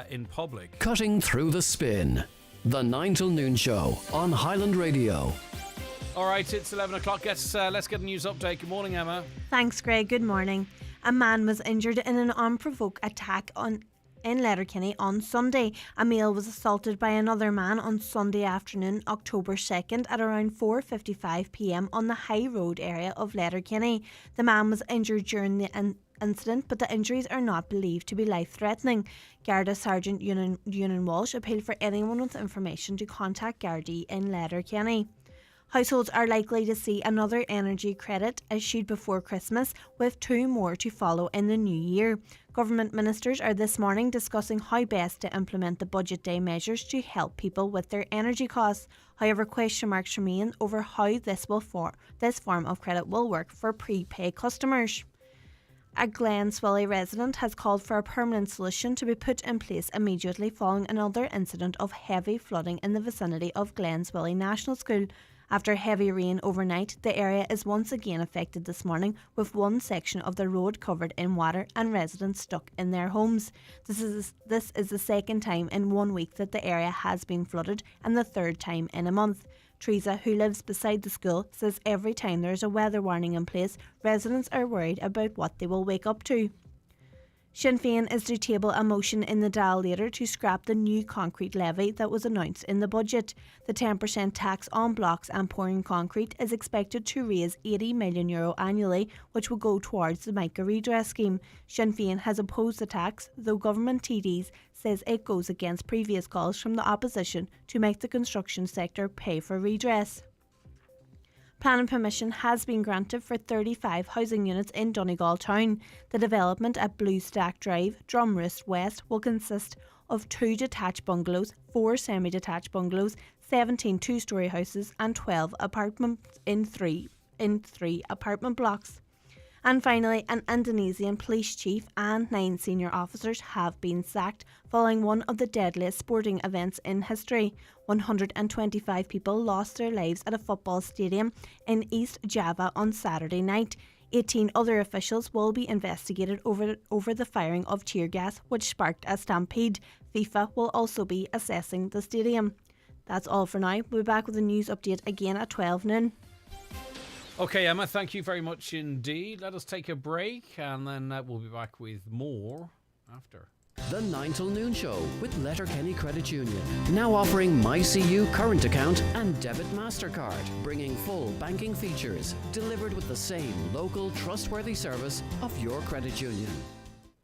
S6: in public.
S5: Cutting through the spin. The 9 till noon show on Highland Radio.
S6: All right, it's 11 o'clock. Let's get a news update. Good morning, Emma.
S12: Thanks, Greg. Good morning. A man was injured in an unprovoked attack on in Letterkenny on Sunday. A male was assaulted by another man on Sunday afternoon, October 2nd, at around 4:55 p.m. on the High Road area of Letterkenny. The man was injured during the incident, but the injuries are not believed to be life-threatening. Garda Sergeant Ewan Walsh appealed for anyone with information to contact Gardaí in Letterkenny. Households are likely to see another energy credit issued before Christmas, with 2 more to follow in the new year. Government ministers are this morning discussing how best to implement the budget day measures to help people with their energy costs. However, question marks remain over how this form of credit will work for prepaid customers. A Glenswilly resident has called for a permanent solution to be put in place immediately following another incident of heavy flooding in the vicinity of Glenswilly National School. After heavy rain overnight, the area is once again affected this morning, with one section of the road covered in water and residents stuck in their homes. This is the second time in 1 week that the area has been flooded, and the third time in a month. Teresa, who lives beside the school, says every time there is a weather warning in place, residents are worried about what they will wake up to. Sinn Féin is to table a motion in the Dáil later to scrap the new concrete levy that was announced in the budget. The 10% tax on blocks and pouring concrete is expected to raise €80 million annually, which will go towards the Mica redress scheme. Sinn Féin has opposed the tax, though government TDs says it goes against previous calls from the opposition to make the construction sector pay for redress. Planning permission has been granted for 35 housing units in Donegal town. The development at Blue Stack Drive, Drumroost West, will consist of 2 detached bungalows, 4 semi-detached bungalows, 17 two-storey houses and 12 apartments in three apartment blocks. And finally, an Indonesian police chief and 9 senior officers have been sacked following one of the deadliest sporting events in history. 125 people lost their lives at a football stadium in East Java on Saturday night. 18 other officials will be investigated over the firing of tear gas, which sparked a stampede. FIFA will also be assessing the stadium. That's all for now. We'll be back with a news update again at 12 noon.
S6: Okay, Emma, thank you very much indeed. Let us take a break and then we'll be back with more after.
S5: The 9 till noon show with Letterkenny Credit Union. Now offering MyCU current account and debit MasterCard, bringing full banking features, delivered with the same local trustworthy service of your credit union.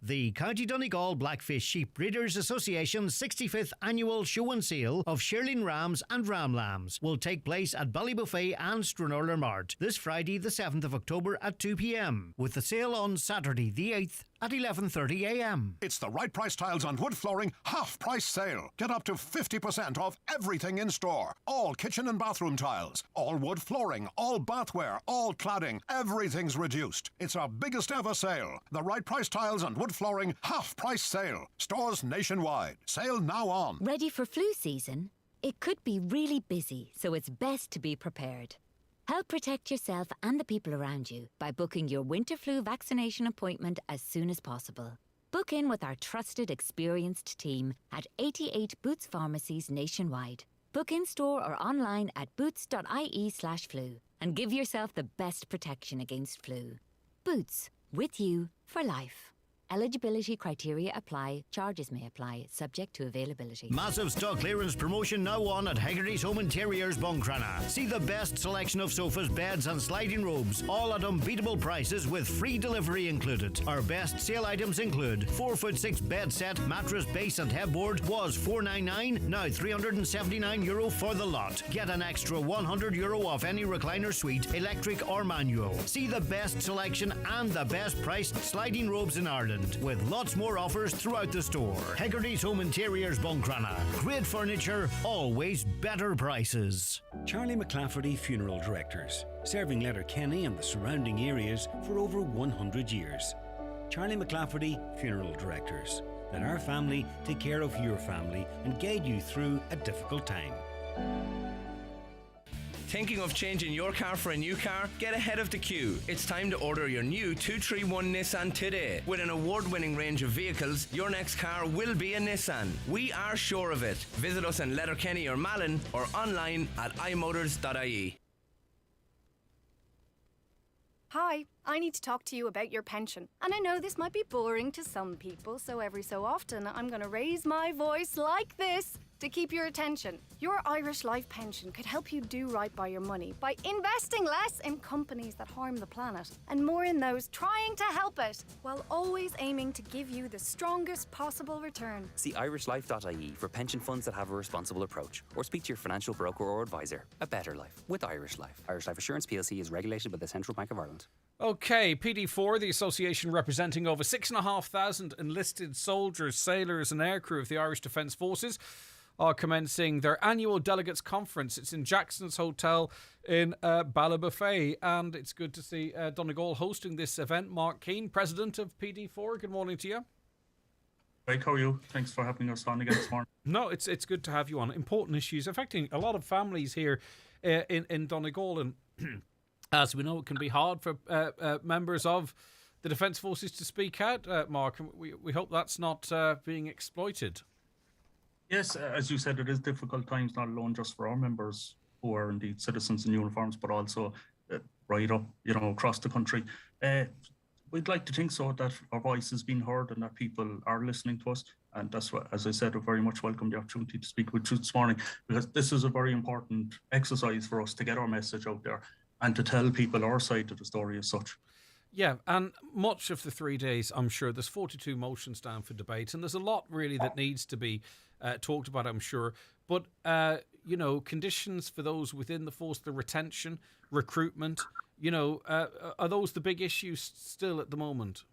S7: The County Donegal Blackfish Sheep Breeders Association's 65th annual show and sale of shearling rams and ram lambs will take place at Ballybuffet and Stranraer Mart this Friday the 7th of October at 2 p.m, with the sale on Saturday the 8th at 11:30 a.m.
S10: It's the Right Price Tiles and Wood Flooring half-price sale. Get up to 50% off everything in store. All kitchen and bathroom tiles, all wood flooring, all bathware, all cladding. Everything's reduced. It's our biggest ever sale. The Right Price Tiles and Wood Flooring half-price sale. Stores nationwide. Sale now on.
S1: Ready for flu season? It could be really busy, so it's best to be prepared. Help protect yourself and the people around you by booking your winter flu vaccination appointment as soon as possible. Book in with our trusted, experienced team at 88 Boots pharmacies nationwide. Book in store or online at boots.ie/flu and give yourself the best protection against flu. Boots, with you for life. Eligibility criteria apply. Charges may apply, subject to availability.
S7: Massive stock clearance promotion now on at Haggerty's Home Interiors, Buncrana. See the best selection of sofas, beds and sliding robes, all at unbeatable prices with free delivery included. Our best sale items include 4'6" bed set, mattress, base and headboard was €499, now €379 for the lot. Get an extra €100 off any recliner suite, electric or manual. See the best selection and the best priced sliding robes in Ireland, with lots more offers throughout the store. Haggerty's Home Interiors, Buncrana. Great furniture, always better prices.
S11: Charlie McClafferty Funeral Directors, serving Letterkenny and the surrounding areas for over 100 years. Charlie McClafferty Funeral Directors. Let our family take care of your family and guide you through a difficult time.
S23: Thinking of changing your car for a new car? Get ahead of the queue. It's time to order your new 231 Nissan today. With an award-winning range of vehicles, your next car will be a Nissan. We are sure of it. Visit us in Letterkenny or Malin or online at imotors.ie.
S3: Hi, I need to talk to you about your pension. And I know this might be boring to some people, so every so often I'm going to raise my voice like this to keep your attention. Your Irish Life pension could help you do right by your money by investing less in companies that harm the planet and more in those trying to help it, while always aiming to give you the strongest possible return.
S13: See irishlife.ie for pension funds that have a responsible approach, or speak to your financial broker or advisor. A better life with Irish Life. Irish Life Assurance plc is regulated by the Central Bank of Ireland.
S6: Okay, PD4, the association representing over 6,500 enlisted soldiers, sailors and aircrew of the Irish Defence Forces, are commencing their annual delegates conference. It's in Jackson's Hotel in Ballabafay, and it's good to see Donegal hosting this event. Mark Keane, president of PD4, good morning to you.
S14: Greg, how are you? Thanks for having us on again this morning.
S6: No, it's good to have you on. Important issues affecting a lot of families here in Donegal, and as we know, it can be hard for members of the Defence Forces to speak out, Mark, and we hope that's not being exploited.
S14: Yes, as you said, it is difficult times, not alone just for our members who are indeed citizens in uniforms, but also right up, across the country. We'd like to think so, that our voice is being heard and that people are listening to us. And that's what, as I said, I very much welcome the opportunity to speak with you this morning, because this is a very important exercise for us to get our message out there and to tell people our side of the story as such.
S6: Yeah, and much of the 3 days, I'm sure, there's 42 motions down for debate, and there's a lot really that needs to be talked about, I'm sure. But, conditions for those within the force, the retention, recruitment, are those the big issues still at the moment?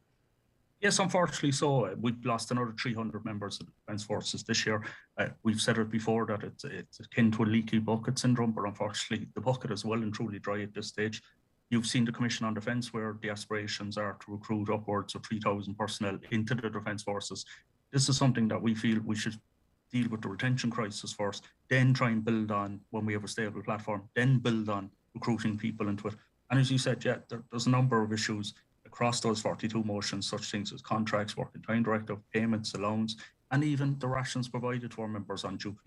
S14: Yes, unfortunately so. We've lost another 300 members of the Defence Forces this year. We've said it before that it's akin to a leaky bucket syndrome, but unfortunately the bucket is well and truly dry at this stage. You've seen the Commission on Defence, where the aspirations are to recruit upwards of 3,000 personnel into the Defence Forces. This is something that we feel we should deal with the retention crisis first, then try and build on, when we have a stable platform, then build on recruiting people into it. And as you said, yeah, there's a number of issues across those 42 motions, such things as contracts, working time directive, payments, allowance, and even the rations provided to our members on duty.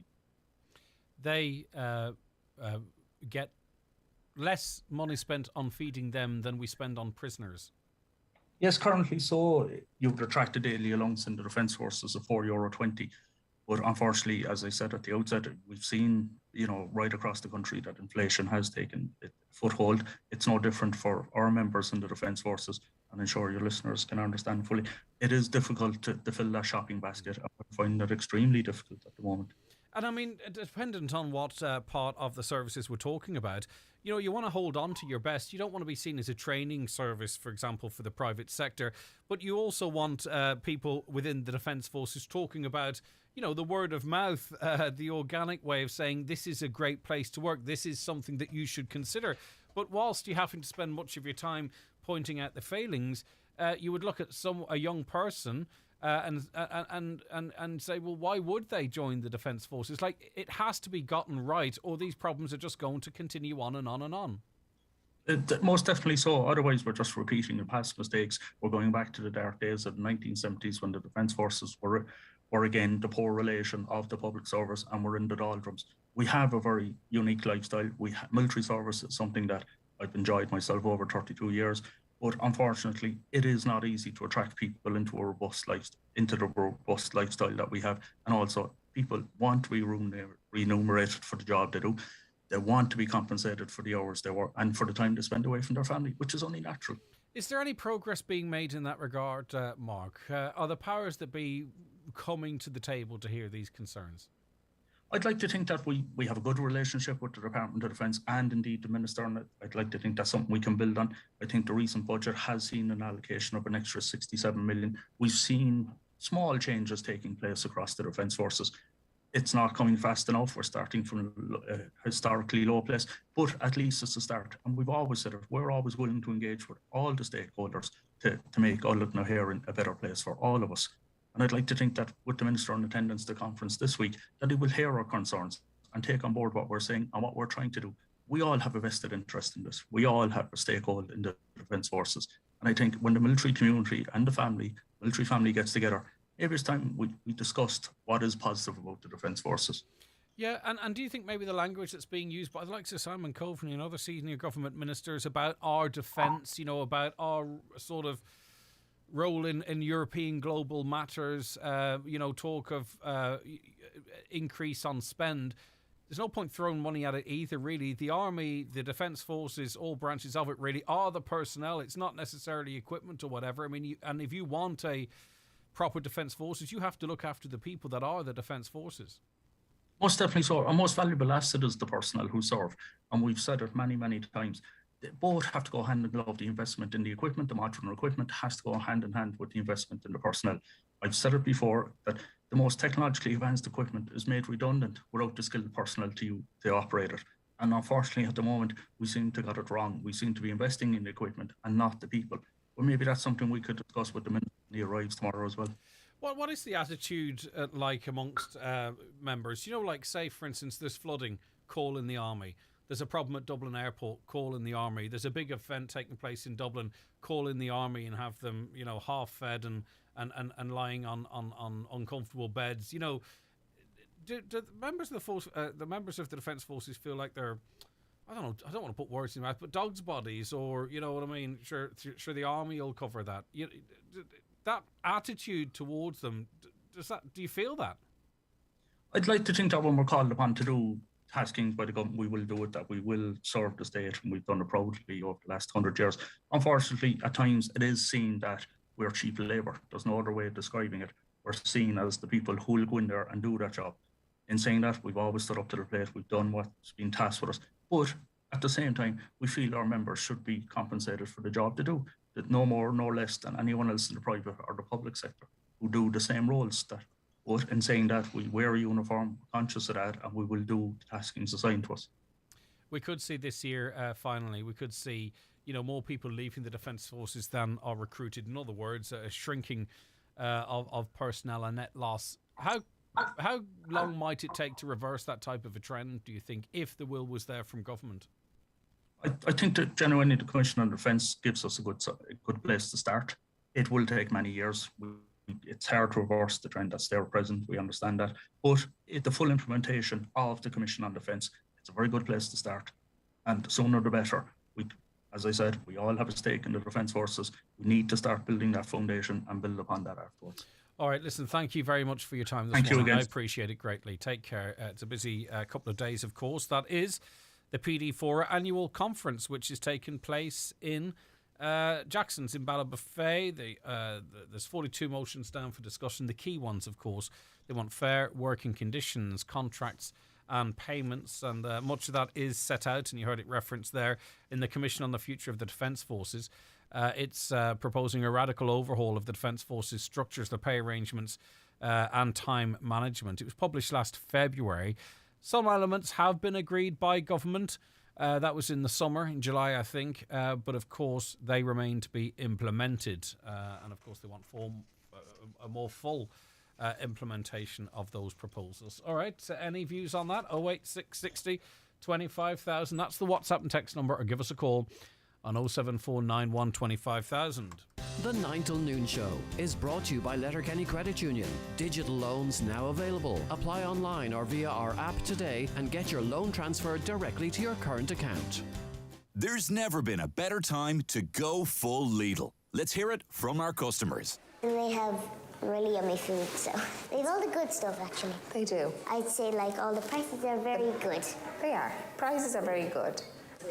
S6: They get less money spent on feeding them than we spend on prisoners.
S14: Yes, currently so. You would attract a daily allowance in the Defence Forces of €4.20. But unfortunately, as I said at the outset, we've seen, right across the country that inflation has taken a foothold. It's no different for our members in the Defence Forces, and I'm sure your listeners can understand fully. It is difficult to fill that shopping basket. I find that extremely difficult at the moment.
S6: And I mean, dependent on what part of the services we're talking about, you want to hold on to your best. You don't want to be seen as a training service, for example, for the private sector. But you also want people within the Defence Forces talking about, the word of mouth, the organic way of saying this is a great place to work. This is something that you should consider. But whilst you're having to spend much of your time pointing out the failings, you would look at a young person and say, well, why would they join the Defence Forces? Like, it has to be gotten right, or these problems are just going to continue on and on and on.
S14: Most definitely so. Otherwise, we're just repeating the past mistakes. We're going back to the dark days of the 1970s when the Defence Forces were again the poor relation of the public service, and we're in the doldrums. We have a very unique lifestyle. Military service is something that I've enjoyed myself over 32 years. But unfortunately, it is not easy to attract people into the robust lifestyle that we have. And also, people want to be remunerated for the job they do. They want to be compensated for the hours they work and for the time they spend away from their family, which is only natural.
S6: Is there any progress being made in that regard, Mark? Are the powers that be coming to the table to hear these concerns?
S14: I'd like to think that we have a good relationship with the Department of Defence and indeed the Minister, and I'd like to think that's something we can build on. I think the recent budget has seen an allocation of an extra 67 million. We've seen small changes taking place across the Defence Forces. It's not coming fast enough. We're starting from a historically low place, but at least it's a start. And we've always said it, we're always willing to engage with all the stakeholders to make Ullet na HÉireann a better place for all of us. And I'd like to think that with the Minister in attendance at the conference this week, that he will hear our concerns and take on board what we're saying and what we're trying to do. We all have a vested interest in this. We all have a stakeholder in the Defence Forces. And I think when the military community and the military family gets together, maybe it's time we discussed what is positive about the Defence Forces.
S6: Yeah, and do you think maybe the language that's being used by the likes of Simon Coveney and other senior government ministers about our defence, about our sort of role in European global matters, talk of increase on spend, there's no point throwing money at it either, really. The Army, the Defence Forces, all branches of it really are the personnel. It's not necessarily equipment or whatever. I mean, and if you want a proper Defence Forces, you have to look after the people that are the Defence Forces.
S14: Most definitely so. Our most valuable asset is the personnel who serve. And we've said it many, many times. They both have to go hand in glove. The investment in the equipment, the modular equipment, has to go hand in hand with the investment in the personnel. I've said it before that the most technologically advanced equipment is made redundant without the skilled personnel to operate it. And unfortunately, at the moment, we seem to get it wrong. We seem to be investing in the equipment and not the people. Well, maybe that's something we could discuss with the minister when he arrives tomorrow as well.
S6: What is the attitude like amongst members? Like, say, for instance, there's flooding, call in the Army. There's a problem at Dublin Airport, call in the Army. There's a big event taking place in Dublin, call in the Army and have them, half fed and lying on uncomfortable beds. Do the members of the force, the members of the Defence Forces feel like they're, I don't know, I don't want to put words in your mouth, but dogs' bodies, or you know what I mean? Sure, the Army will cover that. That attitude towards them, do you feel that?
S14: I'd like to think that when we're called upon to do taskings by the government, we will do it, that we will serve the state, and we've done it proudly over the last 100 years. Unfortunately, at times it is seen that we're cheap labour. There's no other way of describing it. We're seen as the people who will go in there and do that job. In saying that, we've always stood up to the plate. We've done what's been tasked with us. But at the same time, we feel our members should be compensated for the job they do. That no more, no less than anyone else in the private or the public sector who do the same roles. But in saying that, we wear a uniform, conscious of that, and we will do the taskings assigned to us.
S6: We could see this year, finally, we could see, more people leaving the Defence Forces than are recruited. In other words, a shrinking of personnel, a net loss. How long might it take to reverse that type of a trend, do you think, if the will was there from government?
S14: I think that genuinely the Commission on Defence gives us a good place to start. It will take many years. It's hard to reverse the trend that's there present. We understand that. But the full implementation of the Commission on Defence, it's a very good place to start. And the sooner the better. As I said, we all have a stake in the Defence Forces. We need to start building that foundation and build upon that afterwards.
S6: All right, listen, thank you very much for your time this
S14: morning. Thank you again.
S6: I appreciate it greatly. Take care. It's a busy couple of days, of course. That is the PD4 annual conference, which is taking place in Jackson's in Ballabafay. There's 42 motions down for discussion. The key ones, of course, they want fair working conditions, contracts and payments, and much of that is set out, and you heard it referenced there, in the Commission on the Future of the Defence Forces. It's proposing a radical overhaul of the Defence Forces structures, their pay arrangements and time management. It was published last February. Some elements have been agreed by government. That was in the summer, in July, I think. But of course, they remain to be implemented. And of course, they want a more full implementation of those proposals. All right. Any views on that? 08660 25,000. That's the WhatsApp and text number. Or give us a call on 07491 25,000.
S5: The 9 till noon show is brought to you by Letterkenny Credit Union. Digital loans now available. Apply online or via our app today and get your loan transferred directly to your current account.
S15: There's never been a better time to go full Lidl. Let's hear it from our customers.
S17: They have really yummy food, so they have all the good stuff, actually.
S22: They do.
S17: I'd say, all the prices are very good.
S22: They are. Prices are very good.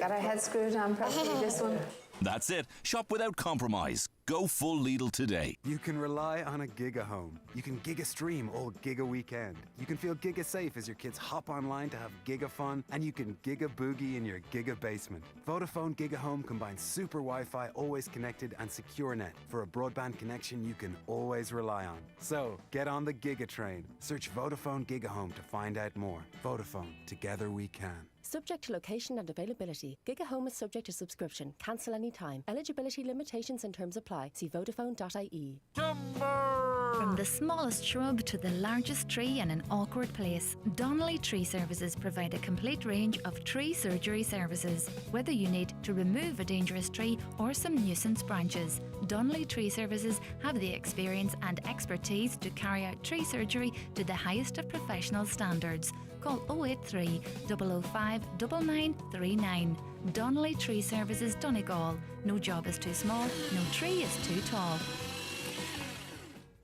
S22: Got our heads screwed on properly this one.
S15: That's it. Shop without compromise. Go full Lidl today.
S24: You can rely on a Giga home. You can Giga stream all Giga weekend. You can feel Giga safe as your kids hop online to have Giga fun, and you can Giga boogie in your Giga basement. Vodafone Giga Home combines super Wi-Fi, always connected, and secure net for a broadband connection you can always rely on. So get on the Giga train. Search Vodafone Giga Home to find out more. Vodafone, together we can.
S25: Subject to location and availability. Giga Home is subject to subscription. Cancel anytime. Eligibility limitations and terms apply. See Vodafone.ie.
S26: From the smallest shrub to the largest tree in an awkward place, Donnelly Tree Services provide a complete range of tree surgery services. Whether you need to remove a dangerous tree or some nuisance branches, Donnelly Tree Services have the experience and expertise to carry out tree surgery to the highest of professional standards. call 083 005 9939. Donnelly Tree Services, Donegal. No job is too small, no tree is too tall.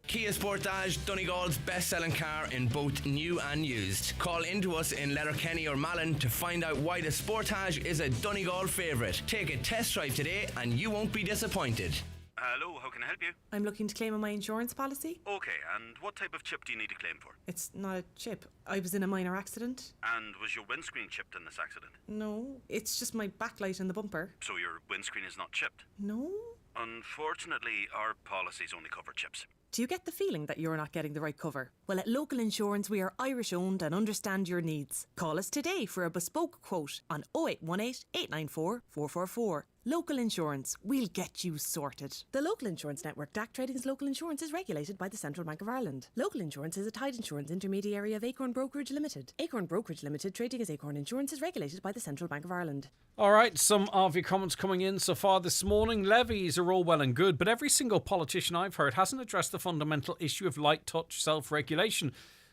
S23: Kia Sportage, Donegal's best-selling car in both new and used. Call into us in Letterkenny or Malin to find out why the Sportage is a Donegal favourite. Take a test drive today and you won't be disappointed.
S2: Hello, how can I help you?
S4: I'm looking to claim on my insurance policy.
S2: Okay, and what type of chip do you need to claim for?
S4: It's not a chip. I was in a minor accident.
S2: And was your windscreen chipped in this accident?
S4: No, it's just my backlight and the bumper.
S2: So your windscreen is not chipped?
S4: No.
S2: Unfortunately, our policies only cover chips.
S4: Do you get the feeling that you're not getting the right cover? Well, at Local Insurance, we are Irish owned and understand your needs. Call us today for a bespoke quote on 0818 894 444. Local Insurance, we'll get you sorted. The Local Insurance Network, DAC Trading's Local Insurance, is regulated by the Central Bank of Ireland. Local Insurance is a tied insurance intermediary of Acorn Brokerage Limited. Acorn Brokerage Limited, trading as Acorn Insurance, is regulated by the Central Bank of Ireland.
S6: All right, some of your comments coming in so far this morning. Levies are all well and good, but every single politician I've heard hasn't addressed the fundamental issue of light touch self-regulation.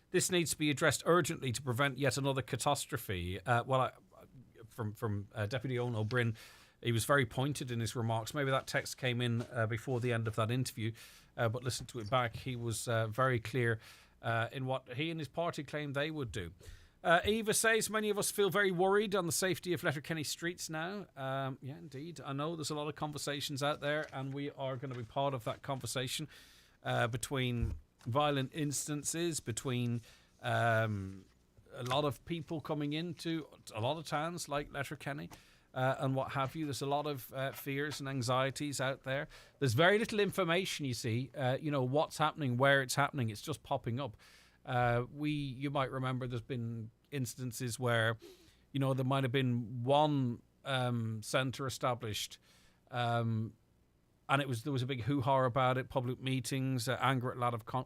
S6: This needs to be addressed urgently to prevent yet another catastrophe. From Deputy Owen O'Brien, he was very pointed in his remarks. Maybe that text came in before the end of that interview, but listen to it back. He was very clear in what he and his party claimed they would do. Eva says, many of us feel very worried on the safety of Letterkenny streets now. Yeah, indeed. I know there's a lot of conversations out there, and we are going to be part of that conversation between violent instances, between a lot of people coming into a lot of towns like Letterkenny. And what have you. There's a lot of fears and anxieties out there. There's very little information, you see, what's happening, where it's happening. It's just popping up. You might remember there's been instances where, there might have been one centre established and there was a big hoo-ha about it, public meetings, anger at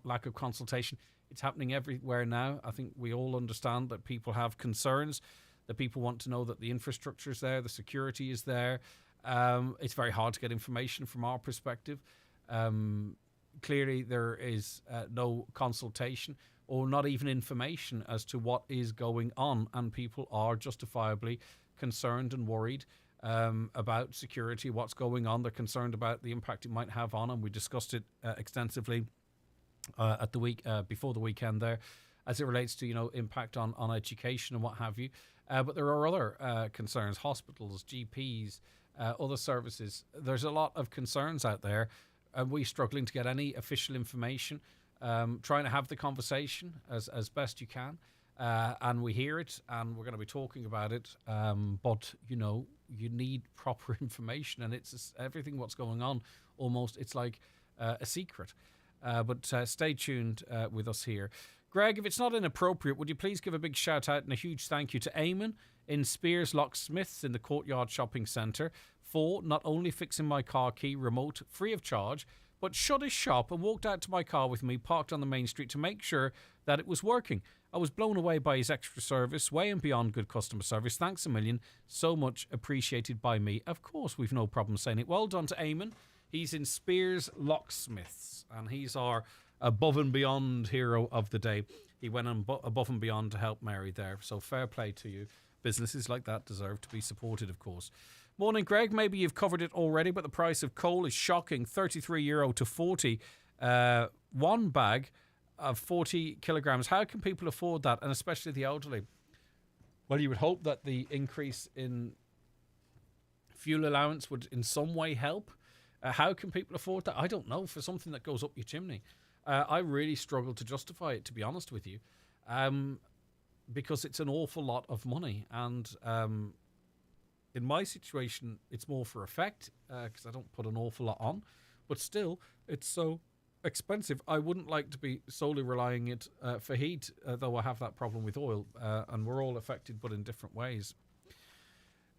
S6: lack of consultation. It's happening everywhere now. I think we all understand that people have concerns, that people want to know that the infrastructure is there, the security is there. It's very hard to get information from our perspective. Clearly, there is no consultation or not even information as to what is going on, and people are justifiably concerned and worried about security, what's going on. They're concerned about the impact it might have on, and we discussed it extensively at the before the weekend there, as it relates to impact on education and what have you. But there are other concerns, hospitals, GPs, other services. There's a lot of concerns out there, and we're struggling to get any official information, trying to have the conversation as best you can. And we hear it, and we're going to be talking about it. But, you need proper information, and it's everything what's going on. Almost, it's like a secret. But stay tuned with us here. Greg, if it's not inappropriate, would you please give a big shout out and a huge thank you to Eamon in Spears Locksmiths in the Courtyard Shopping Centre for not only fixing my car key remote free of charge, but shut his shop and walked out to my car with me parked on the main street to make sure that it was working. I was blown away by his extra service, way and beyond good customer service. Thanks a million. So much appreciated by me. Of course, we've no problem saying it. Well done to Eamon. He's in Spears Locksmiths, and he's our above and beyond hero of the day. He went above and beyond to help Mary there. So fair play to you. Businesses like that deserve to be supported, of course. Morning, Greg. Maybe you've covered it already, but the price of coal is shocking. €33 to 40. One bag of 40 kilograms. How can people afford that? And especially the elderly. Well, you would hope that the increase in fuel allowance would in some way help. How can people afford that? I don't know. For something that goes up your chimney. I really struggle to justify it, to be honest with you, because it's an awful lot of money. And in my situation, it's more for effect because I don't put an awful lot on. But still, it's so expensive. I wouldn't like to be solely relying it for heat, though I have that problem with oil. And we're all affected, but in different ways.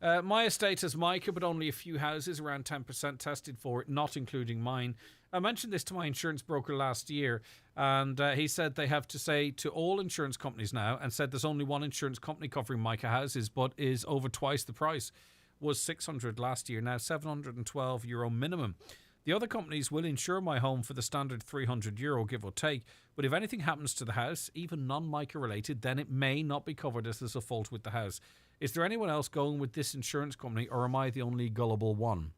S6: My estate has mica, but only a few houses, around 10% tested for it, not including mine. I mentioned this to my insurance broker last year, and he said they have to say to all insurance companies now, and said there's only one insurance company covering mica houses, but is over twice the price. Was 600 last year, now €712 minimum. The other companies will insure my home for the standard €300, give or take, but if anything happens to the house, even non-Micah related, then it may not be covered as there's a fault with the house. Is there anyone else going with this insurance company, or am I the only gullible one?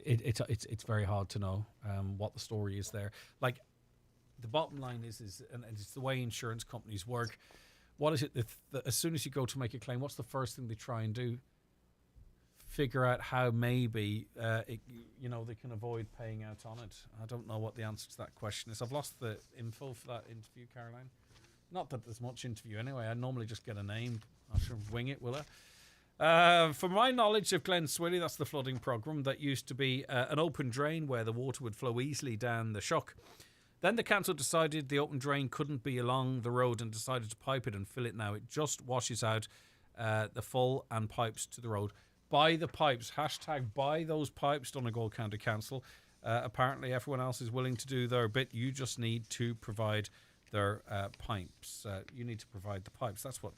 S6: It's very hard to know what the story is there. Like, the bottom line is and it's the way insurance companies work. What is it that as soon as you go to make a claim, what's the first thing they try and do? Figure out how maybe they can avoid paying out on it. I don't know what the answer to that question is. I've lost the info for that interview, Caroline. Not that there's much interview anyway. I normally just get a name. I should wing it, will I? From my knowledge of Glen Swilly, that's the flooding programme that used to be an open drain where the water would flow easily down the Shock. Then the council decided the open drain couldn't be along the road and decided to pipe it and fill it now. It just washes out the full and pipes to the road. Buy the pipes. # buy those pipes, Donegal County Council. Apparently everyone else is willing to do their bit. You just need to provide their pipes. You need to provide the pipes. That's what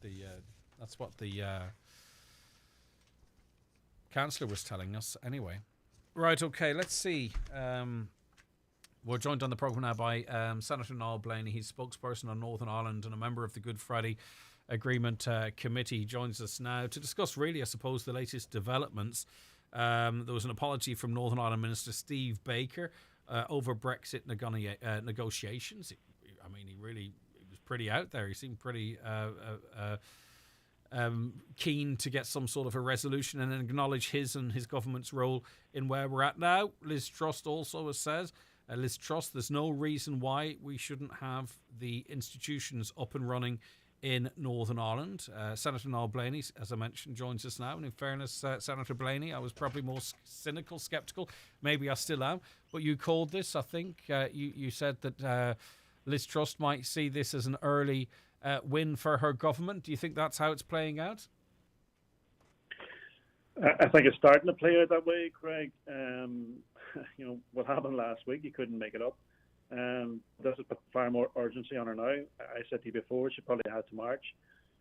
S6: the councillor was telling us anyway. Right, okay, let's see. We're joined on the programme now by Senator Niall Blaney. He's spokesperson on Northern Ireland and a member of the Good Friday Agreement Committee. He joins us now to discuss, really, I suppose, the latest developments. There was an apology from Northern Ireland Minister Steve Baker over Brexit negotiations. He was pretty out there. He seemed pretty keen to get some sort of a resolution and acknowledge his and his government's role in where we're at now. Liz Truss also has said, Liz Truss, there's no reason why we shouldn't have the institutions up and running in Northern Ireland. Senator Niall Blaney, as I mentioned, joins us now. And in fairness, Senator Blaney, I was probably more cynical, sceptical. Maybe I still am. But you called this, I think. You said that Liz Truss might see this as an early win for her government. Do you think that's how it's playing out?
S9: I think it's starting to play out that way, Craig. What happened last week, you couldn't make it up. This has put far more urgency on her now. I said to you before, she probably had to March.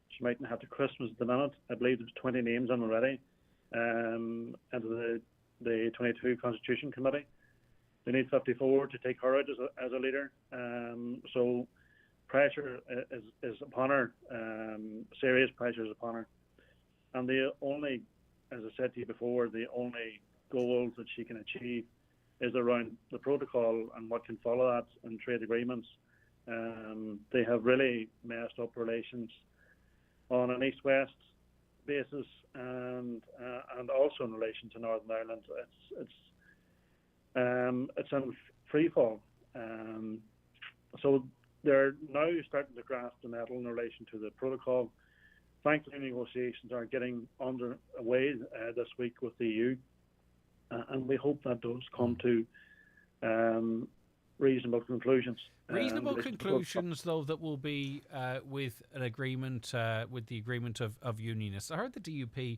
S9: She mightn't have to Christmas at the minute. I believe there's 20 names on already into the 22 Constitution Committee. They need 54 to take her out as a leader. So pressure is upon her. Serious pressure is upon her. And the only, as I said to you before, the only goals that she can achieve is around the protocol and what can follow that and trade agreements. They have really messed up relations on an east-west basis and also in relation to Northern Ireland. It's in free fall. So they're now starting to grasp the nettle in relation to the protocol. Thankfully, negotiations are getting underway this week with the EU. And we hope that does come to reasonable conclusions.
S6: Reasonable conclusions, though, that will be with an agreement, with the agreement of unionists. I heard the DUP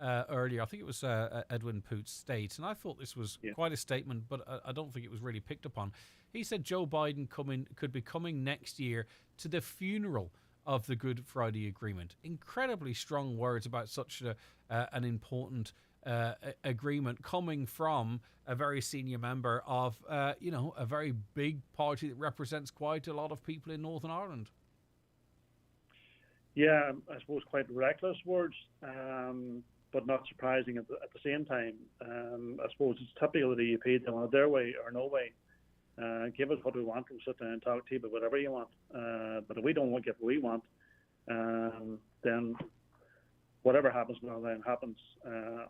S6: earlier, I think it was Edwin Poots state, and I thought this was quite a statement, but I don't think it was really picked upon. He said Joe Biden could be coming next year to the funeral of the Good Friday Agreement. Incredibly strong words about such an important agreement coming from a very senior member of, a very big party that represents quite a lot of people in Northern Ireland.
S9: Yeah, I suppose quite reckless words, but not surprising at the same time. I suppose it's typical of the DUP. They want it their way or no way. Give us what we want and sit down and talk to you about whatever you want. But if we don't get what we want, then whatever happens now then happens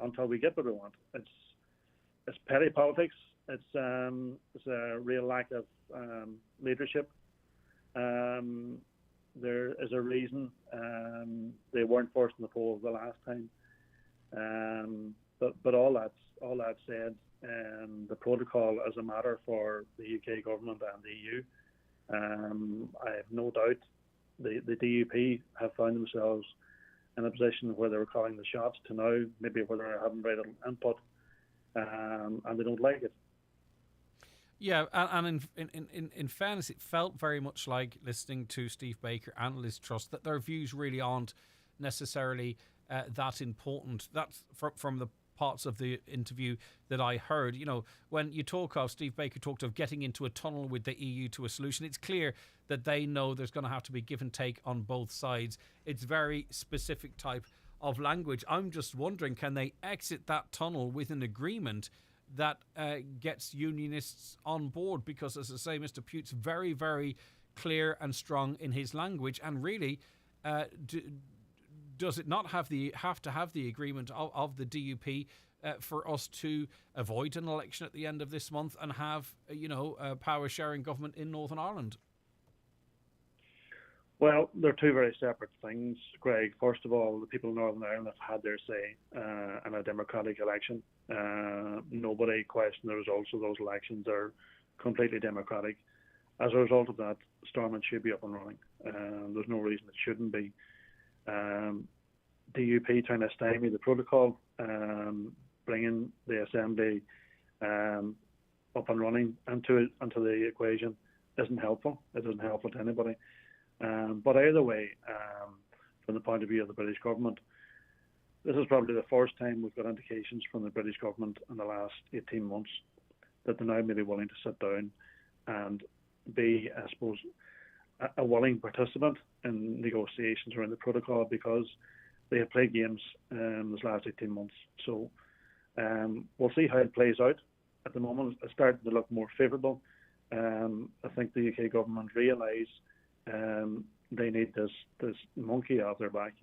S9: until we get what we want. It's petty politics. It's a real lack of leadership. There is a reason they weren't first in the polls the last time. But all that said, the protocol is a matter for the UK government and the EU. I have no doubt the DUP have found themselves in a position where they were calling the shots to now, maybe where they're having very little input, and they don't like it.
S6: Yeah, and in fairness, it felt very much like listening to Steve Baker and Liz Truss that their views really aren't necessarily that important. That's from the parts of the interview that I heard. You know, when you talk of, Steve Baker talked of getting into a tunnel with the EU to a solution, it's clear that they know there's going to have to be give and take on both sides. It's very specific type of language. I'm just wondering, can they exit that tunnel with an agreement that gets unionists on board? Because, as I say, Mr. Pute's very, very clear and strong in his language, and really does it not have to have the agreement of the DUP for us to avoid an election at the end of this month and have a power sharing government in Northern Ireland?
S9: Well, they're two very separate things, Greg. First of all, the people of Northern Ireland have had their say in a democratic election. Nobody questioned the results of those elections. They're completely democratic. As a result of that, Stormont should be up and running. There's no reason it shouldn't be. DUP trying to stymie the protocol, bringing the Assembly up and running into the equation isn't helpful. It isn't helpful to anybody. But either way, from the point of view of the British government, this is probably the first time we've got indications from the British government in the last 18 months that they're now maybe willing to sit down and be, I suppose, a willing participant in negotiations around the protocol, because they have played games this last 18 months. So we'll see how it plays out. At the moment, it's starting to look more favourable. I think the UK government realise they need this monkey off their back.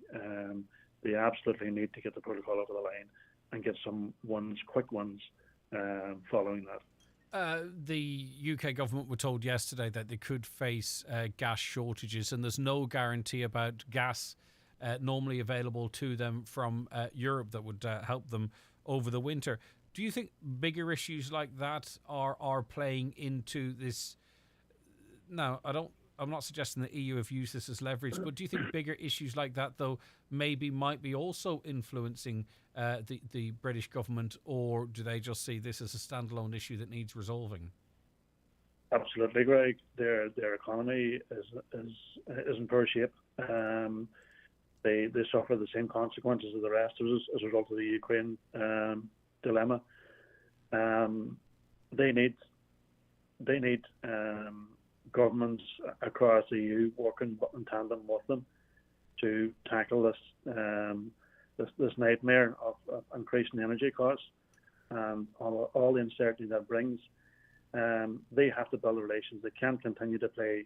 S9: They absolutely need to get the protocol over the line and get some wins, quick wins, following that.
S6: The UK government were told yesterday that they could face gas shortages, and there's no guarantee about gas normally available to them from Europe that would help them over the winter. Do you think bigger issues like that are playing into this? Now, I'm not suggesting the EU have used this as leverage, but do you think bigger issues like that, though, might be also influencing the British government, or do they just see this as a standalone issue that needs resolving?
S9: Absolutely, Greg. Their economy is in poor shape. They suffer the same consequences as the rest of us as a result of the Ukraine dilemma. They need governments across the EU working in tandem with them to tackle this nightmare of increasing energy costs and all the uncertainty that brings. They have to build relations. They can't continue to play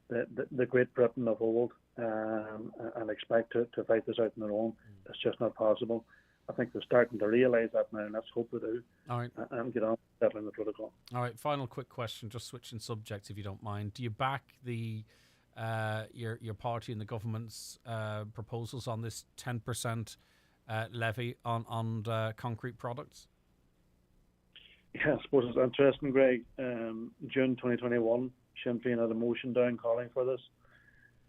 S9: the Great Britain of old and expect to fight this out on their own. It's just not possible. I think they're starting to realise that now, and let's hope they do.
S6: All right.
S9: And get on settling the protocol.
S6: All right. Final quick question, just switching subjects, if you don't mind. Do you back the your party and the government's proposals on this 10% levy on concrete products?
S9: Yeah, I suppose it's interesting, Greg. June 2021, Sinn Féin had a motion down calling for this,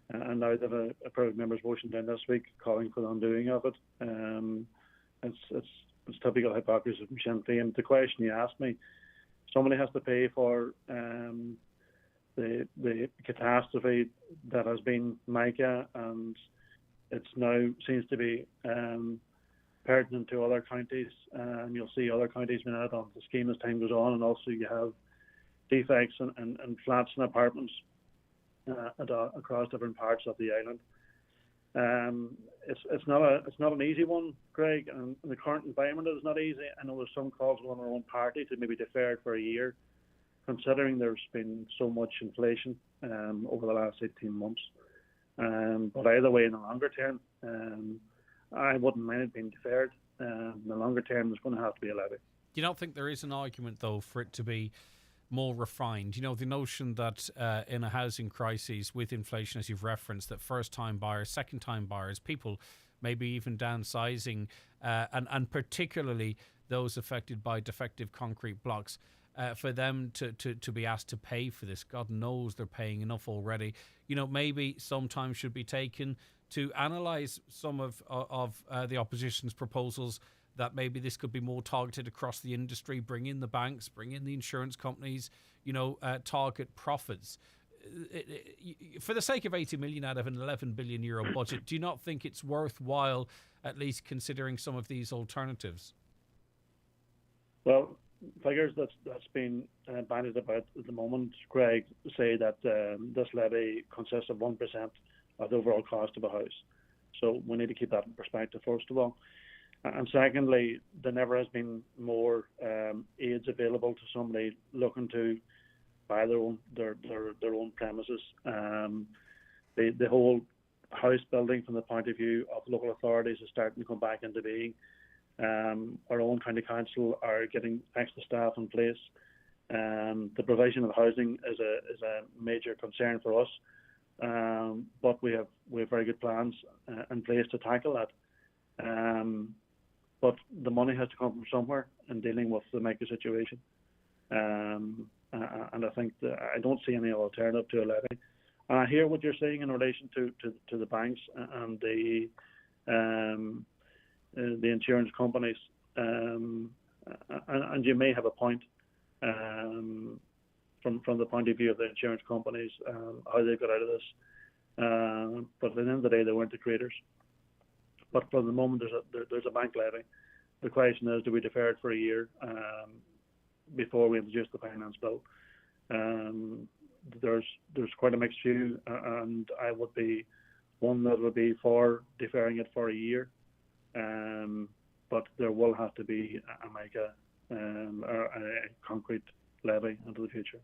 S9: and now they have a private member's motion down this week calling for the undoing of it. It's typical hypocrisy from Sinn Féin. The question you asked me, somebody has to pay for the catastrophe that has been Micah, and it's now seems to be pertinent to other counties, and you'll see other counties being added onto the scheme as time goes on, and also you have defects and flats and apartments across different parts of the island. It's not an easy one, Greg, and the current environment is not easy. I know there's some calls on our own party to maybe defer it for a year, considering there's been so much inflation over the last 18 months. But either way, in the longer term, I wouldn't mind it being deferred. In the longer term, there's going to have to be a levy.
S6: You don't think there is an argument, though, for it to be more refined? You know, the notion that in a housing crisis with inflation, as you've referenced, that first-time buyers, second-time buyers, people maybe even downsizing, and particularly those affected by defective concrete blocks, for them to be asked to pay for this. God knows they're paying enough already. You know, maybe some time should be taken to analyse some of the opposition's proposals, that maybe this could be more targeted across the industry, bring in the banks, bring in the insurance companies, target profits. For the sake of 80 million out of an 11 billion euro budget, do you not think it's worthwhile at least considering some of these alternatives?
S9: Well, figures that's been bandied about at the moment, Greg, say that this levy consists of 1% of the overall cost of a house. So we need to keep that in perspective, first of all. And secondly, there never has been more aids available to somebody looking to buy their own premises. The whole house building, from the point of view of local authorities, is starting to come back into being. Our own county council are getting extra staff in place. The provision of housing is a major concern for us, but we have very good plans in place to tackle that. But the money has to come from somewhere in dealing with the micro situation, and I think I don't see any alternative to a levy. And I hear what you're saying in relation to the banks and the insurance companies, and you may have a point from the point of view of the insurance companies, how they got out of this. But at the end of the day, they weren't the creators. But for the moment, there's a bank levy. The question is, do we defer it for a year before we introduce the finance bill? There's quite a mixed view, and I would be one that would be for deferring it for a year. But there will have to be a concrete levy into the future.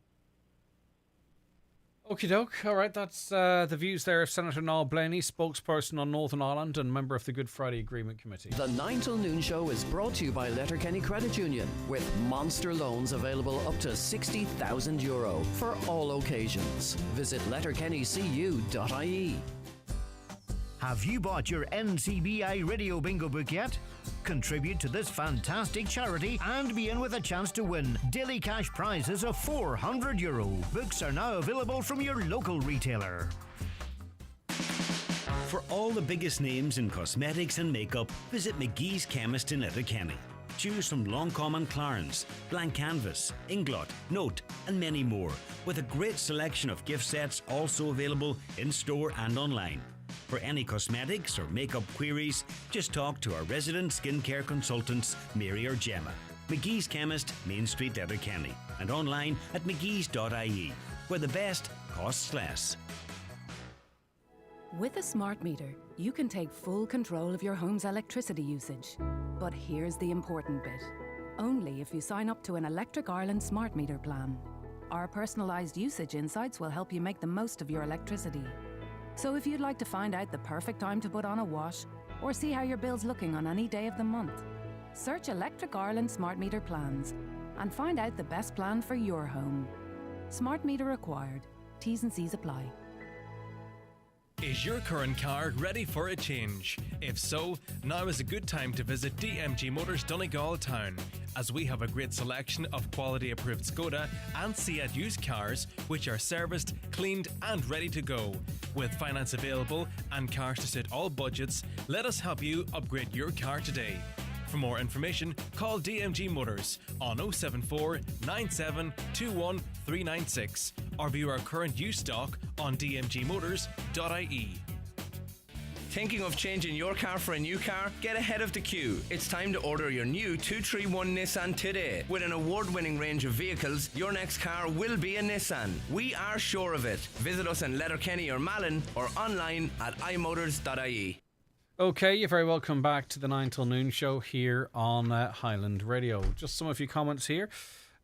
S6: Okie doke. All right, that's the views there of Senator Niall Blaney, spokesperson on Northern Ireland and member of the Good Friday Agreement Committee.
S5: The 9 till noon show is brought to you by Letterkenny Credit Union, with monster loans available up to €60,000 for all occasions. Visit letterkennycu.ie.
S7: Have you bought your NCBI Radio Bingo book yet? Contribute to this fantastic charity and be in with a chance to win daily cash prizes of €400. Books are now available from your local retailer.
S11: For all the biggest names in cosmetics and makeup, visit McGee's Chemist in Letterkenny. Choose from Lancôme and Clarins, Blank Canvas, Inglot, Note and many more, with a great selection of gift sets also available in store and online. For any cosmetics or makeup queries, just talk to our resident skincare consultants, Mary or Gemma. McGee's Chemist, Main Street, Letterkenny, and online at mcgees.ie, where the best costs less.
S8: With a smart meter, you can take full control of your home's electricity usage. But here's the important bit. Only if you sign up to an Electric Ireland smart meter plan. Our personalised usage insights will help you make the most of your electricity. So if you'd like to find out the perfect time to put on a wash, or see how your bill's looking on any day of the month, search Electric Ireland Smart Meter Plans and find out the best plan for your home. Smart meter required. T's and C's apply.
S16: Is your current car ready for a change? If so, now is a good time to visit DMG Motors Donegal Town, as we have a great selection of quality approved Skoda and Seat used cars which are serviced, cleaned and ready to go. With finance available and cars to suit all budgets, let us help you upgrade your car today. For more information, call DMG Motors on 074 97 21 396 or view our current used stock on dmgmotors.ie.
S23: Thinking of changing your car for a new car? Get ahead of the queue. It's time to order your new 231 Nissan today. With an award-winning range of vehicles, your next car will be a Nissan. We are sure of it. Visit us in Letterkenny or Malin or online at imotors.ie.
S6: Okay, you're very welcome back to the 9 till noon show here on Highland Radio. Just some of your comments here.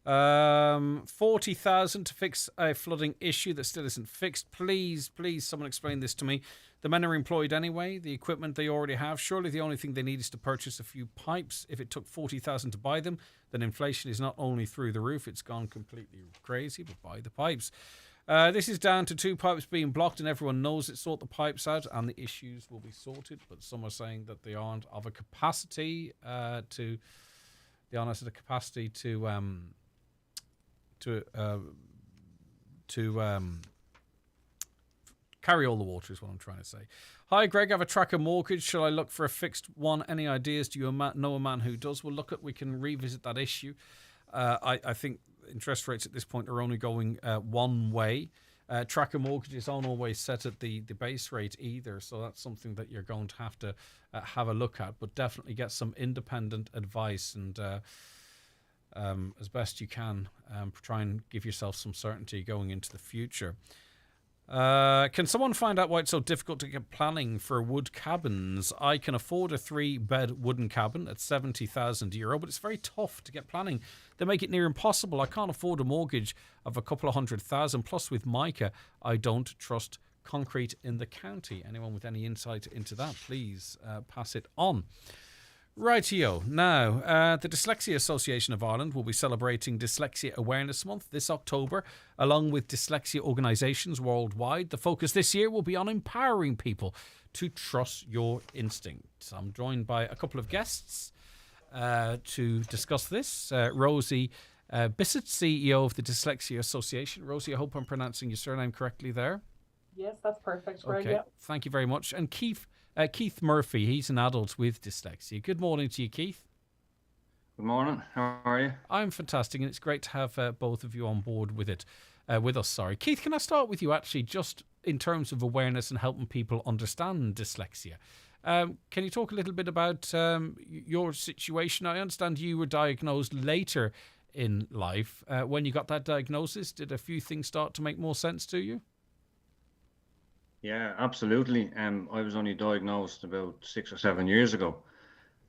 S6: 40,000 to fix a flooding issue that still isn't fixed. Please, someone explain this to me. The men are employed anyway. The equipment they already have. Surely the only thing they need is to purchase a few pipes. If it took 40,000 to buy them, then inflation is not only through the roof, it's gone completely crazy, but buy the pipes. This is down to 2 pipes being blocked and everyone knows it. Sort the pipes out and the issues will be sorted. But some are saying that they aren't of a capacity to carry all the water is what I'm trying to say. Hi Greg, I have a tracker mortgage. Shall I look for a fixed one? Any ideas? Do you know a man who does? Well, we can revisit that issue. I think interest rates at this point are only going one way. Tracker mortgages aren't always set at the base rate either, so that's something that you're going to have a look at, but definitely get some independent advice and as best you can. Try and give yourself some certainty going into the future. Can someone find out why it's so difficult to get planning for wood cabins? I can afford a 3-bed wooden cabin at €70,000, but it's very tough to get planning. They make it near impossible. I can't afford a mortgage of a couple of £100,000. Plus, with Micah, I don't trust concrete in the county. Anyone with any insight into that, please pass it on. Rightio. Now, the Dyslexia Association of Ireland will be celebrating Dyslexia Awareness Month this October, along with dyslexia organisations worldwide. The focus this year will be on empowering people to trust your instincts. I'm joined by a couple of guests to discuss this. Rosie Bissett, CEO of the Dyslexia Association. Rosie, I hope I'm pronouncing your surname correctly there.
S10: Yes, that's perfect, Greg.
S6: Okay,
S10: Yeah.
S6: thank you very much. And Keith Murphy, he's an adult with dyslexia. Good morning to you, Keith.
S12: Good morning. How are you?
S6: I'm fantastic, and it's great to have both of you on board with us. Sorry, Keith. Can I start with you actually, just in terms of awareness and helping people understand dyslexia? Can you talk a little bit about your situation? I understand you were diagnosed later in life. When you got that diagnosis, did a few things start to make more sense to you?
S12: Yeah, absolutely. I was only diagnosed about 6 or 7 years ago.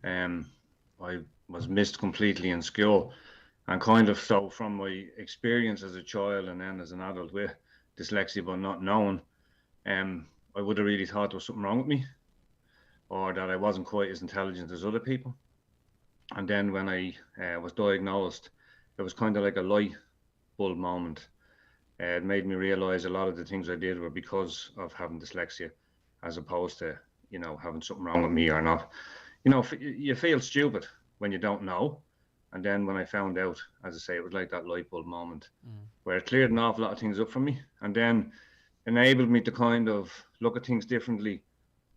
S12: I was missed completely in school, and kind of so from my experience as a child and then as an adult with dyslexia but not known, I would have really thought there was something wrong with me, or that I wasn't quite as intelligent as other people. And then when I was diagnosed, it was kind of like a light bulb moment. It made me realize a lot of the things I did were because of having dyslexia, as opposed to, having something wrong with me or not. You feel stupid when you don't know. And then when I found out, as I say, it was like that light bulb moment where it cleared an awful lot of things up for me, and then enabled me to kind of look at things differently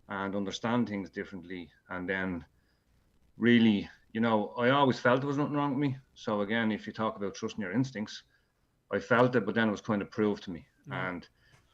S12: and understand things differently. And then really, I always felt there was nothing wrong with me. So again, if you talk about trusting your instincts, I felt it, but then it was kind of proved to me. And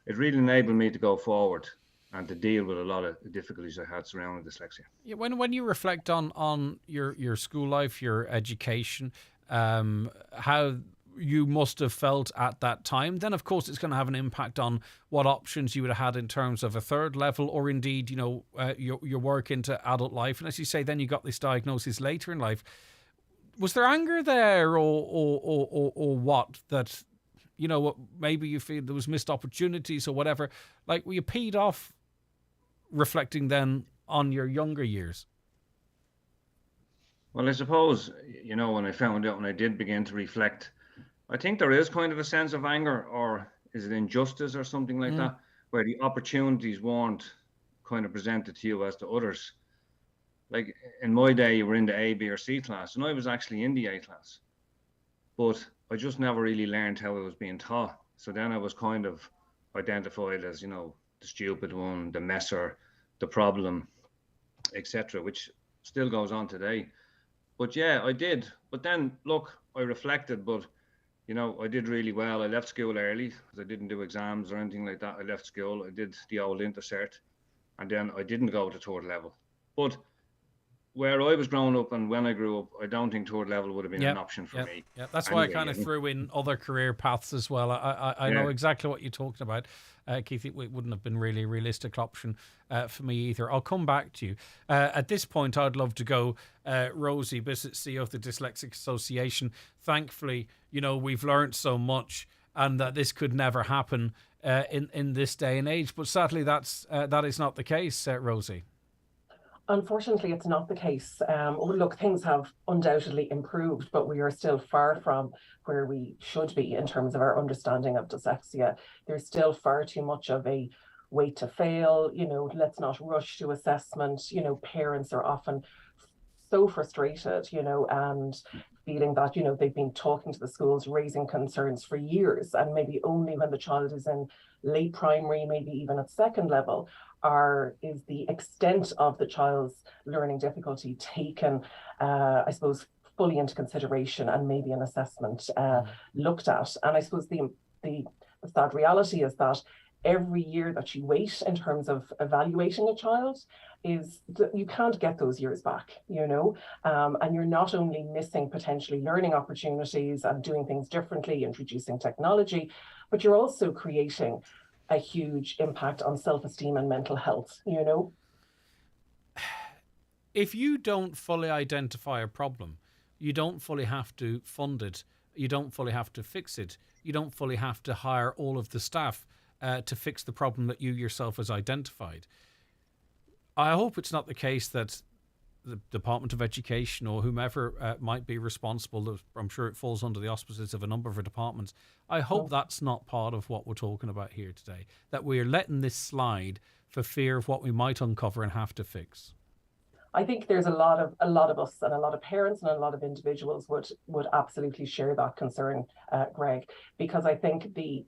S12: it really enabled me to go forward and to deal with a lot of the difficulties I had surrounding dyslexia.
S6: Yeah, when you reflect on your school life, your education, how you must have felt at that time, then of course it's going to have an impact on what options you would have had in terms of a third level, or indeed, your work into adult life. And as you say, then you got this diagnosis later in life. Was there anger there, or what, that, maybe you feel there was missed opportunities or whatever? Like, were you peed off reflecting then on your younger years?
S12: Well, I suppose, when I found out, when I did begin to reflect, I think there is kind of a sense of anger, or is it injustice or something like that, where the opportunities weren't kind of presented to you as to others. Like in my day, you were in the A, B or C class, and I was actually in the A class, but I just never really learned how it was being taught. So then I was kind of identified as, the stupid one, the messer, the problem, etc., which still goes on today. But yeah, I did. But then, look, I reflected, but, I did really well. I left school early because I didn't do exams or anything like that. I left school. I did the old intercert, and then I didn't go to third level. But where I was growing up and when I grew up, I don't think third level would have been an option for me.
S6: Yeah, that's why I kind of threw in other career paths as well. I know exactly what you're talking about, Keith. It wouldn't have been really a realistic option for me either. I'll come back to you. At this point, I'd love to go Rosie Bissett, CEO of the Dyslexic Association. Thankfully, we've learned so much, and that this could never happen in this day and age. But sadly, that is not the case, Rosie.
S10: Unfortunately, it's not the case. Look, things have undoubtedly improved, but we are still far from where we should be in terms of our understanding of dyslexia. There's still far too much of a wait to fail, let's not rush to assessment. Parents are often so frustrated, and feeling that, they've been talking to the schools, raising concerns for years, and maybe only when the child is in late primary, maybe even at second level, is the extent of the child's learning difficulty taken, I suppose, fully into consideration, and maybe an assessment looked at. And I suppose the sad reality is that every year that you wait in terms of evaluating a child is that you can't get those years back, you know, and you're not only missing potentially learning opportunities and doing things differently, introducing technology, but you're also creating a huge impact on self-esteem and mental health, you know.
S6: If you don't fully identify a problem, you don't fully have to fund it, you don't fully have to fix it, you don't fully have to hire all of the staff to fix the problem that you yourself has identified. I hope it's not the case that the Department of Education or whomever might be responsible, I'm sure it falls under the auspices of a number of departments. I hope that's not part of what we're talking about here today, that we're letting this slide for fear of what we might uncover and have to fix.
S10: I think there's a lot of us and a lot of parents and a lot of individuals would absolutely share that concern, Greg, because I think the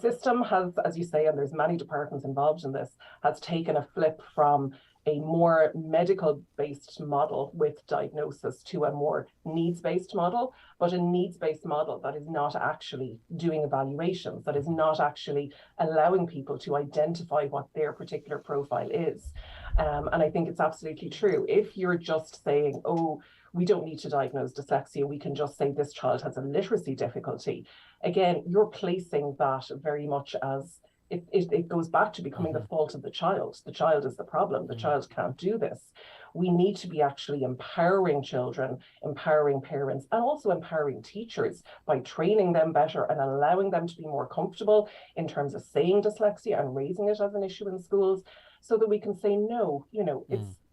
S10: system has, as you say, and there's many departments involved in this, has taken a flip from a more medical-based model with diagnosis to a more needs-based model, but a needs-based model that is not actually doing evaluations, that is not actually allowing people to identify what their particular profile is. And I think it's absolutely true. If you're just saying, oh, we don't need to diagnose dyslexia, we can just say this child has a literacy difficulty, again, you're placing that very much as it goes back to becoming the fault of the child. The child is the problem. The child can't do this. We need to be actually empowering children, empowering parents, and also empowering teachers by training them better and allowing them to be more comfortable in terms of saying dyslexia and raising it as an issue in schools, so that we can say, no, you know,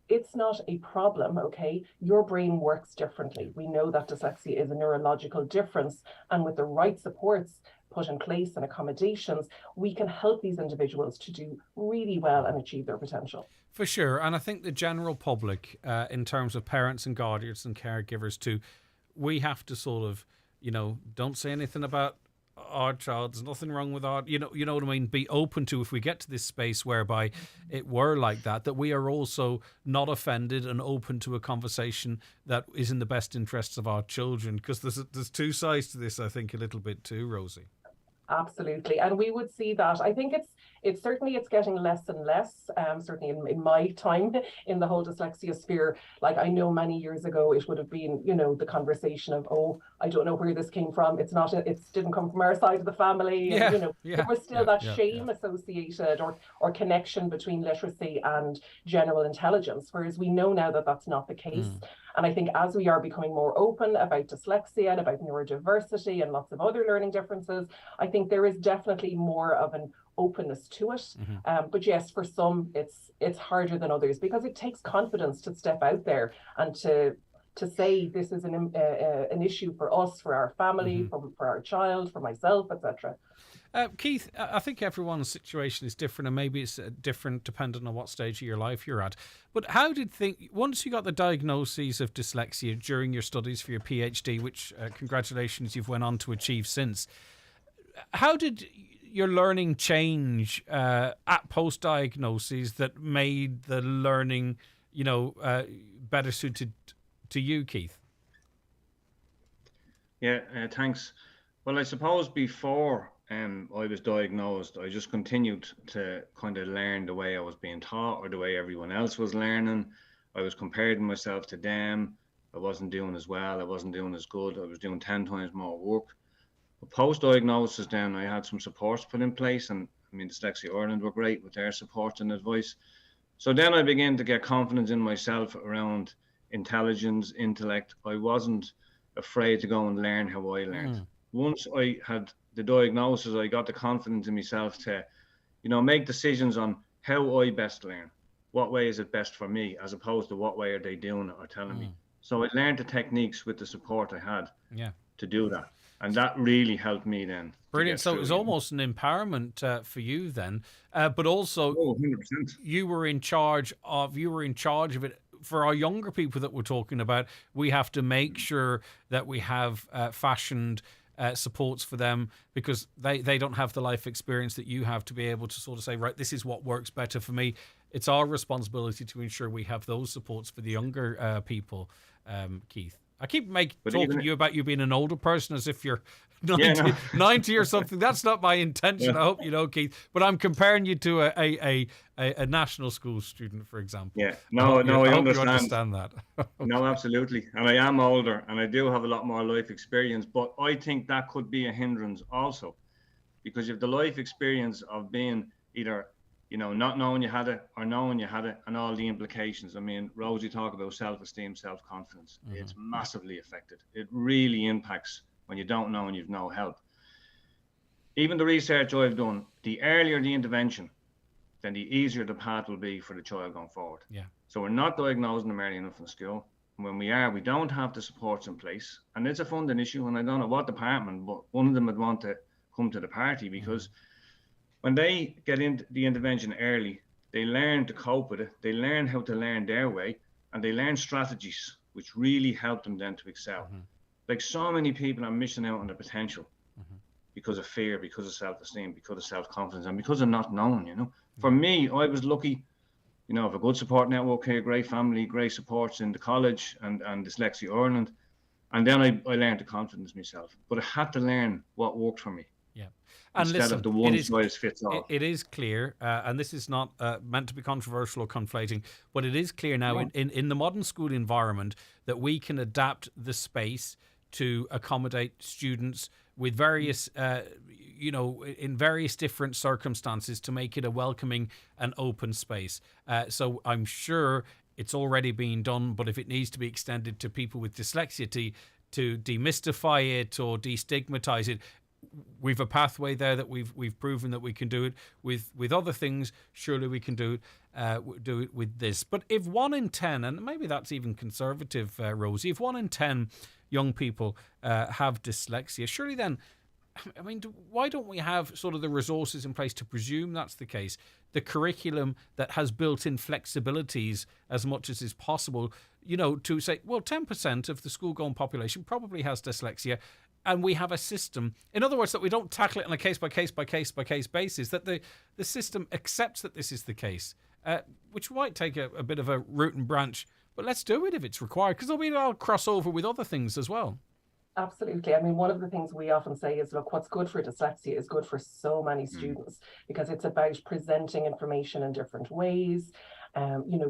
S10: it's not a problem, okay? Your brain works differently. We know that dyslexia is a neurological difference, and with the right supports put in place and accommodations, we can help these individuals to do really well and achieve their potential.
S6: For sure. And I think the general public, in terms of parents and guardians and caregivers too, we have to sort of, you know, don't say anything about our child. There's nothing wrong with our, you know what I mean? Be open to, if we get to this space whereby it were like that we are also not offended and open to a conversation that is in the best interests of our children. Because there's two sides to this, I think, a little bit too, Rosie.
S10: Absolutely. And we would see that. I think it's certainly getting less and less, certainly in my time in the whole dyslexia sphere. Like, I know many years ago, it would have been, you know, the conversation of, oh, I don't know where this came from. It didn't come from our side of the family. And, you know, there was still that shame associated or connection between literacy and general intelligence. Whereas we know now that that's not the case. And I think as we are becoming more open about dyslexia and about neurodiversity and lots of other learning differences, I think there is definitely more of an openness to it. But yes, for some, it's harder than others, because it takes confidence to step out there and to say this is an issue for us, for our family, for our child, for myself, etc.
S6: Keith, I think everyone's situation is different, and maybe it's different depending on what stage of your life you're at. But once you got the diagnoses of dyslexia during your studies for your PhD, which congratulations, you've went on to achieve since, how did your learning change at post-diagnoses that made the learning, you know, better suited to you, Keith?
S12: Yeah, thanks. Well, I suppose before I was diagnosed, I just continued to kind of learn the way I was being taught or the way everyone else was learning. I was comparing myself to them. I wasn't doing as well. I wasn't doing as good. I was doing 10 times more work. But post-diagnosis then, I had some supports put in place, and I mean, Dyslexia Ireland were great with their support and advice. So then I began to get confidence in myself around intelligence, intellect. I wasn't afraid to go and learn how I learned. Once I had the diagnosis, I got the confidence in myself to, you know, make decisions on how I best learn. What way is it best for me, as opposed to what way are they doing it or telling me. So I learned the techniques with the support I had to do that. And that really helped me then.
S6: Brilliant. So it was almost an empowerment for you then, but also
S12: 100%.
S6: You were in charge of it. For our younger people that we're talking about, we have to make sure that we have fashioned supports for them, because they don't have the life experience that you have to be able to sort of say, right, this is what works better for me. It's our responsibility to ensure we have those supports for the younger people, Keith. I keep
S12: But
S6: talking
S12: even-
S6: to you about you being an older person as if you're 90,
S12: Yeah, no.
S6: 90 or something. That's not my intention.
S12: Yeah.
S6: I hope you know, Keith. But I'm comparing you to a national school student, for example.
S12: Yeah,
S6: I hope
S12: no, I
S6: you
S12: understand.
S6: understand that.
S12: No, absolutely. And I am older and I do have a lot more life experience, but I think that could be a hindrance also, because you have the life experience of being either, not knowing you had it or knowing you had it, and all the implications. I mean, Rosie talked about self-esteem, self-confidence. It's massively affected. It really impacts when you don't know and you've no help. Even the research I've done, the earlier the intervention, then the easier the path will be for the child going forward.
S6: Yeah.
S12: So we're not diagnosing them early enough in school. And when we are, we don't have the supports in place. And it's a funding issue, and I don't know what department, but one of them would want to come to the party, because when they get into the intervention early, they learn to cope with it. They learn how to learn their way, and they learn strategies which really help them then to excel. Like, so many people are missing out on their potential because of fear, because of self-esteem, because of self-confidence, and because of not knowing, For me, I was lucky, I have a good support network here, great family, great supports in the college and Dyslexia Ireland. And then I learned the confidence myself. But I had to learn what worked for me.
S6: Yeah.
S12: Instead of the one size fits all.
S6: It is clear, and this is not meant to be controversial or conflating, but it is clear now in the modern school environment that we can adapt the space to accommodate students with various, in various different circumstances to make it a welcoming and open space. So I'm sure it's already being done, but if it needs to be extended to people with dyslexia to demystify it or destigmatize it, we've a pathway there that we've proven that we can do it with other things. Surely we can do it with this. But if 1 in 10, and maybe that's even conservative, Rosie, if 1 in 10 young people have dyslexia, surely then, I mean, why don't we have sort of the resources in place to presume that's the case? The curriculum that has built-in flexibilities as much as is possible, to say, well, 10% of the school-going population probably has dyslexia, and we have a system, in other words, that we don't tackle it on a case-by-case basis, that the system accepts that this is the case, which might take a bit of a root and branch, but let's do it if it's required, because there'll be a crossover with other things as well.
S10: Absolutely. I mean, one of the things we often say is, look, what's good for dyslexia is good for so many students, because it's about presenting information in different ways,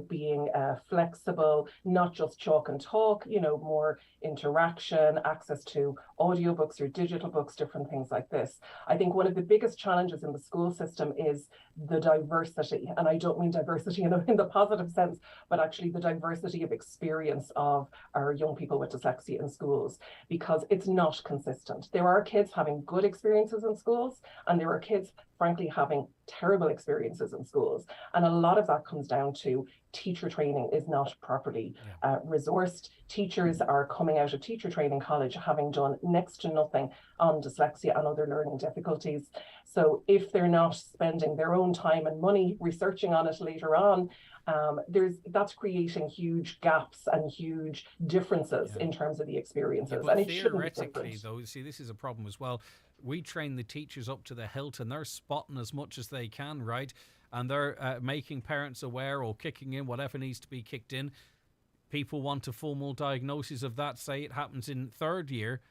S10: being flexible, not just chalk and talk, more interaction, access to audiobooks or digital books, different things like this. I think one of the biggest challenges in the school system is the diversity. And I don't mean diversity in the positive sense, but actually the diversity of experience of our young people with dyslexia in schools, because it's not consistent. There are kids having good experiences in schools, and there are kids, frankly, having terrible experiences in schools. And a lot of that comes down to teacher training is not properly resourced. Teachers are coming out of teacher training college having done next to nothing on dyslexia and other learning difficulties. So if they're not spending their own time and money researching on it later on, that's creating huge gaps and huge differences in terms of the experiences.
S6: Yeah, but
S10: and it shouldn't be
S6: theoretically,
S10: different.
S6: though, you see, this is a problem as well. We train the teachers up to the hilt, and they're spotting as much as they can, right? And they're making parents aware or kicking in whatever needs to be kicked in. People want a formal diagnosis of that, say it happens in third year.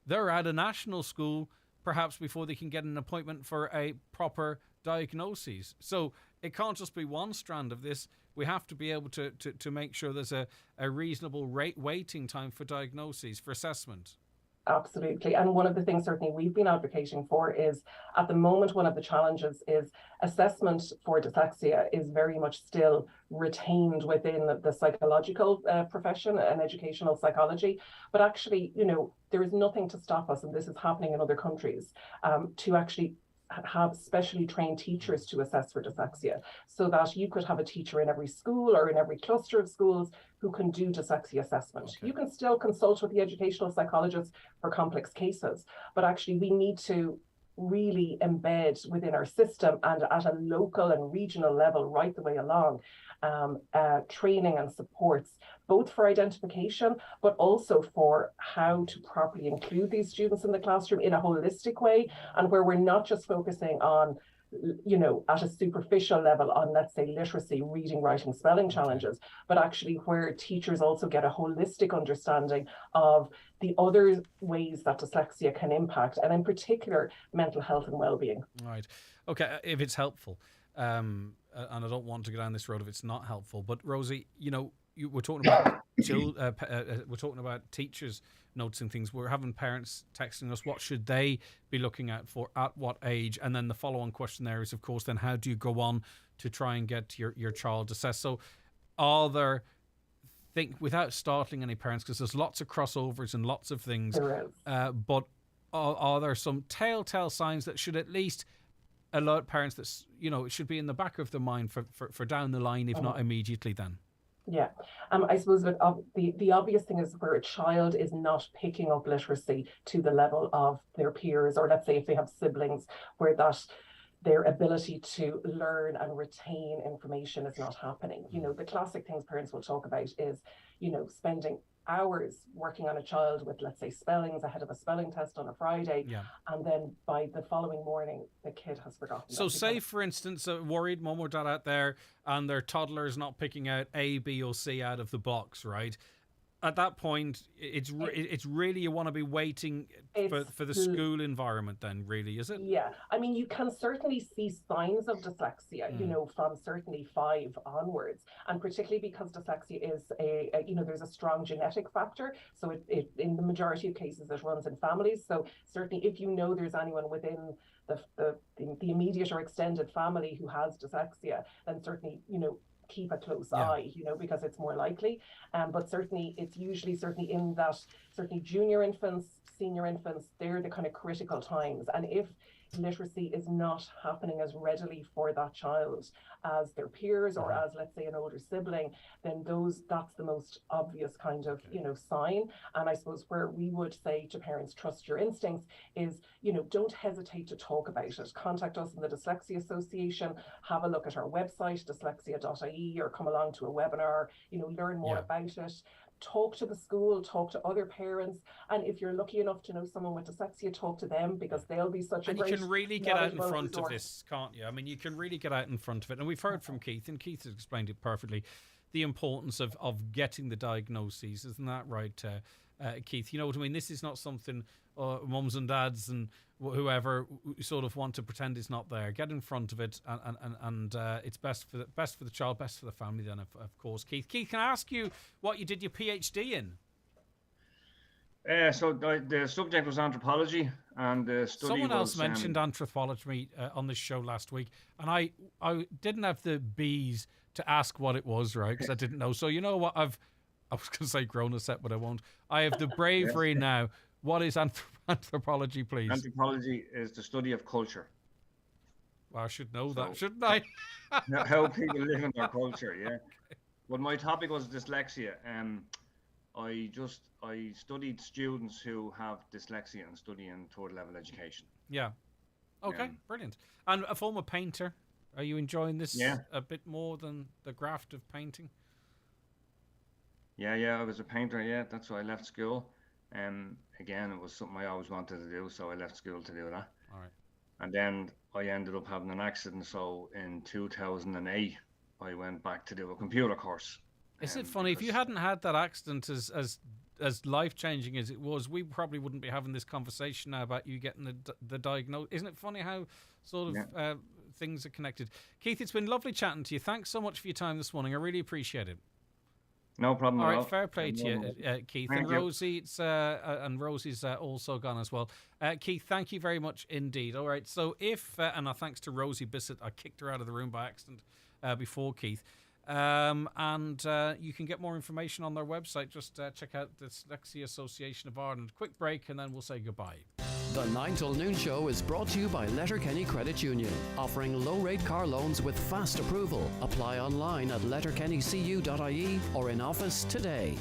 S6: They're at a national school, perhaps before they can get an appointment for a proper diagnosis. So it can't just be one strand of this. We have to be able to make sure there's a reasonable waiting time for diagnoses, for assessment.
S10: Absolutely. And one of the things certainly we've been advocating for is, at the moment, one of the challenges is assessment for dyslexia is very much still retained within the psychological profession and educational psychology. But actually, there is nothing to stop us, and this is happening in other countries, to actually have specially trained teachers to assess for dyslexia, so that you could have a teacher in every school or in every cluster of schools who can do dyslexia assessment. Okay. You can still consult with the educational psychologist for complex cases, but actually we need to really embed within our system and at a local and regional level right the way along training and supports, both for identification, but also for how to properly include these students in the classroom in a holistic way, and where we're not just focusing on at a superficial level on, let's say, literacy, reading, writing, spelling challenges, but actually where teachers also get a holistic understanding of the other ways that dyslexia can impact, and in particular, mental health and well-being.
S6: Right. Okay, if it's helpful, and I don't want to go down this road if it's not helpful, but Rosie, we're talking about we're talking about teachers noticing things. We're having parents texting us, what should they be looking out for at what age? And then the follow-on question there is, of course, then how do you go on to try and get your child assessed? So are there, without startling any parents, because there's lots of crossovers and lots of things, but are there some telltale signs that should at least alert parents that, it should be in the back of their mind for down the line, if not immediately then?
S10: Yeah, I suppose that the obvious thing is where a child is not picking up literacy to the level of their peers, or let's say if they have siblings, where their ability to learn and retain information is not happening. The classic things parents will talk about is, spending hours working on a child with, let's say, spellings ahead of a spelling test on a Friday, and then by the following morning the kid has forgotten.
S6: So say, for instance, a worried mum or dad out there and their toddler is not picking out A, B or C out of the box, right? At that point, it's really, you want to be waiting for the school environment then, really, is it?
S10: Yeah, I mean, you can certainly see signs of dyslexia, from certainly 5 onwards, and particularly because dyslexia is there's a strong genetic factor, so it in the majority of cases it runs in families. So certainly if there's anyone within the immediate or extended family who has dyslexia, then certainly keep a close eye, because it's more likely. But certainly it's usually in that junior infants, senior infants, they're the kind of critical times. And if literacy is not happening as readily for that child as their peers or as, let's say, an older sibling, then that's the most obvious kind of sign. And I suppose where we would say to parents, trust your instincts, is don't hesitate to talk about it. Contact us in the Dyslexia Association, have a look at our website dyslexia.ie, or come along to a webinar, learn more about it. Talk to the school, talk to other parents, and if you're lucky enough to know someone with dyslexia, talk to them, because they'll be such a great...
S6: And you can really get out in front of this, can't you? I mean, you can really get out in front of it. And we've heard from Keith, and Keith has explained it perfectly, the importance of getting the diagnoses. Isn't that right, Keith? You know what I mean? This is not something mums and dads and whoever sort of want to pretend is not there. Get in front of it, and it's best for the child, best for the family. Then, of course, Keith. Keith, can I ask you what you did your PhD in?
S12: So the subject was anthropology, and the study.
S6: Someone else mentioned anthropology on this show last week, and I didn't have the bees to ask what it was, right? Because I didn't know. So you know what? I was going to say grown a set, but I won't. I have the bravery now. What is anthropology, please?
S12: Anthropology is the study of culture.
S6: Well, I should know that, shouldn't I?
S12: How people live in their culture, yeah. But my topic was dyslexia. I studied students who have dyslexia and study in third level education.
S6: Yeah. Okay, brilliant. And a former painter, are you enjoying this a bit more than the graft of painting?
S12: Yeah, I was a painter, that's why I left school. Again, it was something I always wanted to do, so I left school to do that.
S6: All right.
S12: And then I ended up having an accident, so in 2008, I went back to do a computer course.
S6: Is it funny, if you hadn't had that accident as life-changing as it was, we probably wouldn't be having this conversation now about you getting the diagnosis. Isn't it funny how sort of things are connected? Keith, it's been lovely chatting to you. Thanks so much for your time this morning. I really appreciate it.
S12: No problem.
S6: All
S12: at all.
S6: right, fair play to you, Keith.
S12: Thank
S6: and
S12: you.
S6: Rosie, and Rosie's also gone as well. Keith, thank you very much indeed. All right, so and thanks to Rosie Bissett, I kicked her out of the room by accident before Keith. And you can get more information on their website. Just check out the Dyslexia Association of Ireland. Quick break, and then we'll say goodbye.
S5: The 9 till noon show is brought to you by Letterkenny Credit Union, offering low-rate car loans with fast approval. Apply online at letterkennycu.ie or in office today.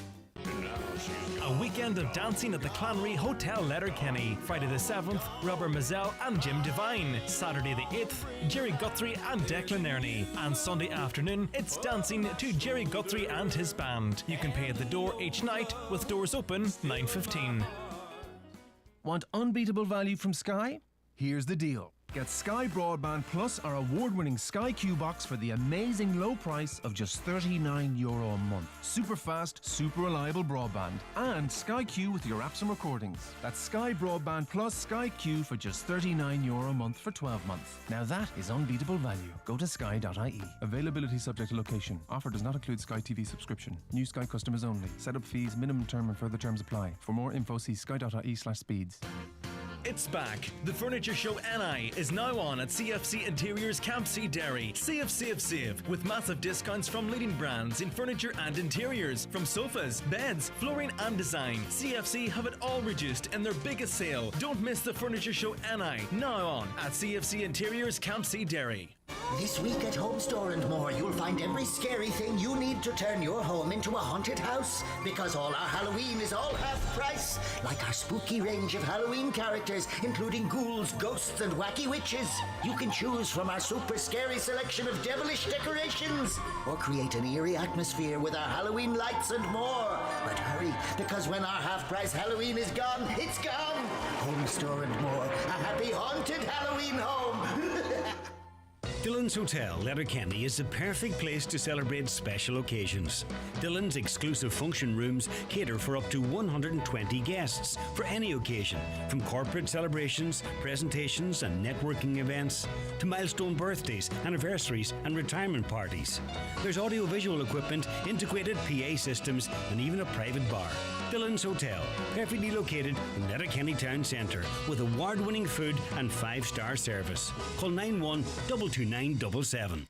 S16: A weekend of dancing at the Clanry Hotel Letterkenny. Friday the 7th, Robert Mazel and Jim Devine. Saturday the 8th, Jerry Guthrie and Declan Ernie. And Sunday afternoon, it's dancing to Jerry Guthrie and his band. You can pay at the door each night, with doors open 9:15.
S1: Want unbeatable value from Sky? Here's the deal. Get Sky Broadband Plus, our award-winning Sky Q box for the amazing low price of just €39 a month. Super fast, super reliable broadband. And Sky Q with your apps and recordings. That's Sky Broadband Plus Sky Q for just €39 a month for 12 months. Now that is unbeatable value. Go to sky.ie. Availability subject to location. Offer does not include Sky TV subscription. New Sky customers only. Setup fees, minimum term and further terms apply. For more info, see sky.ie/speeds.
S16: It's back. The Furniture Show NI is now on at CFC Interiors Campsie Derry. Save with massive discounts from leading brands in furniture and interiors. From sofas, beds, flooring and design. CFC have it all reduced in their biggest sale. Don't miss the Furniture Show NI, now on at CFC Interiors Campsie Derry.
S3: This week at Home Store and More, you'll find every scary thing you need to turn your home into a haunted house. Because all our Halloween is all half price. Like our spooky range of Halloween characters, including ghouls, ghosts and wacky witches. You can choose from our super scary selection of devilish decorations. Or create an eerie atmosphere with our Halloween lights and more. But hurry, because when our half-price Halloween is gone, it's gone. Home Store and More, a happy haunted Halloween home.
S11: Dillon's Hotel, Letterkenny is the perfect place to celebrate special occasions. Dillon's exclusive function rooms cater for up to 120 guests for any occasion, from corporate celebrations, presentations and networking events, to milestone birthdays, anniversaries and retirement parties. There's audio-visual equipment, integrated PA systems and even a private bar. Dillon's Hotel, perfectly located in Letterkenny Town Centre with award-winning food and 5-star service. Call 91229977.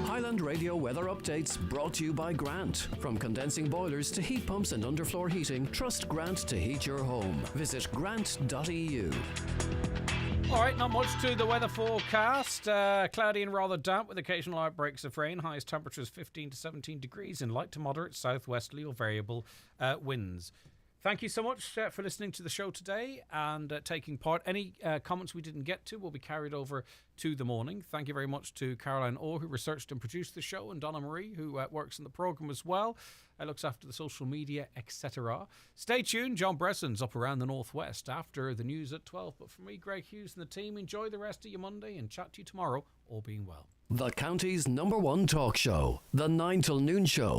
S5: Highland Radio weather updates brought to you by Grant. From condensing boilers to heat pumps and underfloor heating, trust Grant to heat your home. Visit grant.eu.
S6: All right, not much to the weather forecast. Cloudy and rather damp with occasional outbreaks of rain. Highest temperatures 15 to 17 degrees in light to moderate southwesterly or variable winds. Thank you so much for listening to the show today and taking part. Any comments we didn't get to will be carried over to the morning. Thank you very much to Caroline Orr, who researched and produced the show, and Donna Marie, who works in the programme as well. Looks after the social media, etc. Stay tuned. John Bresson's up around the northwest after the news at 12. But for me, Greg Hughes and the team, enjoy the rest of your Monday and chat to you tomorrow, all being well.
S5: The county's #1 talk show, The 9 till Noon Show.